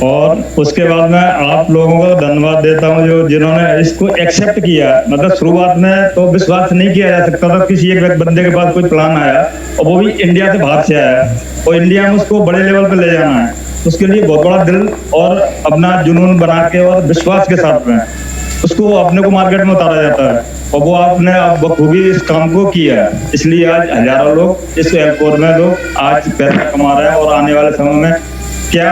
Speaker 6: और उसके बाद मैं आप लोगों को धन्यवाद देता हूँ जो जिन्होंने इसको एक्सेप्ट किया। मतलब शुरुआत में तो विश्वास नहीं किया जा सकता था, किसी एक बंदे के पास कोई प्लान आया और वो भी इंडिया से बाहर से आया और इंडिया में उसको बड़े लेवल पे ले जाना है, उसके लिए बहुत बड़ा दिल और अपना जुनून बना के और विश्वास के साथ में उसको अपने को मार्केट में उतारा जाता है। और वो आपने बखूबी इस काम को किया है, इसलिए आज हजारों लोग इस एयरपोर्ट में लोग आज पैसा कमा रहे हैं। और आने वाले समय में क्या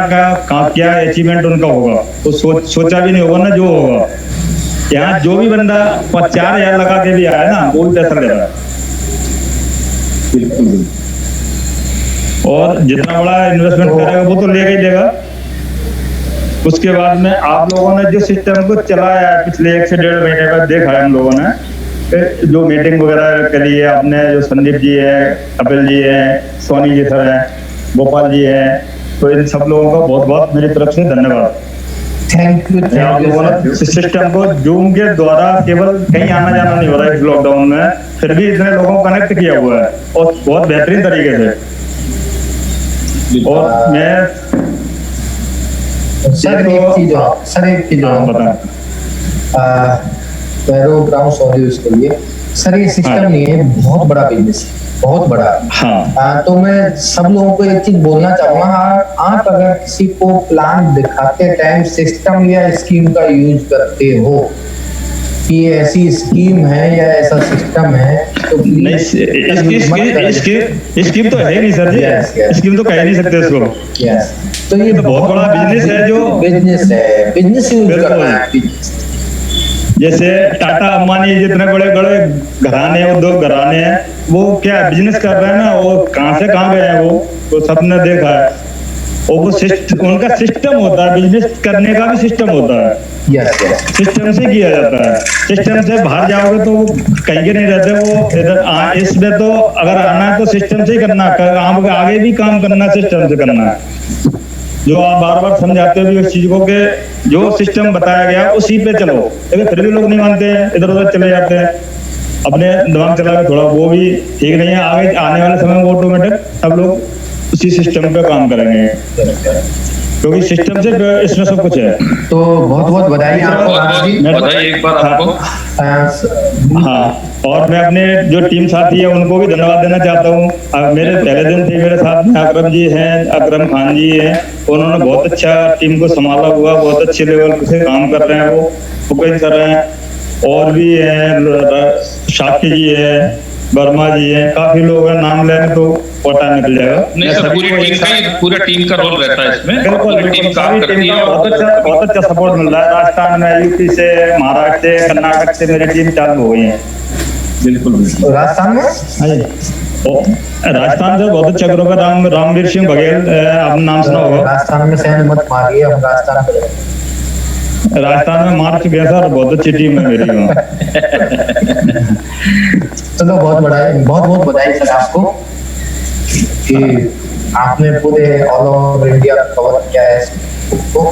Speaker 6: अचीवमेंट उनका होगा तो सोचा भी नहीं होगा ना जो होगा। यहाँ जो भी बंदा 4,000 लगा के भी आया ना, वो भी पैसा ले रहा है।
Speaker 1: बिल्कुल।
Speaker 6: और जितना बड़ा इन्वेस्टमेंट करेगा वो तो लेगा ही लेगा। उसके बाद में आप लोगों ने जो सिस्टम को चलाया है पिछले 1 से 1.5 महीने का देखा है हम लोगों ने, जो मीटिंग वगैरह करी है आपने, जो संदीप जी है, कपिल जी है, सोनी जी सर है, गोपाल जी है, तो इन सब लोगों का बहुत बहुत मेरी तरफ से धन्यवाद।
Speaker 2: Thank you.
Speaker 6: आप लोगों ने सिस्टम को जूम के द्वारा केवल कहीं आना जाना नहीं हो रहा है इस लॉकडाउन में, फिर भी इतने लोगों को कनेक्ट किया हुआ है और बहुत बेहतरीन तरीके से। और मैं
Speaker 2: सर एक चीज
Speaker 6: बताएं,
Speaker 2: मैं रोक रहा हूँ, सॉरी उसके लिए। सर ये सिस्टम नहीं है, बहुत बड़ा बिजनेस, बहुत बड़ा।
Speaker 6: हाँ।
Speaker 2: तो मैं सब लोगों को एक चीज बोलना चाहूंगा, आप अगर किसी को प्लान दिखाते टाइम सिस्टम या स्कीम का यूज करते हो कि ऐसी स्कीम है या ऐसा सिस्टम है तो
Speaker 6: नहीं, स्कीम तो है नहीं सर जी, स्कीम तो कह नहीं सकते इसको।
Speaker 2: तो ये
Speaker 6: बहुत बड़ा बिजनेस है, जो
Speaker 2: बिजनेस यूज कर रहा है।
Speaker 6: जैसे टाटा अंबानी जितने बड़े बड़े घराने हैं, उद्योग घराने हैं, वो क्या बिजनेस कर रहे हैं ना, वो कहाँ से कहाँ गए हैं वो सबने देखा है। और वो उनका सिस्टम होता है, बिजनेस करने का भी सिस्टम होता है। सिस्टम से किया जाता है, सिस्टम से बाहर जाओगे तो वो कहीं के नहीं रहते। वो इधर इसमें तो अगर आना है तो सिस्टम से ही करना है, आगे भी काम करना सिस्टम से करना है। जो आप बार बार समझाते हो उस चीज को कि जो सिस्टम बताया गया उसी पे चलो, लेकिन फिर भी लोग नहीं मानते हैं, इधर उधर चले जाते हैं, अपने दिमाग चला के थोड़ा, वो भी ठीक नहीं है। आगे आने वाले समय में ऑटोमेटिक सब लोग उसी सिस्टम पे काम करेंगे। क्योंकि सिस्टम से इसमें सब कुछ है।
Speaker 2: तो बहुत बहुत बधाई आपको राणा जी।
Speaker 1: बधाई एक बार आपको।
Speaker 6: हाँ, और मैं अपने जो टीम साथी है उनको भी धन्यवाद देना चाहता हूँ। मेरे पहले दिन थे मेरे साथ में अकरम जी हैं, अकरम खान जी हैं, उन्होंने बहुत अच्छा टीम को संभाला हुआ, बहुत अच्छे लेवल से काम कर रहे हैं, वो फोकस कर रहे हैं। और भी हैं, शाक्य जी है, वर्मा जी है, काफी लोग हैं, नाम लेने तो टाइम निकल जाएगा।
Speaker 1: नहीं सर, पूरी टीम का रोल रहता है इसमें।
Speaker 6: बिल्कुल,
Speaker 1: टीम काम करती है,
Speaker 6: बहुत अच्छा सपोर्ट मिल रहा है। राजस्थान में, यूपी से, महाराष्ट्र से, कर्नाटक से मेरी टीम चालू हो गई है।
Speaker 1: बिल्कुल बिल्कुल।
Speaker 2: राजस्थान में
Speaker 6: राजस्थान से बहुत अच्छा ग्रुप है। रामवीर सिंह बघेल, आपने नाम सुना होगा।
Speaker 2: राजस्थान में सहन मत मारिए, हम
Speaker 6: राजस्थान में मार चुके हैं सर, बहुत अच्छी टीम है मेरी।
Speaker 2: चलो बहुत बहुत बधाई सर आपको कि आपने पूरे ऑल ओवर इंडिया कवर किया है इसको।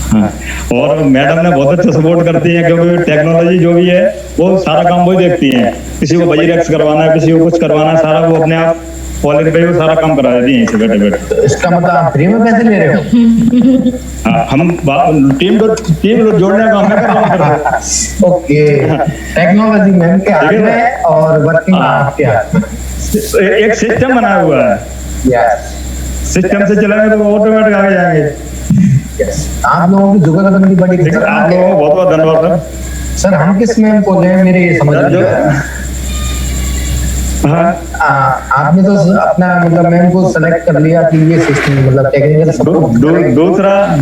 Speaker 6: हाँ, और मैडम ने बहुत अच्छा सपोर्ट करती हैं, क्योंकि टेक्नोलॉजी जो भी है वो सारा काम वो देखती हैं। किसी को बजीरेक्स करवाना है, किसी को कुछ करवाना है, सारा वो अपने आप कॉलेज पे वो सारा काम करा देती हैं बैठे बैठे।
Speaker 2: तो इसका मतलब आप फ्री में पैसे ले रहे हो?
Speaker 6: हाँ, हम टीम जोड़ने का मैं कर रहा हूँ।
Speaker 2: ओके, टेक्नोलॉजी मैम के हाथ में और वर्किंग आपके हाथ में।
Speaker 6: एक सिस्टम बना हुआ है,
Speaker 2: यस,
Speaker 6: सिस्टम से चलाएंगे तो ऑटोमेटिक आगे जाएंगे।
Speaker 2: यस, आप लोगों की जुगलबंदी बड़ी
Speaker 6: आप लोगों को बहुत बहुत धन्यवाद
Speaker 2: सर। हम किस मैम को लें, मेरे समझ नहीं आया। आपने तो अपना मतलब मैम को सेलेक्ट कर लिया कि ये सिस्टम मतलब टेक्निकल सपोर्ट।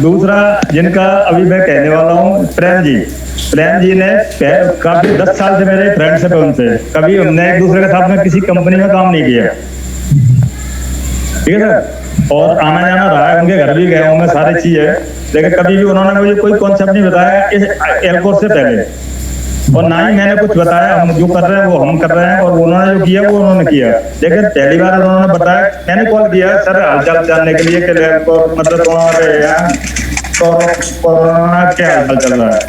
Speaker 6: दूसरा जिनका अभी मैं कहने वाला हूँ, प्रेम जी ने काफी 10 साल से मेरे फ्रेंड्स है उनसे, कभी हमने एक दूसरे के साथ में किसी कंपनी में काम नहीं किया, ठीक है सर। और आना जाना रहा है, उनके घर भी गया हूँ मैं, सारी चीज है, लेकिन कभी भी उन्होंने मुझे कोई कॉन्सेप्ट नहीं बताया इस एयरपोर्ट से पहले, और ना ही मैंने कुछ बताया। हम जो कर रहे हैं वो हम कर रहे हैं, और उन्होंने जो किया वो उन्होंने किया। लेकिन पहली बार उन्होंने बताया, मैंने कॉल किया सर हालचाल जानने के लिए कि मतलब कोरोना क्या हालचाल चल रहा है,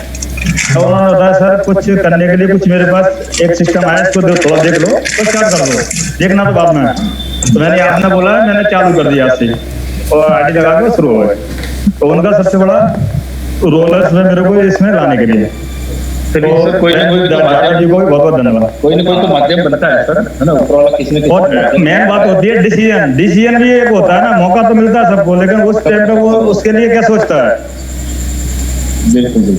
Speaker 6: तो उन्होंने बताया सर कुछ करने के लिए कुछ मेरे पास एक सिस्टम आया, इसको थोड़ा देख लो तो क्या कर लो, देखना तो बाद में। तो मैंने आपने बोला, मैंने चालू कर दिया आपसे और आईडी लगा के शुरू हो गए। तो उनका सबसे बड़ा रोल है मेरे को इसमें लाने के लिए।
Speaker 1: कोई ना कोई
Speaker 6: जी को बहुत बहुत धन्यवाद।
Speaker 1: कोई ना कोई तो माध्यम बनता है सर, है ना।
Speaker 6: और मेन बात होती है डिसीजन भी एक होता है ना, मौका तो मिलता है सबको, लेकिन उस टाइम पे वो उसके लिए क्या सोचता है,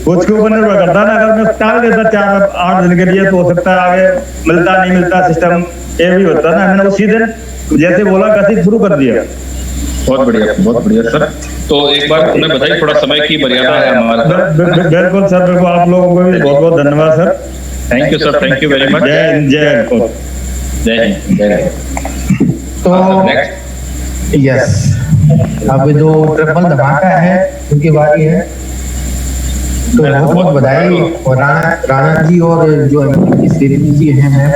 Speaker 6: कुछ के ऊपर निर्भर करता है ना। अगर मैं टाल देता 4-8 दिन के लिए तो हो सकता है आगे मिलता नहीं मिलता सिस्टम, ये भी होता है ना। मैंने उसी दिन जैसे बोला कैसे शुरू कर दिया।
Speaker 1: बहुत बढ़िया सर। तो एक बार उन्हें बताइए, थोड़ा समय की मर्यादा है हमारे।
Speaker 6: बिल्कुल सर, बिल्कुल आप लोगों को भी बहुत बहुत धन्यवाद sir.
Speaker 1: Thank you sir, thank you very much.
Speaker 6: जय
Speaker 1: जय।
Speaker 2: तो यस, अब जो ट्रिपल धमाका है उनकी बारी है, तो बहुत बहुत बधाई। और राणा जी और जो एमपी की सेलिनी जी हैं,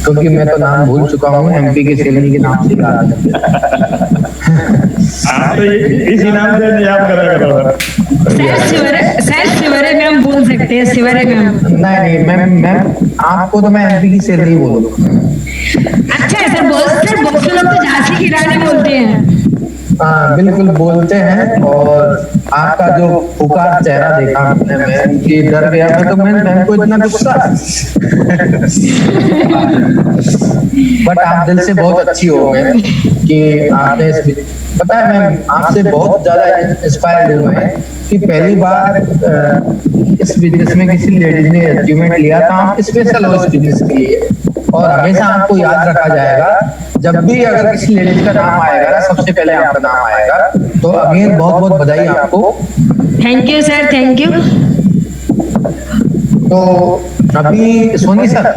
Speaker 2: क्योंकि मैं तो नाम भूल चुका हूँ, एमपी के सेलिनी के नाम से याद है।
Speaker 6: आप तो इसी नाम से याद करेगा
Speaker 7: सर शिवरे में हम बोल सकते हैं, शिवरे में हम
Speaker 2: नहीं मैम आपको तो मैं एमपी की सेलिनी बोलूँ।
Speaker 7: अच्छा है सर, बहुत से लोग तो झांसी की रानी बोलते हैं।
Speaker 2: हाँ बिल्कुल बोलते हैं, और आपका जो पुकार चेहरा देखा मैं कि डर गया मैं, तो मैम को इतना गुस्सा बट आप दिल से बहुत अच्छी हो गए कि आपने पता है मैम, आपसे बहुत ज्यादा इंस्पायर्ड हुए हैं कि पहली बार इस बिजनेस में किसी लेडीज ने अचीवमेंट लिया था। आप स्पेशल हो इस बिजनेस के लिए, और हमेशा आपको याद रखा जाएगा। जब भी अगर किसी लेडीज का नाम आएगा, सबसे पहले आपका नाम आएगा। तो अगेन बहुत बहुत बधाई आपको।
Speaker 7: Thank you sir, thank you.
Speaker 2: तो अभी Soni sir.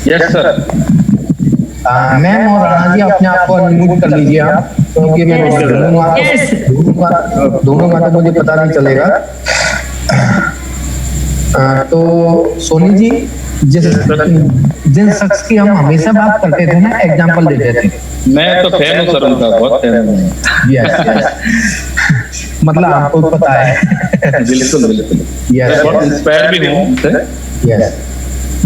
Speaker 1: Yes sir.
Speaker 2: Ma'am और राणा जी अपने आप को अनम्यूट कर लीजिए आप, क्योंकि मैं दोनों का तो मुझे पता नहीं चलेगा। तो सोनी जी, जिन शख्स की हम हमेशा बात करते थे ना, एग्जांपल देते थे।
Speaker 1: मैं तो फैन हूँ सर उनका, बहुत फैन हूँ।
Speaker 2: यस मतलब आपको पता है।
Speaker 1: बिल्कुल
Speaker 2: यस,
Speaker 1: बहुत इंस्पायर भी हूँ उनसे।
Speaker 2: यस,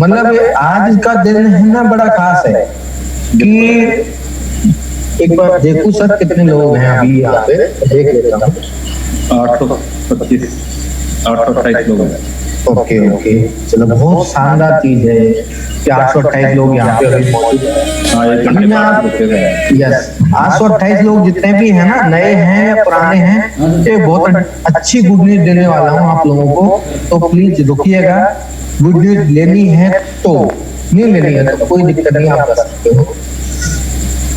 Speaker 2: मतलब आज का दिन है ना बड़ा खास है कि एक बार देखूं सर कितने लोग हैं अभी यहाँ पे, देख लेता हूँ।
Speaker 1: 828 लोग हैं।
Speaker 2: ओके ओके, चलो बहुत शानदार चीज है कि 828 लोग यहाँ पे अभी मौजूद हैं। यस, 828 लोग जितने भी हैं ना, नए हैं या पुराने हैं, ये बहुत अच्छी गुड न्यूज देने वाला हूँ आप लोगों को। तो प्लीज रुकिएगा, गुड न्यूज लेनी है तो, नहीं लेनी है तो कोई दिक्कत नहीं, आप कर सकते हो।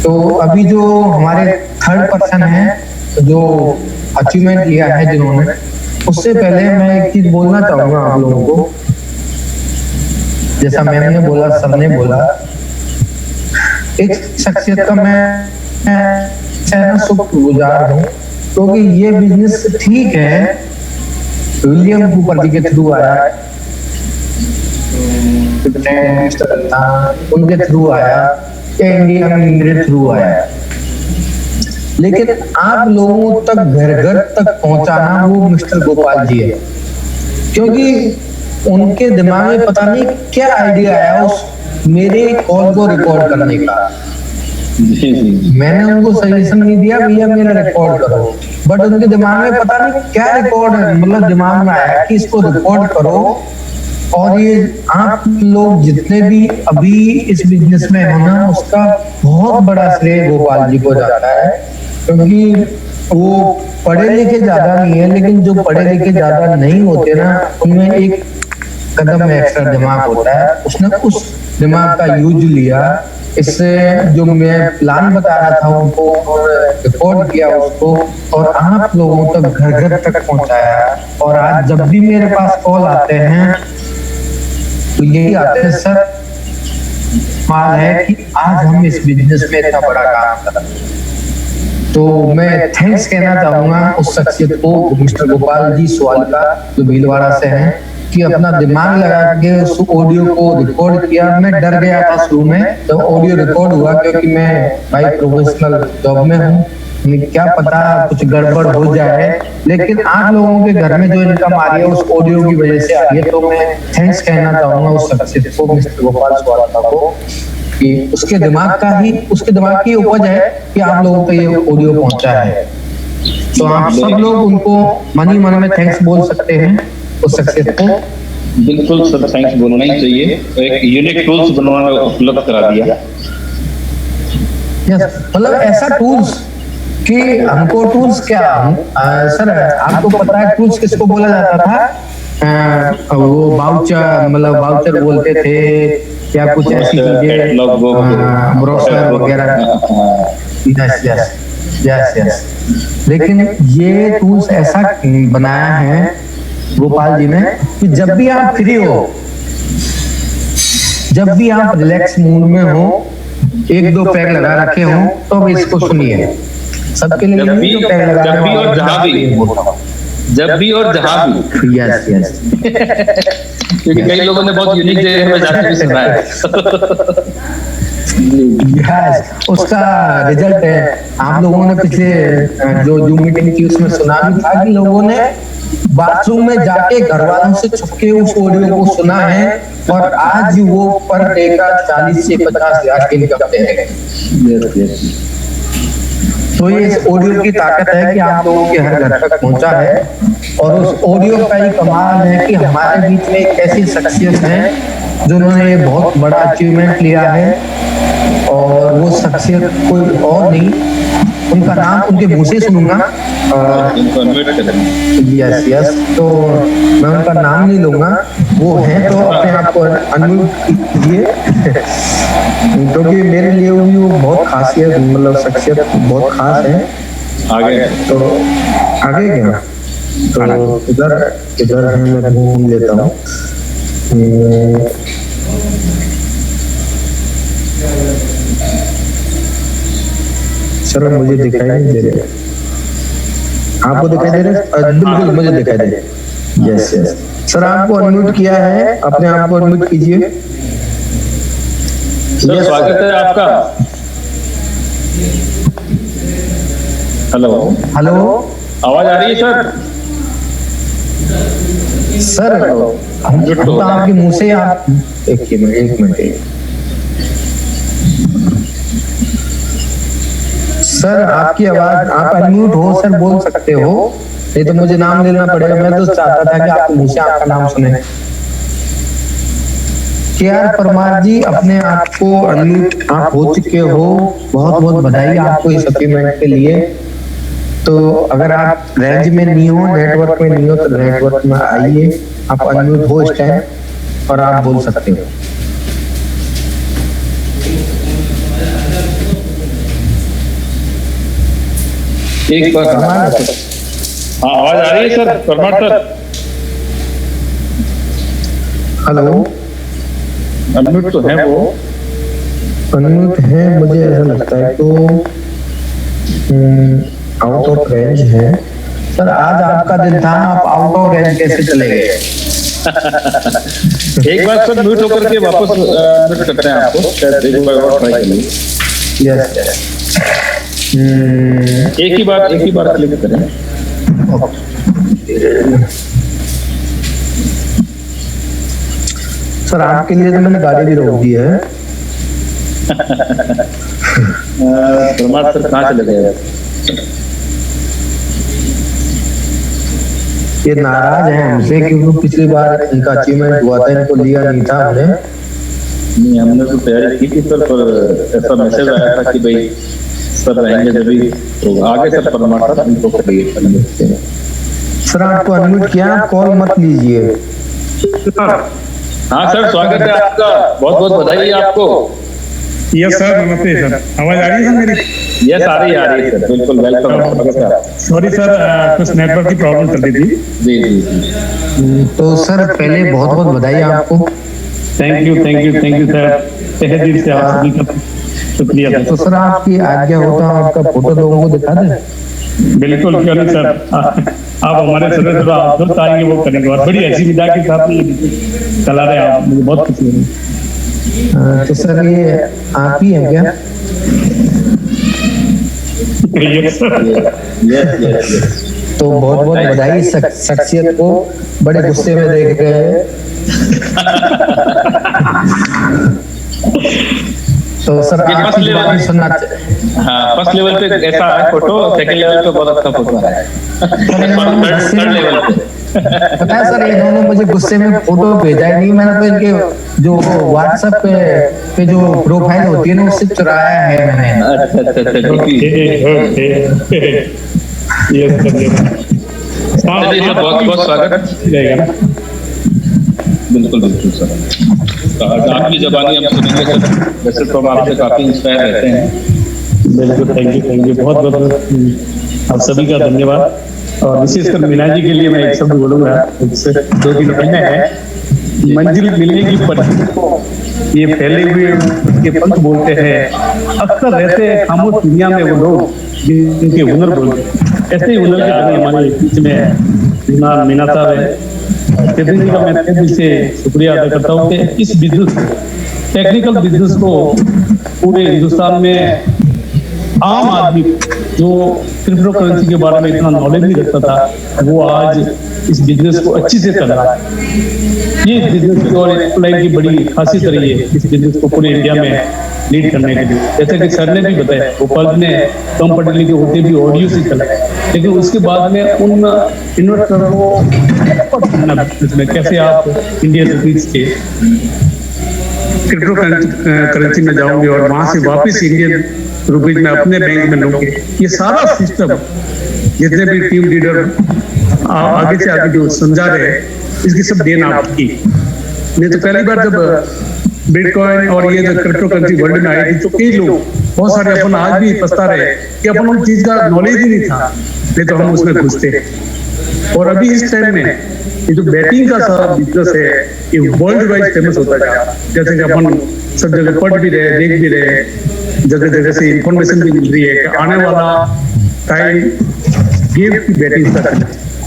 Speaker 2: तो अभी जो हमारे थर्ड पर्सन है जो अचीवमेंट लिया है जिन्होंने, उससे पहले मैं एक चीज बोलना चाहूंगा आप लोगों को। जैसा मैम ने बोला, सर ने बोला, एक शख्सियत का मैं शुक्रगुजार हूँ क्योंकि ये बिजनेस ठीक है विलियम कूपर जी के थ्रू आया, उनके थ्रू आया, इंडिया मेरे थ्रू आया, लेकिन आप लोगों तक घर घर तक पहुंचाना वो मिस्टर गोपाल जी है। क्योंकि उनके दिमाग में पता नहीं क्या आइडिया आया उस मेरे कॉल को रिकॉर्ड करने का। मैंने उनको सजेशन नहीं दिया भैया मेरा रिकॉर्ड करो, बट उनके दिमाग में पता नहीं क्या रिकॉर्ड मतलब दिमाग में आया कि इसको रिकॉर्ड करो। और ये आप लोग जितने भी अभी इस बिजनेस में हो ना, उसका बहुत बड़ा श्रेय गोपाल जी को जाता है। क्योंकि वो पढ़े लिखे ज्यादा नहीं है, लेकिन जो पढ़े लिखे ज्यादा नहीं होते ना, उनमें एक कदम एक्स्ट्रा दिमाग होता है। उसने उस दिमाग का यूज लिया, इससे जो मैं प्लान बता रहा था उनको और रिकॉर्ड किया उसको, और आप लोगों तक घर घर तक पहुंचाया। और आज जब भी मेरे पास कॉल आते हैं तो यही आते हैं, सर माल है कि आज हम इस बिजनेस में इतना बड़ा काम कर रहे हैं। तो मैं थैंक्स कहना चाहूंगा उस शख्सियत को, मिस्टर गोपाल जी सोवाल का, जो भीलवाड़ा से हैं, कि अपना दिमाग लगा के उस ऑडियो को रिकॉर्ड किया। मैं डर गया था शुरू में तो ऑडियो रिकॉर्ड हुआ, क्योंकि मैं भाई प्रोफेशनल जॉब में हूँ, क्या पता कुछ गड़बड़ हो जाए। लेकिन आप लोगों के घर में जो इनकम आ रही है उस ऑडियो की वजह से आ रही है। तो मैं थैंक्स कहना चाहूंगा उस शख्सियत को, मिस्टर गोपाल सोवाल को, कि उसके दिमाग की उपज है कि आप लोगों को ये ऑडियो पहुंचा है। तो आप सब लोग उनको मन ही मन में थैंक्स बोल सकते हैं उस शख्सियत को।
Speaker 1: बिल्कुल सर, थैंक्स बोलना ही चाहिए। एक यूनिक टूल्स बनवाना उपलब्ध करा दिया।
Speaker 2: मतलब ऐसा टूल्स कि हमको टूल्स क्या सर आपको पता है टूल्स किसको बोला जाता था? वो वाउचर, मतलब वाउचर बोलते थे या कुछ ऐसी चीजें, ब्रोशर वगैरह। यस। लेकिन ये टूल्स ऐसा बनाया है गोपाल जी ने कि जब भी आप फ्री हो, जब भी आप रिलैक्स मूड में हो, एक दो पैक लगा रखे हो, तो अब इसको सुनिए। सबके लिए
Speaker 1: जब भी और जहां भी।
Speaker 2: यस।
Speaker 1: क्योंकि कई लोगों ने बहुत यूनिक जगह में जाके भी सुना है।
Speaker 2: यस, उसका रिजल्ट है। आप लोगों ने पिछले जो जूम मीटिंग की उसमें सुना भी था कि लोगों ने बाथरूम में जाके घर वालों से छुपके उस ऑडियो को सुना है, और आज वो पर डे का 40 से 50 हजार की इनकम दे रहे हैं। तो ये इस ऑडियो की ताकत है कि आप लोगों के हर घर तक पहुंचा है। और उस ऑडियो का ही कमाल है कि हमारे बीच में एक ऐसी शख्सियत है जिन्होंने ये बहुत बड़ा अचीवमेंट लिया है, और वो शख्सियत कोई और नहीं, उनका नाम उनके मुंह से सुनूंगा। यस, तो मैं उनका नाम नहीं लूंगा, वो है तो अपने आप को अनम्यूट कीजिए। क्योंकि मेरे लिए वो बहुत खासियत, मतलब शख्सियत बहुत खास है।
Speaker 1: आगे
Speaker 2: क्या? तो इधर है, मैं घूम लेता हूँ। सर मुझे दिखाई नहीं दे रहे, आपको दिखाई दे रहे? बिल्कुल मुझे दिखाई दे रहे। यस। सर आपको अनम्यूट किया है, अपने आप को अनम्यूट कीजिए।
Speaker 1: स्वागत है आपका। हेलो, आवाज आ रही है सर?
Speaker 2: हम तो आपके मुंह से आप एक मिनट सर आपकी आवाज, आप अनम्यूट हो सर, बोल सकते हो, नहीं तो मुझे नाम लेना पड़ेगा। मैं तो चाहता था कि आप मुझसे आपका नाम सुने। KR परमार जी, अपने आप को अनम्यूट आप हो चुके हो, बहुत बहुत बधाई आपको इस अचीवमेंट के लिए। तो अगर आप रेंज में नहीं हो, नेटवर्क में नहीं हो, तो नेटवर्क में आइए, आप अनम्यूट हो इस टाइम और आप बोल सकते हो।
Speaker 1: एक बार हाँ, आवाज आ रही है sir? Parmar sir
Speaker 2: hello,
Speaker 1: unmute तो है वो?
Speaker 2: अनम्यूट है, मुझे ऐसा लगता है। तो आउट ऑफ रेंज है सर। आज आपका दिन था, आप आउट ऑफ रेंज कैसे चले गए?
Speaker 1: एक बार सर म्यूट होकर के वापस म्यूट करते हैं आपको, शायद एक बार और ट्राई करिए।
Speaker 2: यस,
Speaker 1: एक ही बार क्लिक करें।
Speaker 2: सर आपके लिए तो मैंने गाड़ी भी रोक दी है।
Speaker 1: परमार सर कहाँ चले गए?
Speaker 2: ये नाराज है हमसे क्योंकि पिछली बार इनका अचीवमेंट हुआ था, इनको लिया नहीं था हमने।
Speaker 1: नहीं, हमने तो तैयारी की थी सर, पर ऐसा मैसेज आया था कि भाई सर रहेंगे जब तो आगे सर परमार सर इनको करिए।
Speaker 2: सर आपको अनम्यूट किया, कॉल मत लीजिए।
Speaker 1: हाँ सर, स्वागत है आपका, बहुत बहुत बधाई है आपको।
Speaker 8: यस सर, नमस्ते सर। आवाज आ रही है सर मेरी?
Speaker 1: यस, आ रही है सर, बिल्कुल वेलकम।
Speaker 8: सॉरी सर, कुछ नेटवर्क की प्रॉब्लम चल रही थी।
Speaker 1: जी जी जी।
Speaker 2: तो सर पहले बहुत बहुत बधाई आपको।
Speaker 8: थैंक यू सर, तहे दिल से आप सभी का शुक्रिया।
Speaker 2: तो सर आपकी आज्ञा होता है आपका फोटो लोगों को दिखा दें?
Speaker 8: बिल्कुल, क्यों नहीं सर, आप हमारे सदस्य आप जो चाहेंगे वो करेंगे, और बड़ी अच्छी विधा के साथ चला रहे आप, मुझे बहुत खुशी है।
Speaker 2: तो सर ये आप ही हैं क्या?
Speaker 8: यस
Speaker 2: तो बहुत बहुत बधाई, शख्सियत को बड़े गुस्से में देख रहे हैं। तो सर
Speaker 1: फर्स्ट लेवल
Speaker 2: सुनना,
Speaker 1: हाँ फर्स्ट लेवल पे ऐसा है फोटो, सेकंड लेवल पे बहुत अच्छा फोटो है, थर्ड लेवल पे
Speaker 2: पता है सर, इन्होंने मुझे गुस्से में फोटो भेजा ही नहीं, मैंने तो इनके जो व्हाट्सएप पे जो प्रोफाइल होती है ना उससे चुराया है मैंने।
Speaker 1: बहुत बहुत स्वागत रहेगा। बिल्कुल बिल्कुल सर, आपकी जबानी हम सुनेंगे सर, वैसे तो हम आपसे काफी इंस्पायर रहते हैं।
Speaker 8: बिल्कुल, थैंक यू, बहुत बहुत आप सभी का धन्यवाद। और विशेषकर मीना जी के लिए मैं एक शब्द बोलूंगा, 2 दिन पहले है मंजिल मिलने की परिस्थिति को ये फैले हुए के पंख बोलते हैं, अक्सर रहते हैं खामोश दुनिया में वो लोग जिनके हुनर बोलते हैं। ऐसे ही हुनर के धनी हमारे बीच में मीना साहब है। चेतन जी का मैं तहे दिल से शुक्रिया अदा करता हूँ कि इस बिजनेस टेक्निकल बिजनेस को पूरे हिंदुस्तान में आम आदमी जो क्रिप्टो करेंसी के बारे में इतना नॉलेज नहीं रखता था, वो आज इस बिजनेस को अच्छी से चल रहा है। ये बिजनेस की और एक्सप्लाइन की बड़ी खासियत रही है इस बिजनेस को पूरे इंडिया में लीड करने के लिए। जैसे कि सर ने भी बताया, गोपाल ने कम पढ़े लिखे होते भी ऑडियो से चला, लेकिन उसके बाद में उन इन्वेस्टरों को बिजनेस में कैसे आप इंडियन रुपीज के क्रिप्टो करेंसी में जाओगे और वहां से वापस इंडियन रुपीज में अपने बैंक में लोगे, ये सारा सिस्टम जितने भी टीम लीडर आगे से आगे जो समझा रहे हैं, इसकी सब देन आपकी। नहीं तो पहली बार जब बिटकॉइन और ये जो क्रिप्टो करेंसी वर्ल्ड में आई थी तो कई लोग, बहुत सारे अपन आज भी पछता रहे कि अपन उन चीज का नॉलेज ही नहीं था, नहीं तो हम उसमें घुसते। और अभी इस टाइम में ये जो बैटिंग का सारा बिजनेस है ये वर्ल्ड वाइड फेमस होता जा रहा है। जैसे कि अपन सब जगह पढ़ भी रहे, देख भी रहे, जगह जगह से इंफॉर्मेशन भी मिल रही है कि आने वाला टाइम गेम की बैटिंग का है।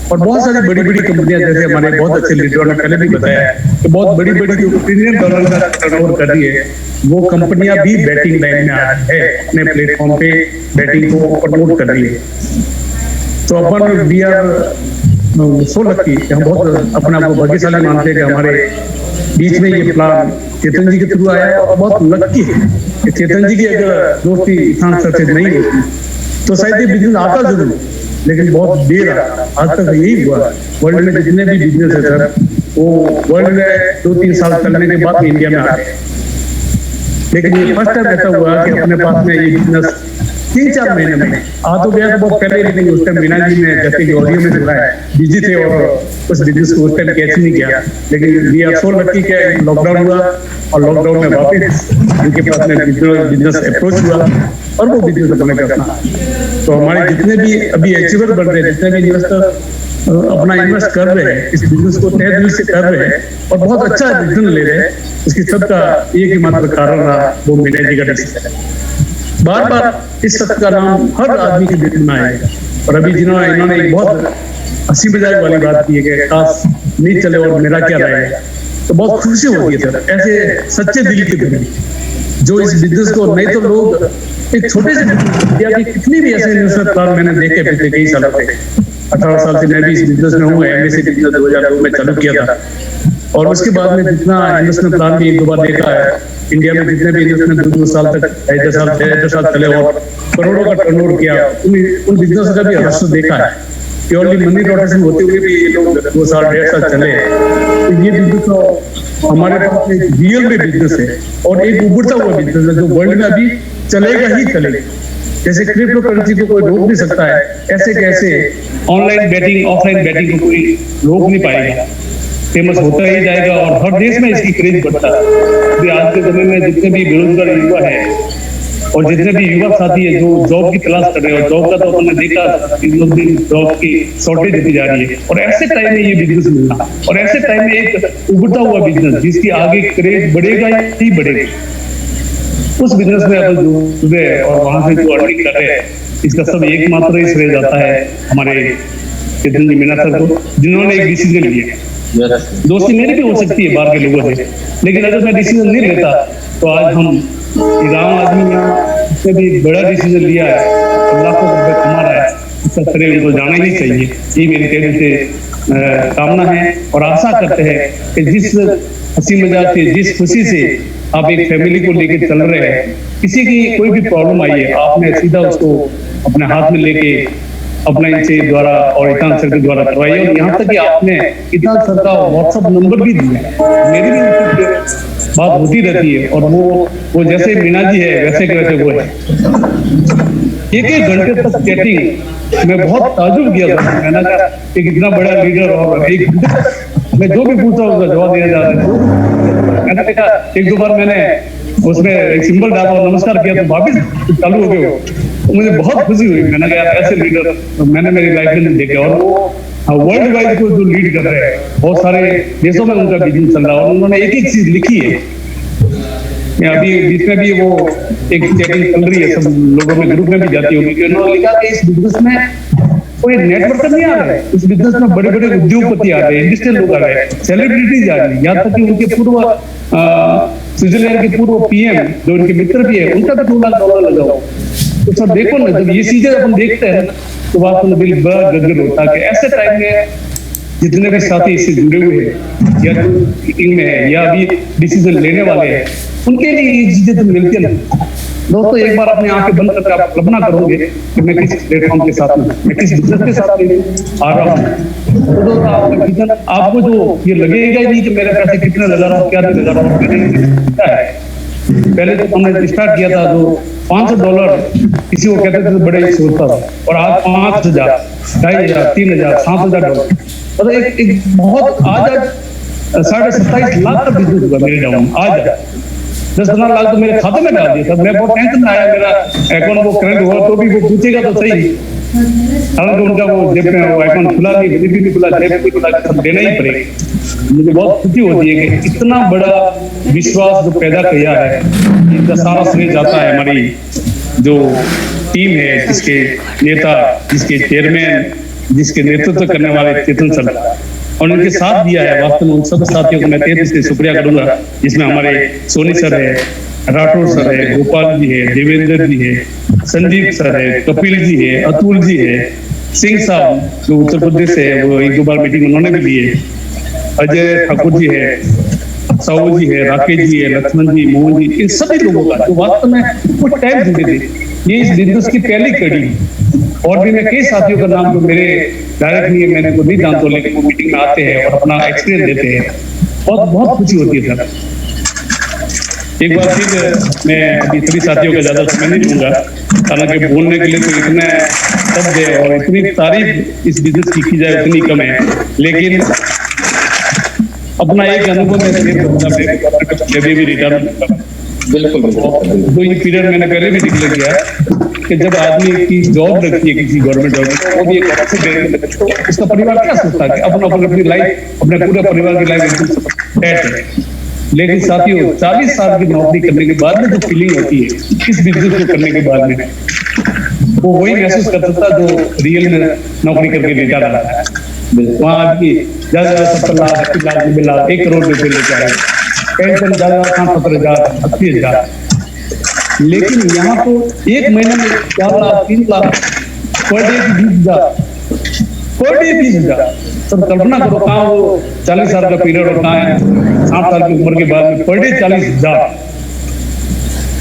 Speaker 8: और बहुत सारी बड़ी बड़ी कंपनियां, जैसे हमारे बहुत अच्छे लीडरों ने पहले भी बताया कि बहुत बड़ी बड़ी जो ट्रिलियन डॉलर का टर्नओवर कर रही है, वो कंपनियां भी बैटिंग लाइन में आ रही है, अपने प्लेटफॉर्म पे बैटिंग को प्रमोट कर रही है। तो अपन वी आर सो लकी, हम बहुत अपने आप को भाग्यशाली मानते हैं कि हमारे बीच में ये प्लान चेतन जी के थ्रू आया। और बहुत लकी है कि चेतन जी की अगर दोस्ती इतना सक्सेस नहीं होती तो शायद ये बिजनेस आता जरूर, लेकिन बहुत देर आता। आज तक यही हुआ, वर्ल्ड में जितने भी बिजनेस है सर, वो वर्ल्ड में 2-3 साल चलने के बाद इंडिया में आ गए। लेकिन ये फर्स्ट टाइम ऐसा हुआ कि अपने पास में ये बिजनेस 3-4 महीने में आ तो गया, तो बहुत पहले, लेकिन उस टाइम मीना जी ने जैसे कि ऑडियो में सुना है, बिजी थे और उस बिजनेस को उस टाइम कैच नहीं किया। लेकिन वी आर सो लकी कि लॉकडाउन हुआ और लॉकडाउन में वापस उनके पास में बिजनेस अप्रोच हुआ और वो बिजनेस अपने अपना। तो हमारे जितने भी अभी अचीवर बन रहे हैं, जितने भी इन्वेस्टर अपना इन्वेस्ट कर रहे हैं, इस बिजनेस को तहे दिल से कर रहे हैं और बहुत अच्छा डिसीजन ले रहे हैं, उसकी सबका एक ही मात्र कारण रहा, वो मीना जी का डिसीजन है। बार बार इस शख्स का नाम हर आदमी के दिल में आएगा। और अभी इन्होंने एक बहुत हंसी मजाक वाली बात की है कि काश नहीं चले और मेरा क्या रहेगा, तो बहुत खुशी होती है सर ऐसे सच्चे दिल के दिल जो इस बिजनेस को, नहीं तो लोग एक छोटे से इंडिया की कितनी भी ऐसे इन्वेस्टमेंट प्लान मैंने देखे पिछले कई सालों से। 18 साल से मैं भी इस बिजनेस में हूँ, एमएससी बिजनेस 2002 में चालू किया था और उसके बाद में जितना इन्वेस्टमेंट प्लान भी 1-2 बार देखा है इंडिया में, जितने भी इन्वेस्टमेंट 2 साल तक 10 साल चले और करोड़ों का टर्नओवर किया, उन बिजनेस का भी हर्ष देखा है। प्योरली मनी रोटेशन होते हुए भी ये लोग 2 साल 1.5 साल चले। तो ये बिजनेस तो हमारे पास एक रियल में बिजनेस है और एक उभरता हुआ बिजनेस है जो वर्ल्ड में अभी चलेगा ही चलेगा। जैसे क्रिप्टो करेंसी को कोई रोक नहीं सकता है, ऐसे कैसे ऑनलाइन बैटिंग, ऑफलाइन बैटिंग को कोई रोक नहीं पाएगा, फेमस होता ही जाएगा और हर देश में इसकी क्रेज बढ़ता है। अभी आज के समय में जितने भी बेरोजगार युवा है और जितने भी युवा साथी है जो जॉब की तलाश कर रहे हैं, और जॉब का तो हमने देखा इन लोग दिन जॉब की शॉर्टेज होती जा रही है, और ऐसे टाइम में ये बिजनेस मिलना और ऐसे टाइम में एक उभरता हुआ बिजनेस जिसकी आगे क्रेज बढ़ेगा ही बढ़ेगा, उस बिजनेस में अब जुड़े और वहां से जो अर्निंग कर रहे हैं, इसका सब एकमात्र ही श्रेय जाता है हमारे चेतन जी मीना सर को, जिन्होंने एक डिसीजन लिया। दोस्ती मेरी भी हो सकती है बाहर के लोगों से, लेकिन अगर मैं डिसीजन नहीं लेता तो आज हम आम आदमी यहाँ से भी बड़ा डिसीजन लिया है और लाखों रुपए कमा रहा है, इसका श्रेय उनको जाना ही चाहिए। ये मेरी तेजी से कामना है और आशा करते हैं कि जिस हंसी मजाक से, जिस खुशी से आप एक फैमिली को लेकर चल रहे हैं, किसी की कोई भी प्रॉब्लम आई है, आपने सीधा उसको अपने हाथ में लेके अपना इनसे द्वारा और इतान सर के द्वारा करवाई और यहाँ तक कि आपने इतान सर का व्हाट्सएप नंबर भी दिया। मेरी भी बात होती रहती है और वो जैसे मीना जी है वैसे के वैसे वो है। 1-1 घंटे तक चैटिंग में बहुत ताजुब किया था, मैंने कहा एक इतना बड़ा लीडर और 1 घंटे तक मैं जो भी पूछता हूँ उसका जवाब दिया जा रहा है। मैंने देखा 1-2 बार मैंने उसमें एक सिंबल डाला और नमस्कार किया तो वापिस चालू हो गए। मुझे बहुत खुशी हुई, मैंने कहा ऐसे लीडर मैंने मेरी लाइफ में नहीं देखे और वो वर्ल्ड वाइड को जो लीड कर रहे हैं, बहुत सारे देशों में उनका बिजनेस चल रहा है और उन्होंने एक चीज लिखी है। अभी बीच में भी वो एक चैटिंग चल रही है, सब लोगों में ग्रुप में भी जाती होगी, उन्होंने लिखा कि इस बिजनेस में कोई नेटवर्कर नहीं आ रहा है, इस बिजनेस में बड़े बड़े उद्योगपति आ रहे हैं, इंडस्ट्रियल लोग आ रहे हैं, सेलिब्रिटीज आ रही है, यहाँ तक कि उनके पूर्व स्विट्जरलैंड के पूर्व पीएम जो उनके मित्र भी है उनका भी $2 लाख लगाओ। तो सब देखो ना, जब ये चीजें अपन देखते हैं तो वास्तव में दिल बड़ा गदगद होता है कि ऐसे टाइम में जितने भी साथी इससे जुड़े हुए हैं या जो मीटिंग में है या अभी डिसीजन लेने वाले हैं, उनके लिए ये चीजें तो मिलती है। दोस्तों एक बार अपने आंखें बंद करके आप कल्पना करोगे कि मैं किस प्लेटफॉर्म के साथ में, मैं किस बिजनेस के साथ आ रहा हूँ, तो आपको जो ये लगेगा ही नहीं कि मेरे पैसे कितने लगा रहा हूँ, क्या लगा रहा हूँ। पहले तो हमने स्टार्ट किया था जो $500 किसी को कहते थे बड़े सोचता था, और आज 5,000, 2,500, 3,000, $7,000 मतलब एक बहुत आज 27.5 लाख का बिजनेस हुआ मेरे गाँव में। आज 10-15 लाख तो मेरे खाते में डाल दिया था। मैं बहुत टेंशन में आया, मेरा अकाउंट वो करंट हुआ तो भी वो पूछेगा तो सही, हालांकि उनका वो जेब में वो अकाउंट खुला नहीं खुला, जेब में खुला, सब देना ही पड़ेगा। मुझे बहुत खुशी होती है कि इतना बड़ा विश्वास जो पैदा किया है, इनका सारा श्रेय जाता है हमारी जो टीम है, जिसके नेता, जिसके चेयरमैन, जिसके नेतृत्व करने वाले चेतन सर और उनके साथ दिया है। वास्तव में उन सब साथियों को मैं तहे दिल से शुक्रिया करूंगा, जिसमें हमारे सोनी सर है, राठौर सर है, गोपाल जी है, देवेंद्र जी है, संजीव सर है, कपिल जी है, अतुल जी है, सिंह साहब जो उत्तर प्रदेश से है, वो 1-2 बार मीटिंग उन्होंने भी ली है, अजय ठाकुर जी है, साहू जी है, राकेश जी है, लक्ष्मण जी, मोहन जी, इन सभी लोगों का जो वास्तव में कुछ टाइम जुड़े थे ये इस बिजनेस की पहली कड़ी। और भी मैं कई साथियों का नाम जो मेरे डायरेक्ट नहीं है, मैंने को नहीं जानता, लेकिन वो मीटिंग में आते हैं और अपना एक्सपीरियंस देते हैं। बहुत बहुत खुशी होती है सर। एक बार फिर मैं अभी सभी साथियों का ज्यादा समय नहीं लूंगा, हालांकि बोलने के लिए तो इतने शब्द है और इतनी तारीफ इस बिजनेस की जाए उतनी कम है, लेकिन अपना एक अनुभव मैं शेयर करूंगा। जब भी रिटर्न
Speaker 1: बिल्कुल
Speaker 8: तो ये पीरियड मैंने पहले भी डिक्लेयर किया कि जब आदमी की जॉब लगती है किसी गवर्नमेंट जॉब में, वो भी एक ऑफिसर, उसका परिवार क्या सोचता है कि अपनी लाइफ, अपने पूरे परिवार की लाइफ सेट है। लेकिन साथियों 40 साल की नौकरी करने के बाद में जो फीलिंग होती है इस बिजनेस को करने के बाद में, वो वही महसूस करता था जो रियल में नौकरी करके लेकर आ रहा है। वहाँ आपकी ज्यादा 70 लाख 80 लाख 90 लाख 1 करोड़ रुपए लेके आ रहे हैं, पेंशन ज्यादा 70,000 80,000, लेकिन यहाँ तो एक महीने में 4 लाख 3 लाख पर डे की 20,000 पर डे 20,000। सर कल्पना करो कहाँ वो 40 साल का पीरियड और कहाँ है 60 साल की उम्र के बाद में पर डे 40,000।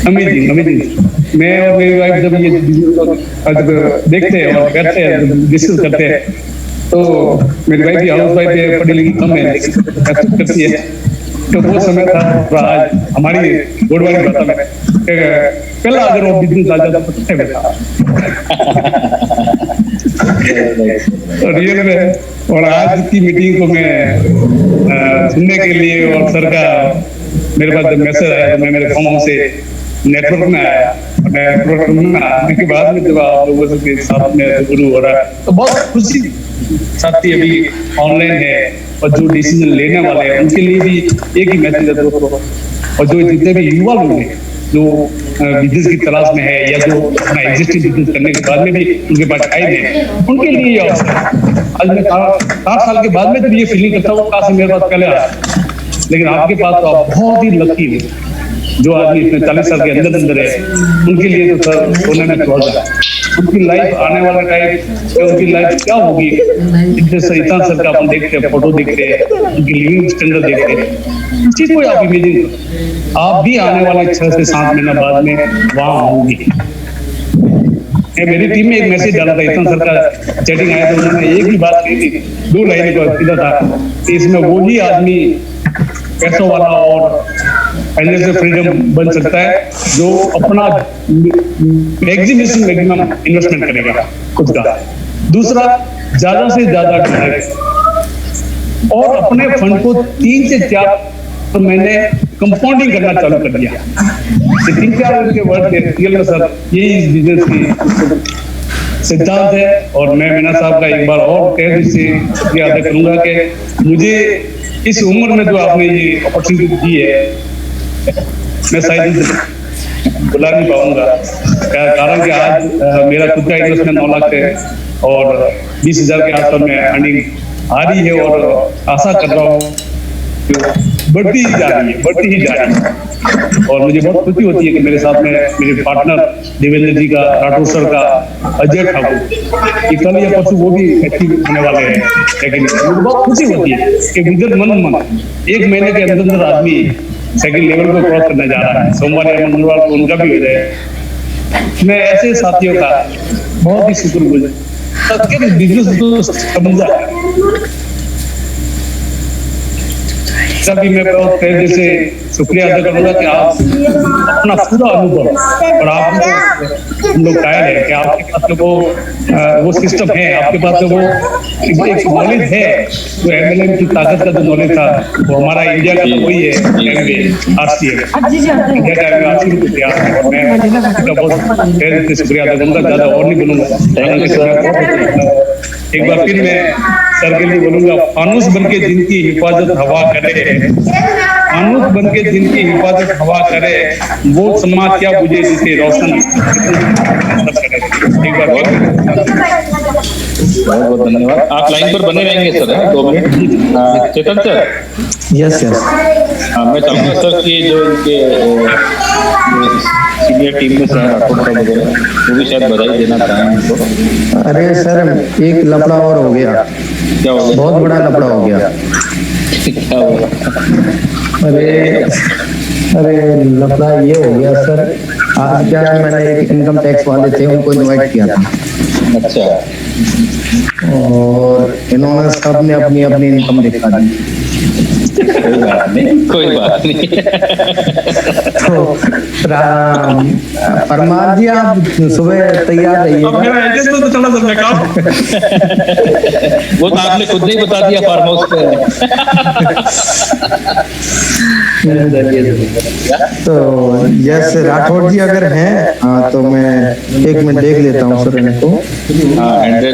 Speaker 8: Amazing amazing. मैं और मेरी वाइफ जब ये देखते हैं और बैठते हैं डिस्कस करते हैं, तो मेरी वाइफ भी हाउस वाइफ है, पढ़ी लिखी कम है लेकिन करती है। तो वो समय था आज हमारी गोडवाड़ी भाषा में पहला अगर वो बिजनेस आ जाता तो कितने में था रियल में। और आज की मीटिंग को मैं सुनने के लिए और सर का मेरे पास जब मैसेज आया तो मैं मेरे फोन से नेटवर्क में आया। नेटवर्क में आने के बाद में जब आप लोगों के साथ में शुरू हो रहा है तो बहुत खुशी। साथी अभी ऑनलाइन है और जो डिसीजन लेने वाले हैं उनके लिए भी एक ही मैसेज है दोस्तों, और जो जितने भी युवा लोग हैं जो बिजनेस की तलाश में है या जो अपना एग्जिस्टिंग बिजनेस करने के बाद में भी उनके पास टाइम है, उनके लिए ये अवसर। आज मैं 60 साल के बाद में जब ये फीलिंग करता हूँ काश मेरे पास पहले आया, लेकिन आपके पास तो आप बहुत ही लकी है। जो आदमी इतने 40 साल के अंदर है उनके लिए तो सर सोने में सुहागा। उनकी लाइफ आने वाला टाइम उनकी लाइफ क्या होगी, इतने इतना सर का अपन देखते हैं, फोटो देखते हैं, उनकी लिविंग स्टैंडर्ड देखते हैं, चीज को आप इमेजिन करो। आप भी आने वाले 6 से 7 महीना बाद में वहां होंगी। मेरी टीम में एक मैसेज डाला था, इतना सर का चैटिंग आया था, उन्होंने एक ही बात कही थी, 2 लाइन का सीधा था, इसमें वो ही आदमी पैसों वाला और फाइनेंशियल फ्रीडम बन सकता है जो अपना मैक्सिमम इन्वेस्टमेंट करेगा खुद का। दूसरा, ज्यादा से ज्यादा डायरेक्ट और अपने फंड को 3 से 4 महीने कंपाउंडिंग करना चालू कर दिया। 3-4 के वर्ड रियल में सर यही इस बिजनेस की सिद्धांत है। और मैं मीना साहब का एक बार और कह दी से शुक्रिया अदा करूंगा कि मुझे इस उम्र में जो आपने ये अपॉर्चुनिटी दी है, मैं शायद बुला नहीं पाऊंगा, कारण कि आज मेरा खुद का इन्वेस्टमेंट 9 लाख है और 20,000 के आसपास में अर्निंग आ रही है और आशा कर रहा हूँ बढ़ती ही जा रही है। और मुझे बहुत खुशी होती है कि मेरे साथ में मेरे पार्टनर देवेंद्र जी का, राठौर सर का, अजय ठाकुर, कि कल या परसों वो भी एक्टिव होने वाले हैं। लेकिन मुझे बहुत खुशी होती है कि विदिन मन 1 महीने के अंदर आदमी सेकंड लेवल को क्रॉस करने जा रहा है। सोमवार या मंगलवार को उनका भी हो जाए। मैं ऐसे साथियों का बहुत ही शुक्रगुजार, सबके बिजनेस को समझा सभी मैं बहुत तेजी से शुक्रिया अदा करूंगा कि आप अपना पूरा अनुभव और आप हम लोग कायल है कि आपके पास वो सिस्टम है, आपके पास वो एक नॉलेज है, जो MLM की ताकत का जो नॉलेज था वो हमारा इंडिया का तो वही है, RCM इंडिया का RCM। और मैं बहुत तेजी से शुक्रिया अदा करूंगा, ज्यादा और नहीं बोलूंगा। एक बार फिर मैं सर के लिए बोलूंगा, फानूस बन के जिनकी हिफाजत हवा करे, फानूस बन के जिनकी हिफाजत हवा करे, वो समाज क्या बुझे जिसे रोशन। एक बार
Speaker 1: बहुत बहुत धन्यवाद। आप लाइन पर बने रहेंगे सर 2 मिनट। चेतन सर।
Speaker 3: यस।
Speaker 1: मैं चाहूंगा सर कि जो इनके सीनियर टीम में सर राठौर साहब वगैरह वो भी शायद बधाई देना चाहेंगे उनको।
Speaker 2: अरे सर एक लफड़ा और हो गया।
Speaker 1: क्या हो गया?
Speaker 2: बहुत बड़ा लफड़ा हो गया।
Speaker 1: क्या हुआ?
Speaker 2: अरे लफड़ा ये हो गया सर, आज क्या मैंने एक इनकम टैक्स वाले थे उनको इनवाइट किया था।
Speaker 1: अच्छा,
Speaker 2: और इन्होंने सबने अपनी अपनी इनकम दिखा दी।
Speaker 1: कोई बात नहीं, कोई बात नहीं।
Speaker 2: तो परमार जी आप सुबह तैयार रहिएगा।
Speaker 1: वो तो आपने खुद ही बता दिया फार्म हाउस पे।
Speaker 2: तो यस राठौर जी अगर हैं हाँ तो मैं एक मिनट देख लेता हूँ सर इनको।
Speaker 1: हाँ
Speaker 2: 100।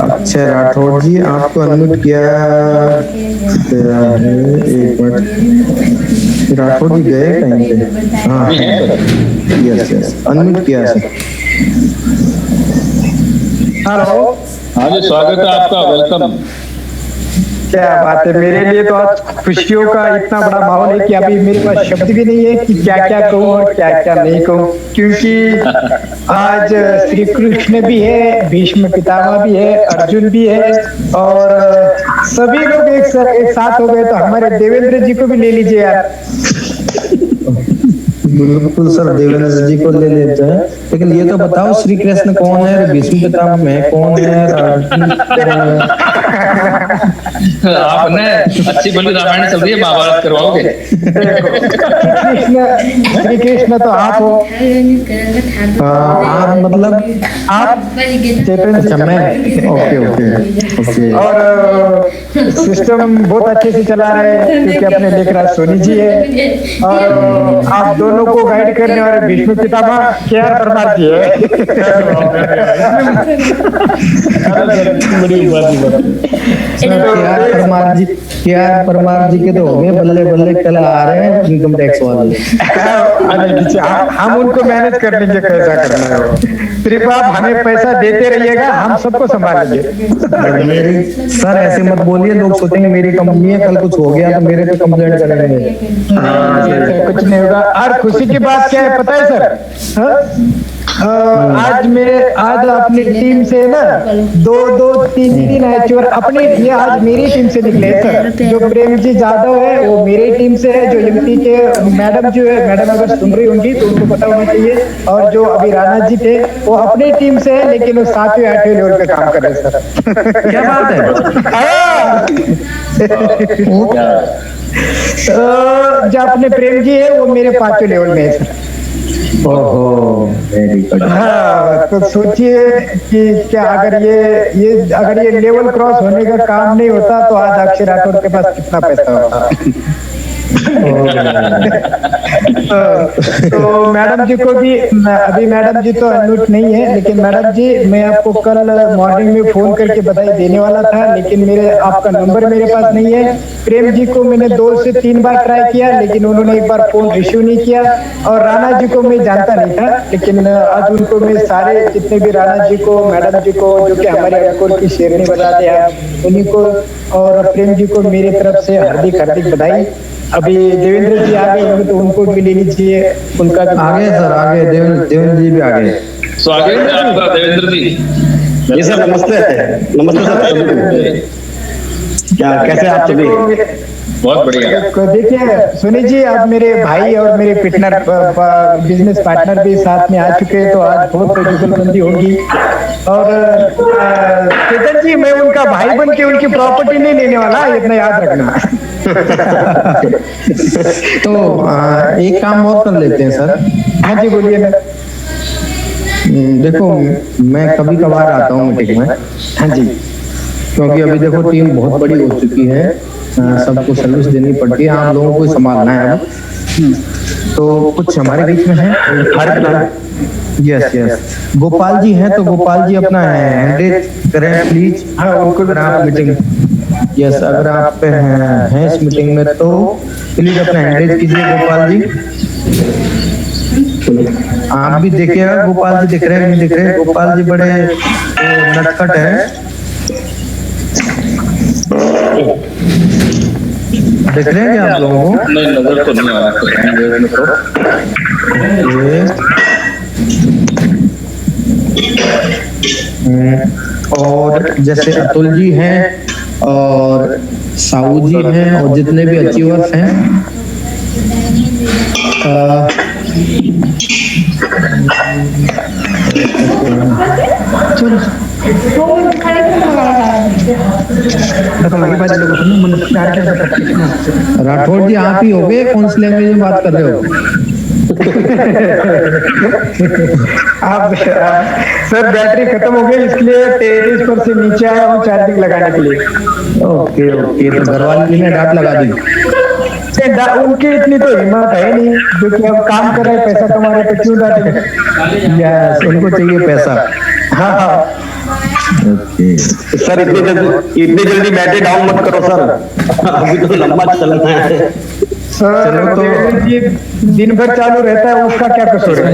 Speaker 2: अच्छा राठौर जी आपको अनम्यूट किया है, एक मिनट। राठौर जी गए कहीं पे? हाँ यस यस अनम्यूट किया है सर।
Speaker 9: हेलो,
Speaker 1: हाँ जी, स्वागत है आपका, वेलकम।
Speaker 9: क्या बात है। मेरे लिए तो आज खुशियों का इतना बड़ा माहौल है कि अभी मेरे पास शब्द भी नहीं है कि क्या क्या कहूँ और क्या क्या नहीं कहूँ, क्योंकि आज श्री कृष्ण भी है, भीष्म पितामह भी है, अर्जुन भी है और सभी लोग एक साथ हो गए। तो हमारे देवेंद्र जी को भी ले लीजिए यार।
Speaker 2: बिल्कुल सर देवेंद्र जी को ले लेते हैं, लेकिन ये तो बताओ श्री कृष्ण कौन है, भीष्म पितामह में कौन है,
Speaker 1: आपने अच्छी बोली रामायण चल रही है, महाभारत करवाओगे?
Speaker 9: श्री कृष्ण तो आप हो।
Speaker 2: आप मतलब
Speaker 9: आप चेतन
Speaker 2: अच्छा मैं ओके ओके ओके।
Speaker 9: और सिस्टम बहुत अच्छे से चला रहे हैं क्योंकि अपने लेखराज सोनी जी है और आप दोनों को गाइड करने वाले भीष्म पितामह केआर परमार जी है।
Speaker 2: केआर परमार जी के तो हो गए बल्ले बल्ले, कल आ रहे हैं इनकम टैक्स वाले।
Speaker 9: हम उनको मैनेज कर लेंगे, कैसा करना है। सिर्फ आप हमें पैसा देते रहिएगा, हम सबको संभालेंगे।
Speaker 2: मेरी सर ऐसे मत बोलिए, लोग सोचेंगे मेरी कंपनी है, कल कुछ हो गया तो मेरे पे कंप्लेंट करेंगे।
Speaker 9: कुछ नहीं होगा। और खुशी की बात क्या है पता है सर? आज अपनी टीम से ना 2-3 मैच और अपनी ये आज मेरी टीम से निकले सर। जो प्रेम जी जाधव है वो मेरी टीम से है, जो एमपी के मैडम जो है, मैडम अगर सुन रही होंगी तो उनको पता होना चाहिए, और जो अभी राणा जी थे वो अपनी टीम से है, लेकिन वो 7वीं-8वीं लेवल पे काम कर रहे हैं सर।
Speaker 2: क्या बात है?
Speaker 9: जो अपने प्रेम जी है वो मेरे 5वें लेवल में है सर।
Speaker 2: ओहो वेरी गुड।
Speaker 9: हाँ, तो सोचिए कि क्या अगर ये लेवल क्रॉस होने का काम नहीं होता तो आज अक्षय राठौर के पास कितना पैसा होता। तो मैडम जी को भी, अभी मैडम जी तो अनम्यूट नहीं है, लेकिन मैडम जी मैं आपको कल मॉर्निंग में फोन करके बधाई देने वाला था, लेकिन मेरे आपका नंबर मेरे पास नहीं है। प्रेम जी को मैंने 2 से 3 बार ट्राई किया, लेकिन उन्होंने एक बार फोन रिसीव नहीं किया। और राणा जी को मैं जानता नहीं था, लेकिन आज उनको मैं सारे जितने भी राणा जी को, मैडम जी को, जो कि हमारे अकोट की शेरनी बताते हैं, उन्हीं को और प्रेम जी को मेरी तरफ से हार्दिक बधाई। अभी देवेंद्र जी आ गए होंगे तो उनको भी ले लीजिए, उनका
Speaker 2: आगे सर आगे देवेंद्र जी भी आगे।
Speaker 1: स्वागत है आपका देवेंद्र जी।
Speaker 10: जी सर नमस्ते। नमस्ते सर, क्या कैसे आप सभी?
Speaker 1: बहुत बढ़िया।
Speaker 9: देखिए सुनी जी, आप मेरे भाई और मेरे पार्टनर बिजनेस पार्टनर भी साथ में आ चुके हैं, तो आज बहुत जुगलबंदी होगी। और चेतन जी, मैं उनका भाई बन के उनकी प्रॉपर्टी नहीं लेने वाला, इतना याद रखना।
Speaker 2: तो एक काम और कर लेते हैं सर।
Speaker 9: हाँ जी बोलिए ना।
Speaker 2: देखो मैं कभी कभार आता हूँ मीटिंग में।
Speaker 9: हाँ जी,
Speaker 2: क्योंकि अभी देखो टीम बहुत बड़ी हो चुकी है, सबको सर्विस देनी पड़ती है, आप लोगों को संभालना है। तो कुछ हमारे बीच में है हर यस गोपाल जी हैं, तो गोपाल जी अपना हैंडरेज करें प्लीज। हाँ उनको आप मीटिंग यस अगर आप हैं इस मीटिंग में तो प्लीज अपना हैंडरेज कीजिए गोपाल जी। आप भी देखिएगा, गोपाल जी दिख रहे हैं, नहीं दिख रहे? गोपाल जी बड़े नटखट है, दिख रहे हैं क्या आप लोगों को?
Speaker 1: नहीं, नजर तो नहीं आ रहा
Speaker 2: ये। और जैसे अतुल जी हैं और साहू जी हैं और जितने भी अचीवर्स हैं, राठौड़ जी आप ही हो गए? कौन सी लैंग्वेज में बात कर रहे हो?
Speaker 9: आप सर बैटरी खत्म हो गई, इसलिए टेरेस पर से नीचे आया हूँ चार्जिंग लगाने के लिए।
Speaker 2: ओके ओके, तो घर वाले ने डांट लगा दी?
Speaker 9: उनकी इतनी तो हिम्मत है नहीं, जो कि अब काम कर रहे हैं, पैसा कमा रहे हैं, तो क्यों डांटेंगे?
Speaker 2: यस, उनको चाहिए पैसा।
Speaker 9: हाँ हाँ
Speaker 10: सर इतनी जल्दी बैटरी डाउन मत करो सर, अभी तो लंबा चलना है।
Speaker 9: सर तो ये दिन भर चालू रहता है, उसका क्या कसूर है?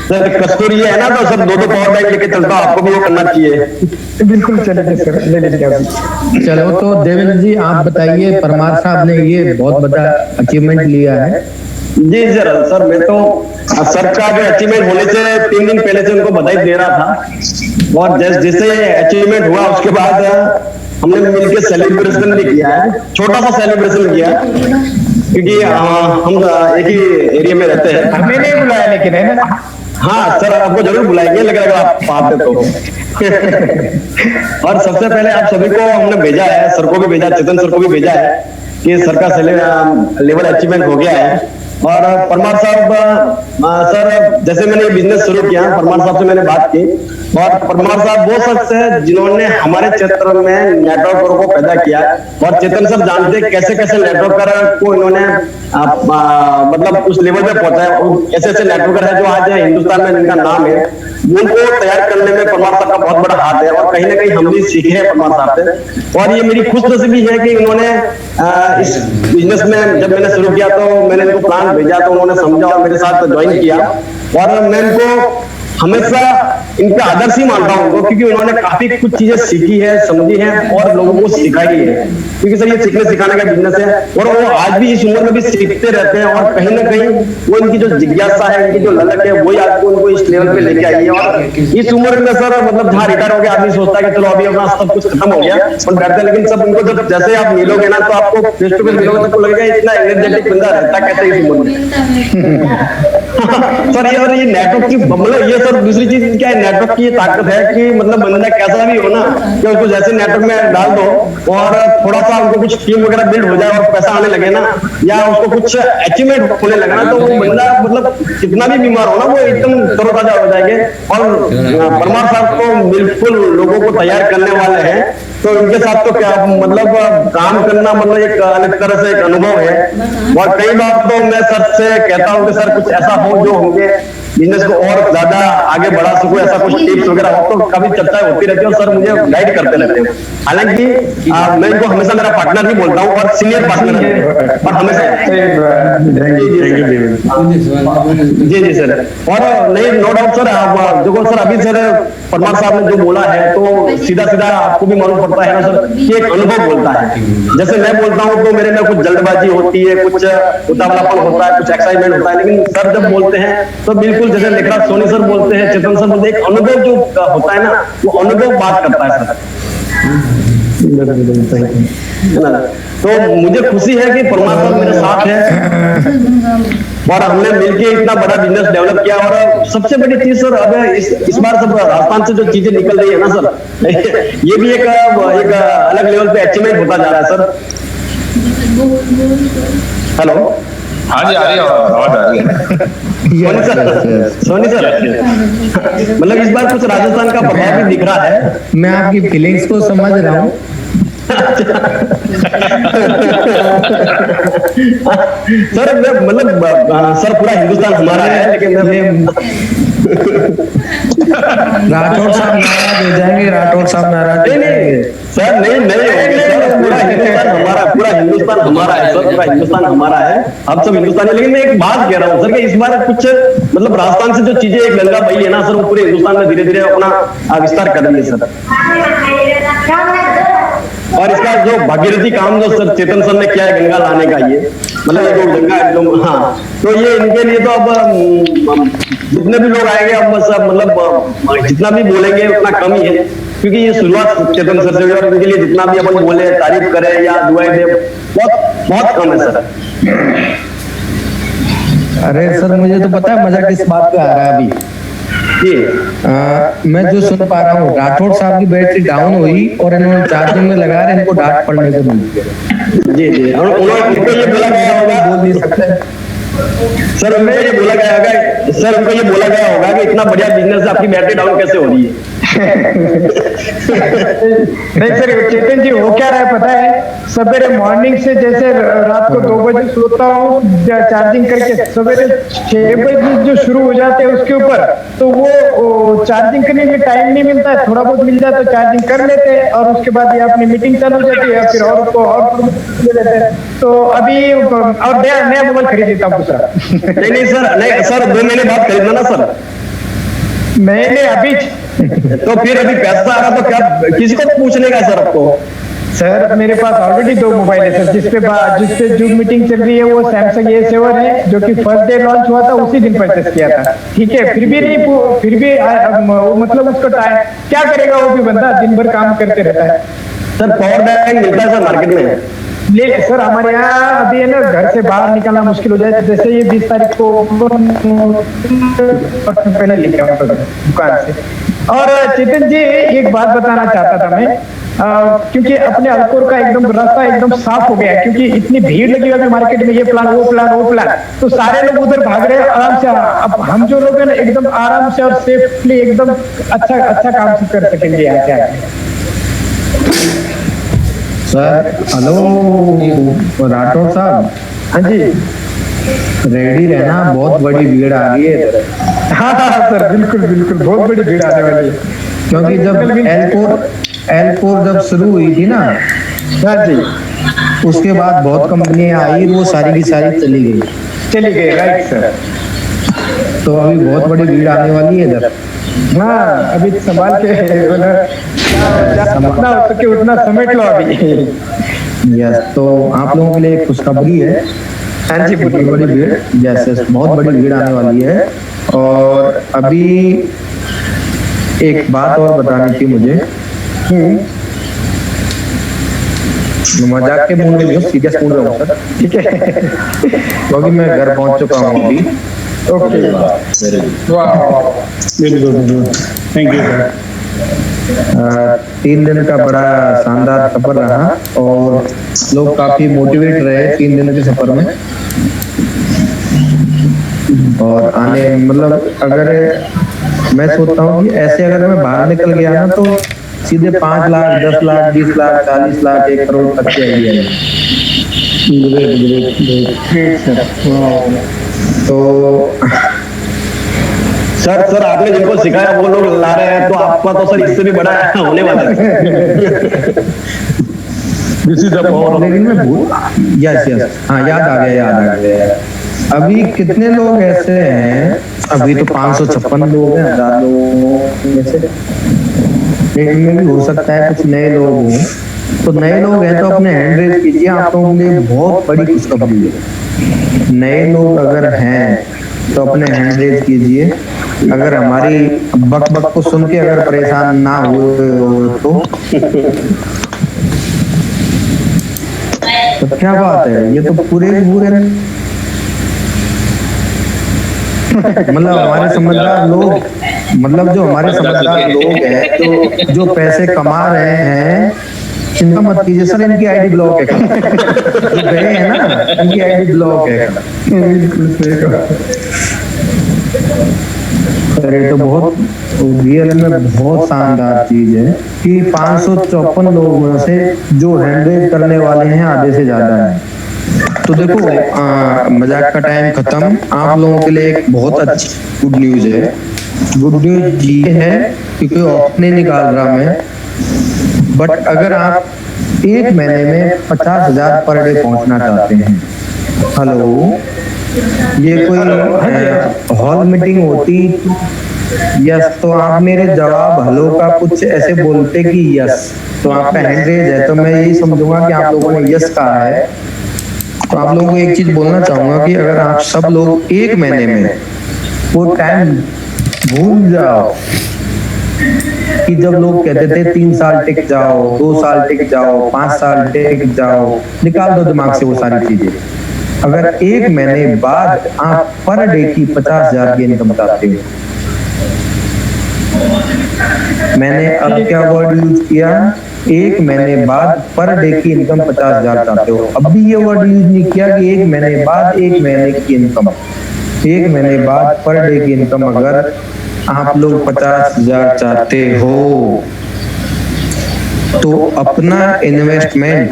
Speaker 10: सर कसूर ये है ना, तो सर 2 पावर बैंक लेके चलता हूँ, आपको भी वो करना चाहिए।
Speaker 9: बिल्कुल चलेंगे सर, ले लीजिए अभी।
Speaker 2: चलो तो देवेंद्र जी आप बताइए, परमार साहब ने ये बहुत बड़ा अचीवमेंट लिया है।
Speaker 10: जी सर मैं तो सर का जो अचीवमेंट होने से 3 दिन पहले से उनको बधाई दे रहा था, और जैसे अचीवमेंट हुआ उसके बाद हमने मिलकर सेलिब्रेशन भी किया है, छोटा सा सेलिब्रेशन किया, क्योंकि हम एक ही एरिया में रहते हैं।
Speaker 9: हमें नहीं बुलाया लेकिन, है ना?
Speaker 10: हाँ सर आपको जरूर बुलाएंगे, लेकिन अगर आप आते तो। और सबसे पहले आप सभी को हमने भेजा है, सर को भी भेजा, चेतन सर को भी भेजा है कि सर का लेवल अचीवमेंट हो गया है। और परमार साहब सर जैसे मैंने बिजनेस शुरू किया, परमार साहब से मैंने बात की, और परमार साहब वो शख्स है जिन्होंने हमारे क्षेत्र में नेटवर्कर को पैदा किया, और चेतन सर जानते हैं कैसे कैसे नेटवर्कर को इन्होंने मतलब उस लेवल पे पहुंचाया। ऐसे ऐसे नेटवर्कर है जो आज हिंदुस्तान में इनका नाम है, उनको तैयार करने में परमार साहब का बहुत बड़ा हाथ है, और कहीं ना कहीं हम भी सीखे हैं परमार साहब से। और ये मेरी खुशनसीबी है कि इन्होंने इस बिजनेस में जब मैंने शुरू किया तो मैंने इनको प्लान भेजा, तो उन्होंने समझा और मेरे साथ ज्वाइन किया, और मैं इनको हमेशा इनका आदर्श ही मानता हूँ, क्योंकि उन्होंने काफी कुछ चीजें सीखी है, समझी है, और लोगों को सिखाई है। क्योंकि सर ये सीखने सिखाने का बिजनेस है, और वो आज भी इस उम्र में भी सीखते रहते हैं, और कहीं ना कहीं वो इनकी जो जिज्ञासा है, इनकी जो ललक है, वही आपको उनको इस लेवल पे लेके आई है। और इस उम्र में सर मतलब जहाँ रिटायर हो गया आदमी सोचता है कि चलो अभी अपना सब कुछ खत्म हो गया और बैठते हैं, लेकिन सब उनको जब जैसे आप मिलोगे ना, तो आपको फेस टू फेस मिलोगे तो लगेगा इतना एनर्जेटिक बंदा रहता कैसे इस उम्र में। सर ये नेटवर्क की मतलब ये सर दूसरी चीज क्या है, नेटवर्क की ताकत है कि मतलब बंदा कैसा भी हो ना, कि उसको जैसे नेटवर्क में डाल दो और थोड़ा सा उनको कुछ टीम वगैरह बिल्ड हो जाए और पैसा आने लगे ना, या उसको कुछ अचीवमेंट होने लगे ना, तो वो बंदा मतलब कितना भी बीमार हो ना वो एकदम तरोताजा हो जाएंगे। और परमार साहब तो बिल्कुल लोगों को तैयार करने वाले हैं, तो इनके साथ तो क्या मतलब काम करना मतलब एक अलग तरह से एक अनुभव है। और कई बार तो मैं सर से कहता हूँ कि सर कुछ ऐसा हो जो होंगे बिजनेस को और ज्यादा आगे बढ़ा सकूं, ऐसा कुछ टिप्स वगैरह हो, तो कभी चर्चा होती रहती है और सर मुझे गाइड करते रहते हैं। हालांकि मैं इनको हमेशा मेरा पार्टनर ही बोलता हूँ, और सीनियर पार्टनर है, और हमेशा जी सर। और नहीं नो डाउट सर, देखो सर अभी सर परमार साहब ने जो बोला है तो सीधा सीधा आपको भी मालूम पड़ता है ना सर कि एक अनुभव बोलता है। जैसे मैं बोलता हूँ तो मेरे में कुछ जल्दबाजी होती है, कुछ उतावलापन होता है, कुछ एक्साइटमेंट होता है, लेकिन सर जब बोलते हैं तो बिल्कुल जैसे लेखराज सोनी सर बोलते हैं, चेतन सर बोलते हैं, एक अनुभव जो होता है ना वो अनुभव बात करता है सर। तो मुझे खुशी है कि परमार साहब मेरे साथ है, और हमने मिलके इतना बड़ा बिजनेस डेवलप किया। और सबसे बड़ी चीज सर अब इस बार सब राजस्थान से जो चीजें निकल रही है ना सर, ये भी एक अलग लेवल पे अचीवमेंट होता जा रहा है सर। हेलो,
Speaker 1: हाँ जी, आ रही है आवाज, आ रही है।
Speaker 10: सोनी सर मतलब इस बार कुछ राजस्थान का प्रभाव भी दिख रहा है।
Speaker 2: मैं आपकी फीलिंग्स को समझ रहा हूँ।
Speaker 10: सर मतलब सर पूरा हिंदुस्तान हमारा है, लेकिन
Speaker 2: राठौड़ साहब नाराज हो जाएंगे, राठौड़ साहब नाराज
Speaker 10: नहीं सर नहीं सर, पूरा हिंदुस्तान हमारा है सर, पूरा हिंदुस्तान हमारा है, हम सब हिंदुस्तानी। लेकिन मैं एक बात कह रहा हूँ सर कि इस बार कुछ मतलब राजस्थान से जो चीजें एक गंगा बही है ना सर, वो पूरे हिंदुस्तान में धीरे धीरे अपना विस्तार कर रही है सर। और इसका जो भागीरथी काम जो सर चेतन सर ने किया है गंगा लाने का, ये मतलब ये जो गंगा एकदम, हाँ, तो ये इनके लिए तो अब जितने भी लोग आएंगे अब बस मतलब जितना भी बोलेंगे उतना कम ही है, क्योंकि ये शुरुआत चेतन सर से हुई और इनके लिए जितना भी अपन बोले, तारीफ करें या दुआएं दे, बहुत कम है सर।
Speaker 2: अरे सर मुझे तो पता है मजा किस बात पे आ रहा है अभी। मैं जो सुन पा रहा हूँ, राठौड़ साहब की बैटरी डाउन हुई और इन्होंने चार्जिंग में लगा रहे, इनको डांट पड़ने को मिल गया।
Speaker 10: जी उनको ये बोला गया होगा,
Speaker 2: बोल नहीं सकते
Speaker 10: सर, उनको ये बोला गया होगा सर, उनको ये बोला गया होगा कि इतना बढ़िया बिजनेस है, आपकी बैटरी डाउन कैसे हो रही है?
Speaker 9: नहीं सर, चेतन जी हो क्या रहा है पता है, सवेरे मॉर्निंग से जैसे रात को 2 बजे सोता हूँ चार्जिंग करके, सवेरे 6 बजे जो शुरू हो जाते हैं उसके ऊपर, तो वो चार्जिंग करने में टाइम नहीं मिलता है, थोड़ा बहुत मिल जाता है तो चार्जिंग कर लेते हैं और उसके बाद ये अपनी मीटिंग चालू हो जाती है, फिर और को और ले लेते हैं। तो अभी और नया मोबाइल खरीद लेता हूँ दूसरा।
Speaker 10: नहीं सर 2 महीने बाद खरीदना ना सर।
Speaker 9: मैंने अभी
Speaker 10: तो फिर अभी पैसा आ रहा तो क्या किसी को पूछने का सर आपको?
Speaker 9: सर मेरे पास ऑलरेडी 2 मोबाइल है सर, जिसपे जो मीटिंग चल रही है वो सैमसंग A7 है, जो कि फर्स्ट डे लॉन्च हुआ था उसी दिन परचेस किया था। ठीक है, फिर भी मतलब उसको टाइम क्या करेगा, वो भी बंदा दिन भर काम करते रहता है।
Speaker 10: सर पावर बैंक मिलता है सर मार्केट में?
Speaker 9: ले सर, हमारे यहाँ अभी है ना, घर से बाहर निकलना मुश्किल हो जाए, जैसे ये 20 तारीख को पहले लेके आऊंगा दुकान से। और चेतन जी एक बात बताना चाहता था मैं, क्योंकि अपने अलकोर का एकदम रास्ता एकदम साफ हो गया है, क्योंकि इतनी भीड़ लगी हुई है मार्केट में, ये प्लान वो प्लान, तो सारे लोग उधर भाग रहे हैं आराम से। अब हम जो लोग हैं ना एकदम आराम से और सेफली एकदम अच्छा काम कर सकेंगे यहाँ से।
Speaker 2: सर हेलो राठौड़ साहब।
Speaker 9: हाँ जी,
Speaker 2: रेडी रहना, बहुत बड़ी भीड़ आ रही है।
Speaker 9: हाँ सर, बिल्कुल बहुत बड़ी भीड़ आने वाली है,
Speaker 2: क्योंकि जब एलकोर जब शुरू हुई थी ना,
Speaker 9: हाँ जी,
Speaker 2: उसके बाद बहुत कंपनियां आई, वो सारी की सारी चली गई।
Speaker 9: Right sir.
Speaker 2: तो अभी बहुत बड़ी भीड़ आने वाली है इधर।
Speaker 9: हाँ, अभी संभाल के जितना हो सके उतना समेट लो अभी।
Speaker 2: यस, तो आप लोगों के लिए एक खुशखबरी है।
Speaker 9: हाँ जी,
Speaker 2: बहुत बड़ी भीड़, यस, बहुत बड़ी भीड़ आने वाली है। और अभी एक बात और बतानी थी मुझे, मजाक के मूड में नहीं, सीरियस मूड में हूँ सर, ठीक है, क्योंकि मैं घर पहुंच चुका हूँ अभी।
Speaker 9: Okay,
Speaker 6: thank you sir.
Speaker 2: 3 दिन का बड़ा शानदार सफर रहा और लोग काफी मोटिवेट रहे 3 दिन के सफर में। और आने मतलब अगर मैं सोचता हूँ कि ऐसे अगर मैं बाहर निकल गया ना तो सीधे 5 लाख 10 लाख 20 लाख 40 लाख 1 करोड़ तक के आइडिया है। तो
Speaker 10: सर आपने जिनको सिखाया वो लोग ला रहे हैं, तो आपका तो सर इससे भी बड़ा होने वाला है।
Speaker 2: यस, हाँ याद आ गया। अभी कितने लोग ऐसे हैं, अभी तो 556 लोग हैं 1000 लोगों में से, इनमें भी हो सकता है कुछ नए लोग हों। तो नए लोग हैं तो अपने हैंड रेज कीजिए, आप लोगों के लिए बहुत बड़ी खुशखबरी है। नए लोग अगर हैं तो अपने हैंड रेज कीजिए। अगर हमारी बक को सुन के अगर परेशान ना हुए हो तो क्या बात है, ये तो पूरे मतलब हमारे समझदार लोग, मतलब जो हमारे समझदार लोग हैं तो जो पैसे कमा रहे हैं, चिंता मत कीजिए सर, इनकी आईडी ब्लॉक है। जो गए हैं ना, इनकी आईडी ब्लॉक है। ये तो बहुत रियल में बहुत शानदार चीज है कि 554 लोगों में से जो हैंडरेज करने वाले हैं आधे से ज्यादा है। तो देखो मजाक का टाइम खत्म। आप लोगों के लिए एक बहुत अच्छी गुड न्यूज है। गुड न्यूज ये है क्योंकि अपने निकाल रहा मैं बट अगर आप एक महीने में 50,000 पर डे पहुंचना चाहते हैं, हेलो, ये कोई हॉल मीटिंग होती यस तो आप मेरे जवाब हेलो का कुछ ऐसे बोलते कि यस, तो आपका हैंड रेज है तो मैं यही समझूंगा कि आप लोगों ने यस कहा है। तो आप लोगों को एक चीज बोलना चाहूंगा कि अगर आप सब लोग एक महीने में वो टाइम भूल जाओ कि जब लोग कहते थे 3 साल टिक जाओ, 2 साल टिक जाओ, 5 साल टिक जाओ, निकाल दो दिमाग से वो सारी चीजें। अगर एक महीने बाद आप पर डे की 50,000 की इनकम चाहते हो, मैंने अब क्या वर्ड यूज किया, एक महीने बाद पर डे की इनकम 50,000 चाहते हो। अब भी ये वर्ड यूज नहीं किया कि एक महीने बाद एक महीने की इनकम, एक महीने बाद पर डे की इनकम अगर आप लोग 50,000 चाहते हो तो अपना इन्वेस्टमेंट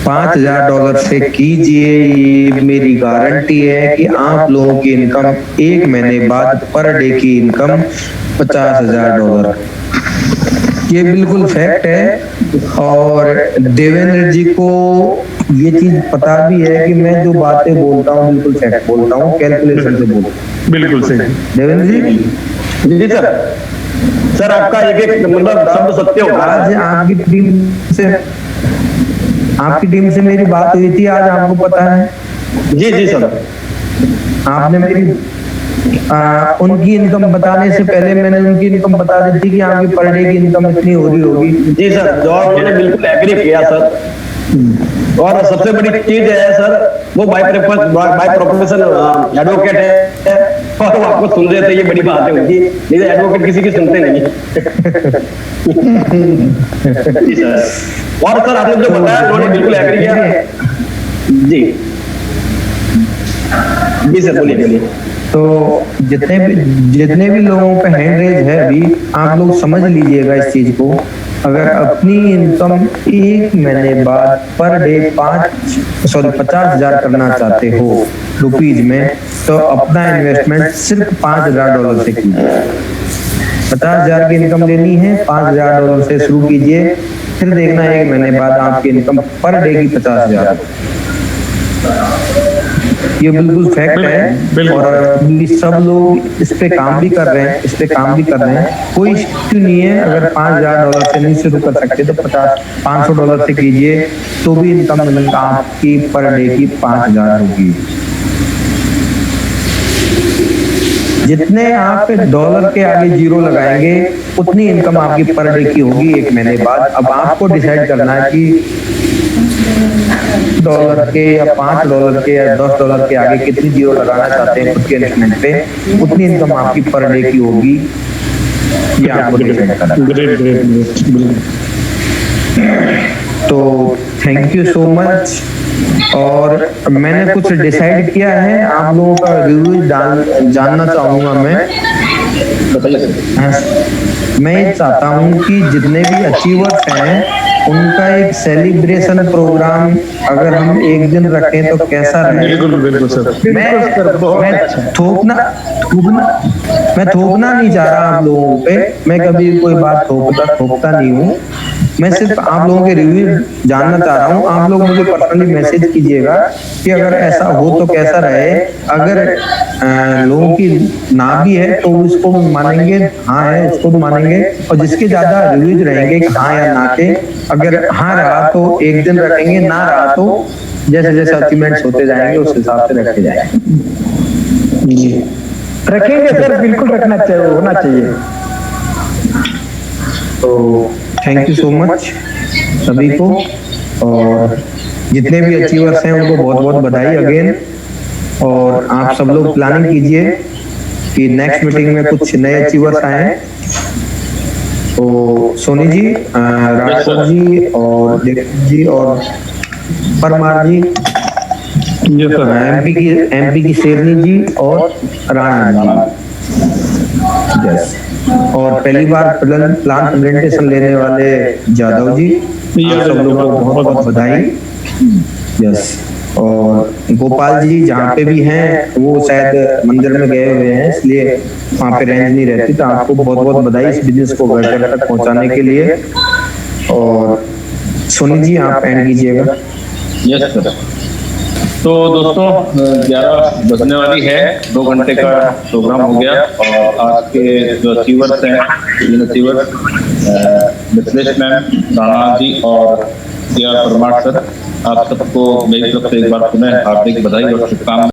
Speaker 2: $5,000 से कीजिए। ये मेरी गारंटी है कि आप लोगों की इनकम एक महीने बाद पर डे की इनकम $50,000, ये बिल्कुल फैक्ट है। और देवेंद्र जी को ये चीज पता भी है कि मैं जो बातें बोलता हूँ बिल्कुल फैक्ट बोलता हूँ, कैलकुलेशन से बोलता हूँ।
Speaker 6: बिल्कुल सही
Speaker 2: देवेंद्र जी।
Speaker 10: जी सर आपका एक मतलब शब्द सत्य होगा।
Speaker 2: आज आपकी टीम से मेरी बात हुई थी, आज आपको पता है।
Speaker 10: जी सर,
Speaker 2: आपने मेरी उनकी इनकम बताने से पहले मैंने उनकी इनकम बता दी थी कि आपकी पर डे की इनकम इतनी हो रही होगी।
Speaker 10: जी सर, जो मैंने बिल्कुल एग्री किया सर। और सबसे बड़ी चीज है सर, वो बाय प्रोफेशन एडवोकेट है और वो आपको सुन रहे थे, ये बड़ी बात है उनकी, नहीं तो एडवोकेट किसी की सुनते नहीं है। जी सर, और सर आपने जो बताया उन्होंने बिल्कुल एग्री किया। जी सर, बोलिए।
Speaker 2: तो जितने भी लोगों का हैंड रेज है अभी, आप लोग समझ लीजिएगा इस चीज को। अगर अपनी इनकम एक महीने बाद पर डे 50,000 करना चाहते हो रुपीज में, तो अपना इन्वेस्टमेंट सिर्फ $5,000 से कीजिए। 50,000 की इनकम लेनी है, $5,000 से शुरू कीजिए, फिर देखना एक महीने बाद आपकी इनकम पर डे की 50,000। ये बिल्कुल फैक्ट है और सब लोग इस पे काम भी कर रहे हैं, कोई इश्यू नहीं है। अगर $5,000 से नहीं शुरू कर सकते तो $500 से कीजिए, तो भी इनकम आपकी पर डे की 5,000 होगी। जितने आप डॉलर के आगे जीरो लगाएंगे उतनी इनकम आपकी पर डे की होगी एक महीने बाद। अब आपको डिसाइड करना है कि $1 के या $5 के या $10 के आगे कितनी जीरो लगाना चाहते हैं खुद के इन्वेस्टमेंट पे, उतनी इनकम आपकी पर डे की होगी। ये आपको डिसाइड करना है। तो थैंक यू सो मच। और मैंने कुछ डिसाइड किया है, आप लोगों का रिव्यू जानना चाहूंगा मैं। मैं चाहता हूं कि जितने भी अचीवर्स हैं उनका एक सेलिब्रेशन प्रोग्राम अगर हम एक दिन रखें तो कैसा रहे।
Speaker 6: बिल्कुल सर।
Speaker 2: मैं थोपना नहीं चाह रहा आप लोगों पे, मैं कभी कोई बात थोपता नहीं हूँ। मैं सिर्फ आप लोगों के रिव्यू जानना चाह रहा हूँ। आप लोग मुझे पर्सनली मैसेज कीजिएगा कि अगर ऐसा हो तो कैसा रहे। अगर लोगों की ना भी है तो उसको मानेंगे, हाँ है उसको भी मानेंगे। और जिसके ज्यादा रिव्यूज रहेंगे कि हाँ या ना के, अगर हाँ रहा तो एक दिन रखेंगे, ना रहा तो जैसे जैसे अचीवमेंट्स होते जाएंगे उस हिसाब से रखे जाएंगे।
Speaker 9: रखेंगे सर, बिल्कुल रखना चाहिए, होना चाहिए।
Speaker 2: तो थैंक यू सो मच सभी को, और जितने भी अचीवर्स हैं उनको बहुत बहुत बधाई अगेन। और आप सब लोग प्लानिंग कीजिए कि नेक्स्ट मीटिंग में कुछ नए अचीवर्स आए। तो सोनी जी, राठौर जी और देव जी और परमार जी, एमपी की शेरनी जी और राणा जी, और पहली बार प्लान प्रेजेंटेशन लेने वाले जादव जी, सब लोगों को बहुत बहुत बधाई। यस, और गोपाल जी जहाँ पे भी हैं वो शायद मंदिर में गए हुए हैं, इसलिए वहाँ पे रेंज नहीं रहती, तो आपको बहुत बहुत बधाई इस बिजनेस को घर तक पहुँचाने के लिए। और सोनी जी आप एंड कीजिएगा।
Speaker 1: Yes sir. तो दोस्तों 11 बजने वाली है, 2 घंटे का प्रोग्राम हो गया और आज के जो अचीवर्स हैं, तीन अचीवर मिथिलेश मैम, राणा जी और परमार सर, आप सबको मेरी तरफ से एक बार पुनः हार्दिक बधाई और शुभकामनाएं।